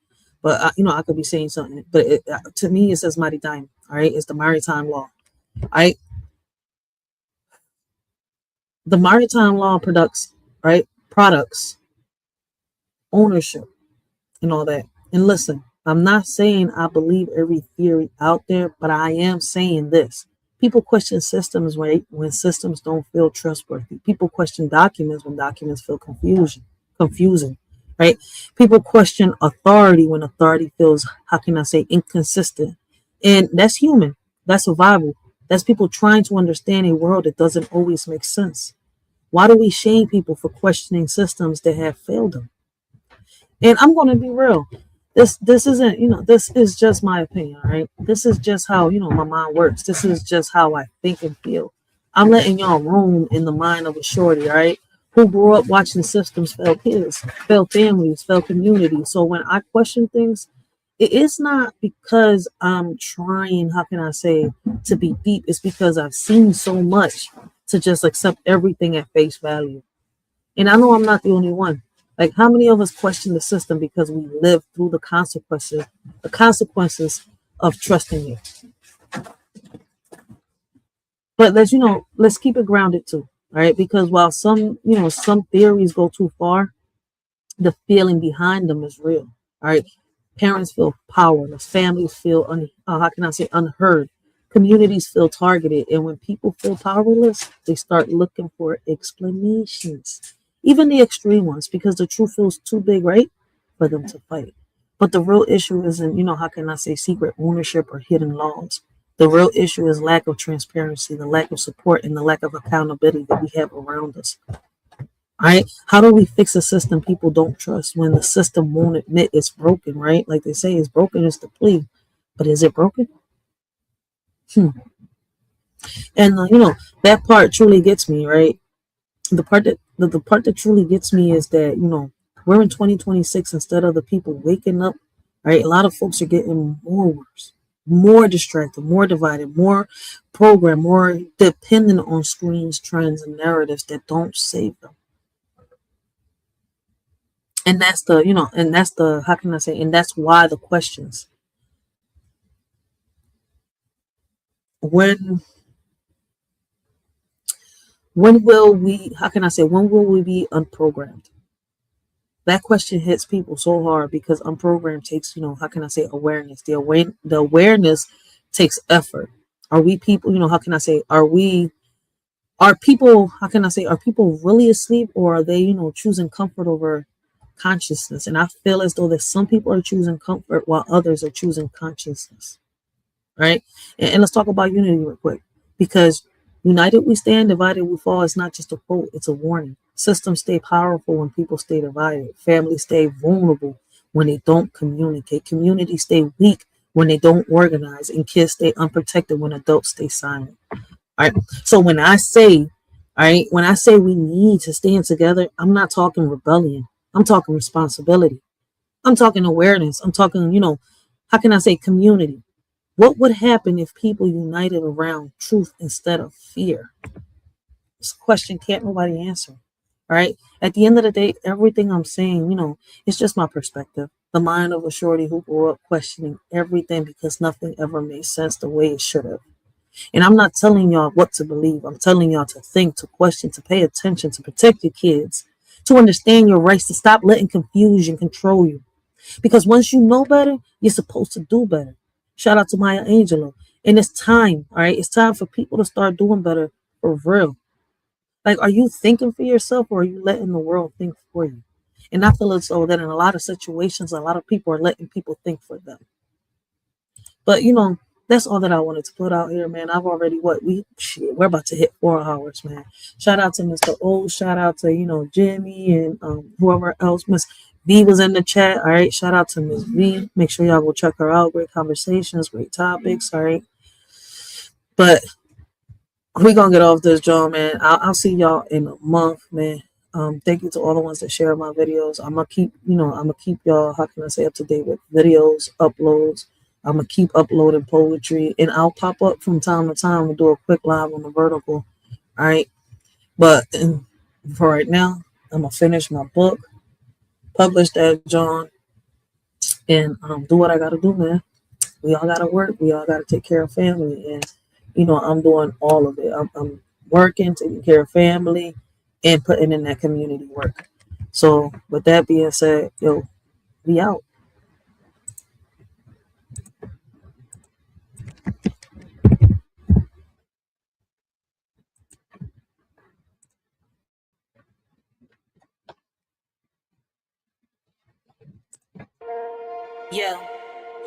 but I could be saying something. But to me, it says maritime. All right, it's the maritime law. All right. The maritime law products ownership and all that. And listen, I'm not saying I believe every theory out there, but I am saying this. People question systems when systems don't feel trustworthy. People question documents when documents feel confusing, right? People question authority when authority feels, how can I say, inconsistent. And that's human. That's survival. That's people trying to understand a world that doesn't always make sense. Why do we shame people for questioning systems that have failed them? And I'm going to be real. This isn't, this is just my opinion, right? This is just how, my mind works. This is just how I think and feel. I'm letting y'all roam in the mind of a shorty, right? Who grew up watching systems fail kids, fail families, fail communities. So when I question things, it is not because I'm trying, how can I say, to be deep. It's because I've seen so much to just accept everything at face value. And I know I'm not the only one. Like, how many of us question the system because we live through the consequences of trusting it? But let's keep it grounded too, right? Because while some theories go too far, the feeling behind them is real. All right. Parents feel powerless. Families feel unheard. Communities feel targeted. And when people feel powerless, they start looking for explanations, even the extreme ones, because the truth feels too big, right, for them to fight. But the real issue isn't, secret ownership or hidden laws. The real issue is lack of transparency, the lack of support, and the lack of accountability that we have around us. Right? How do we fix a system people don't trust when the system won't admit it's broken, right? Like they say, it's broken is the plea, but is it broken? And that part truly gets me, right? The part that truly gets me is that we're in 2026 instead of the people waking up, right? A lot of folks are getting more worse, more distracted, more divided, more programmed, more dependent on screens, trends, and narratives that don't save them. And that's the how can I say, and that's why the questions. When will we, when will we be unprogrammed? That question hits people so hard because unprogrammed takes, awareness. The awareness takes effort. Are we people, are people really asleep, or are they, choosing comfort over consciousness? And I feel as though that some people are choosing comfort while others are choosing consciousness. Right? And let's talk about unity real quick, because united we stand, divided we fall is not just a quote, it's a warning. Systems stay powerful when people stay divided. Families stay vulnerable when they don't communicate. Communities stay weak when they don't organize, and kids stay unprotected when adults stay silent. All right. So when I say we need to stand together, I'm not talking rebellion. I'm talking responsibility. I'm talking awareness. I'm talking, community. What would happen if people united around truth instead of fear? This question can't nobody answer. All right. At the end of the day, everything I'm saying, it's just my perspective. The mind of a shorty who grew up questioning everything because nothing ever made sense the way it should have. And I'm not telling y'all what to believe. I'm telling y'all to think, to question, to pay attention, to protect your kids, to understand your rights, to stop letting confusion control you. Because once you know better, you're supposed to do better. Shout out to Maya Angelou. And it's time, all right? It's time for people to start doing better for real. Like, are you thinking for yourself, or are you letting the world think for you? And I feel as though that in a lot of situations, a lot of people are letting people think for them. But, that's all that I wanted to put out here, man. I've already, we're about to hit 4 hours, man. Shout out to Mr. O. Shout out to, Jimmy and whoever else. Miss V was in the chat. All right. Shout out to Miss V. Make sure y'all go check her out. Great conversations, great topics. All right. But we're going to get off this, John, man. I'll see y'all in a month, man. Thank you to all the ones that share my videos. I'm going to keep y'all, how can I say, up to date with videos, uploads. I'm going to keep uploading poetry, and I'll pop up from time to time and do a quick live on the vertical. All right. But for right now, I'm going to finish my book, publish that, John, and do what I got to do, man. We all got to work. We all got to take care of family. And, I'm doing all of it. I'm working, taking care of family, and putting in that community work. So with that being said, we out. Yeah,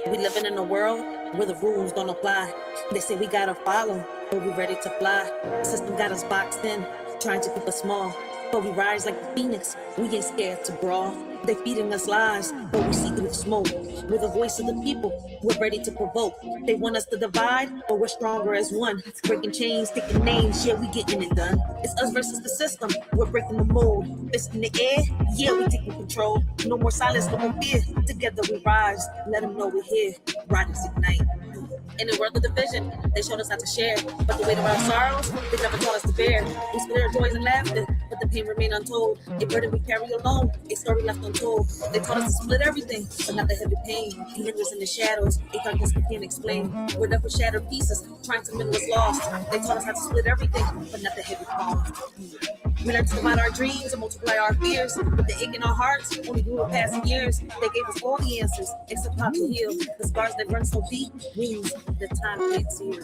we living in a world where the rules don't apply. They say we gotta follow, but we ready to fly. System got us boxed in, trying to keep us small. But we rise like the phoenix, we ain't scared to brawl. They feeding us lies, but we see through the smoke. We're the voice of the people, we're ready to provoke. They want us to divide, but we're stronger as one. Breaking chains, taking names, yeah, we getting it done. It's us versus the system, we're breaking the mold. Fist in the air, yeah, we taking control. No more silence, no more fear. Together we rise, let them know we're here. Riders ignite. In the world of division, they showed us how to share. But the weight of our sorrows, they never taught us to bear. We split our joys and laughter, but the pain remained untold. A burden we carry alone, a story left untold. They taught us to split everything, but not the heavy pain. He lingers in the shadows, a darkness we can't explain. We're left with shattered pieces, trying to mend what's lost. They taught us how to split everything, but not the heavy cost. We learned to divide our dreams and multiply our fears. But the ache in our hearts only grew with passing years. They gave us all the answers, except how to heal. The scars that run so deep, wounds that time can't seal.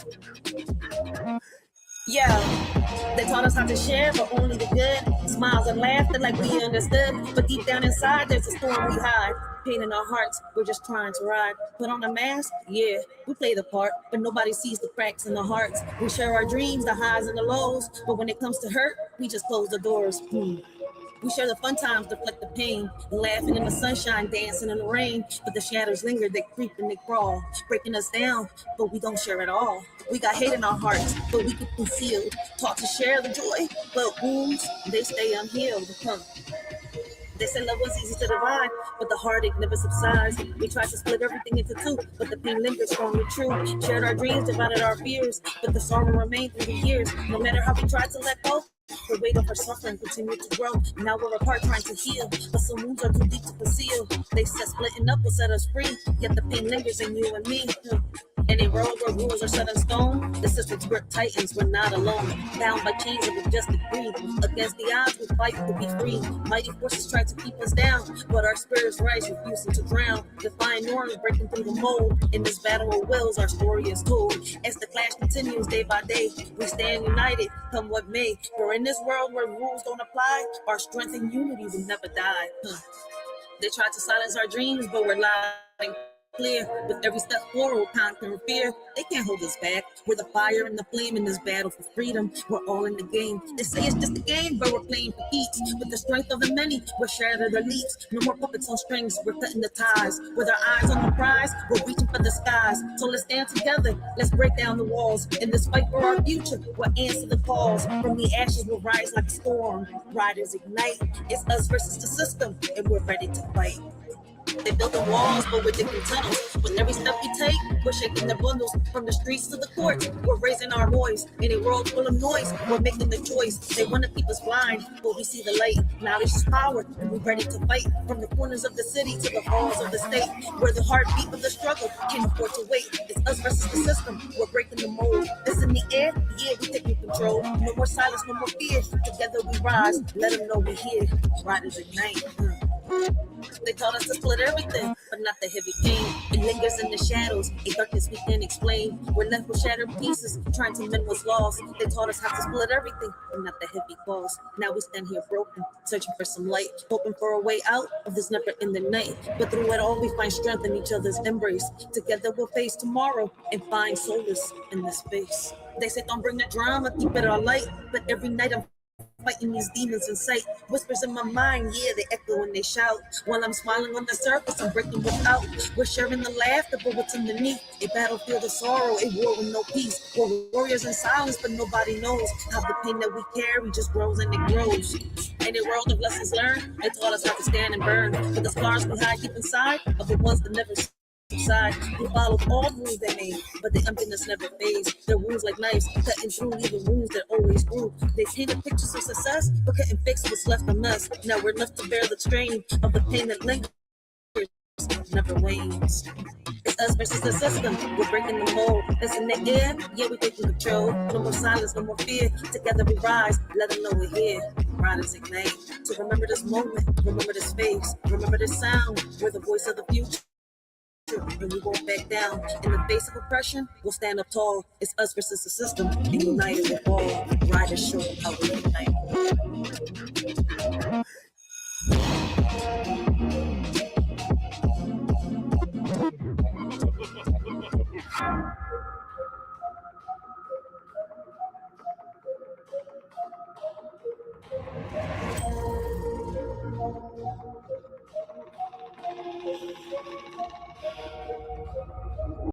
Yeah, they taught us how to share, but only the good. Smiles and laughter like we understood. But deep down inside, there's a storm we hide. Pain in our hearts, we're just trying to ride. Put on a mask, yeah, we play the part, but nobody sees the cracks in the hearts. We share our dreams, the highs and the lows, but when it comes to hurt, we just close the doors. We share the fun times, deflect the pain, laughing in the sunshine, dancing in the rain. But the shadows linger, they creep and they crawl, breaking us down, but we don't share it all. We got hate in our hearts, but we keep concealed. Taught to share the joy, but wounds, they stay unhealed. They say love was easy to divide, but the heartache never subsides. We tried to split everything into two, but the pain lingers strong and true. Shared our dreams, divided our fears, but the sorrow remained through the years. No matter how we tried to let go, the weight of our suffering continued to grow. Now we're apart trying to heal, but some wounds are too deep to conceal. They said splitting up will set us free, yet the pain lingers in you and me. In a world where rules are set in stone, the system's grip tightens, we're not alone. Bound by chains of injustice greed. Against the odds, we fight to be free. Mighty forces try to keep us down, but our spirits rise, refusing to drown. Defying norms, breaking through the mold. In this battle of wills, our story is told. As the clash continues day by day, we stand united, come what may. For in this world where rules don't apply, our strength and unity will never die. They try to silence our dreams, but we're loud and clear. With every step forward, conquering fear, they can't hold us back. We're the fire and the flame in this battle for freedom. We're all in the game. They say it's just a game, but we're playing for keeps. With the strength of the many, we're shattered elites. No more puppets on strings, we're cutting the ties. With our eyes on the prize, we're reaching for the skies. So let's stand together, let's break down the walls. In this fight for our future, we'll answer the calls. From the ashes, we'll rise like a storm. Riders ignite, it's us versus the system, and we're ready to fight. They build the walls, but we're digging tunnels. With every step we take, we're shaking the bundles. From the streets to the courts, we're raising our voice. In a world full of noise, we're making the choice. They want to keep us blind, but we see the light. Knowledge is power, and we're ready to fight. From the corners of the city to the halls of the state, where the heartbeat of the struggle can't afford to wait. It's us versus the system, we're breaking the mold. It's in the air, yeah, we're taking control. No more silence, no more fear. Together we rise, let them know we're here. Riders ignite. They taught us to split everything, but not the heavy pain. It lingers in the shadows, a darkness we can't explain. We're left with shattered pieces, trying to mend what's lost. They taught us how to split everything, but not the heavy cost. Now we stand here broken, searching for some light, hoping for a way out of this never-ending night. But through it all, we find strength in each other's embrace. Together we'll face tomorrow and find solace in this space. They say don't bring the drama, keep it all light, but every night I'm fighting these demons in sight. Whispers in my mind, yeah, they echo when they shout. While I'm smiling on the surface, I'm breaking without. We're sharing the laughter, but what's underneath? A battlefield of sorrow, a war with no peace. We're warriors in silence, but nobody knows how the pain that we carry just grows and it grows. In a world of lessons learned, they taught us how to stand and burn. But the scars we hide deep inside are the ones that never subside. We followed all rules they made, but the emptiness never fades. Their wounds like knives, cutting through, leaving wounds that always grew. They painted pictures of success, but couldn't fix what's left from us. Now we're left to bear the strain of the pain that lingers, never wanes. It's us versus the system, we're breaking the mold. It's in the air, yeah, we're taking control. No more silence, no more fear. Together we rise, let them know we're here. Riders ignite. So remember this moment, remember this face, remember this sound. We're the voice of the future. And we won't back down. In the face of oppression, we'll stand up tall. It's us versus the system, and united we'll fall. Riders show how we unite.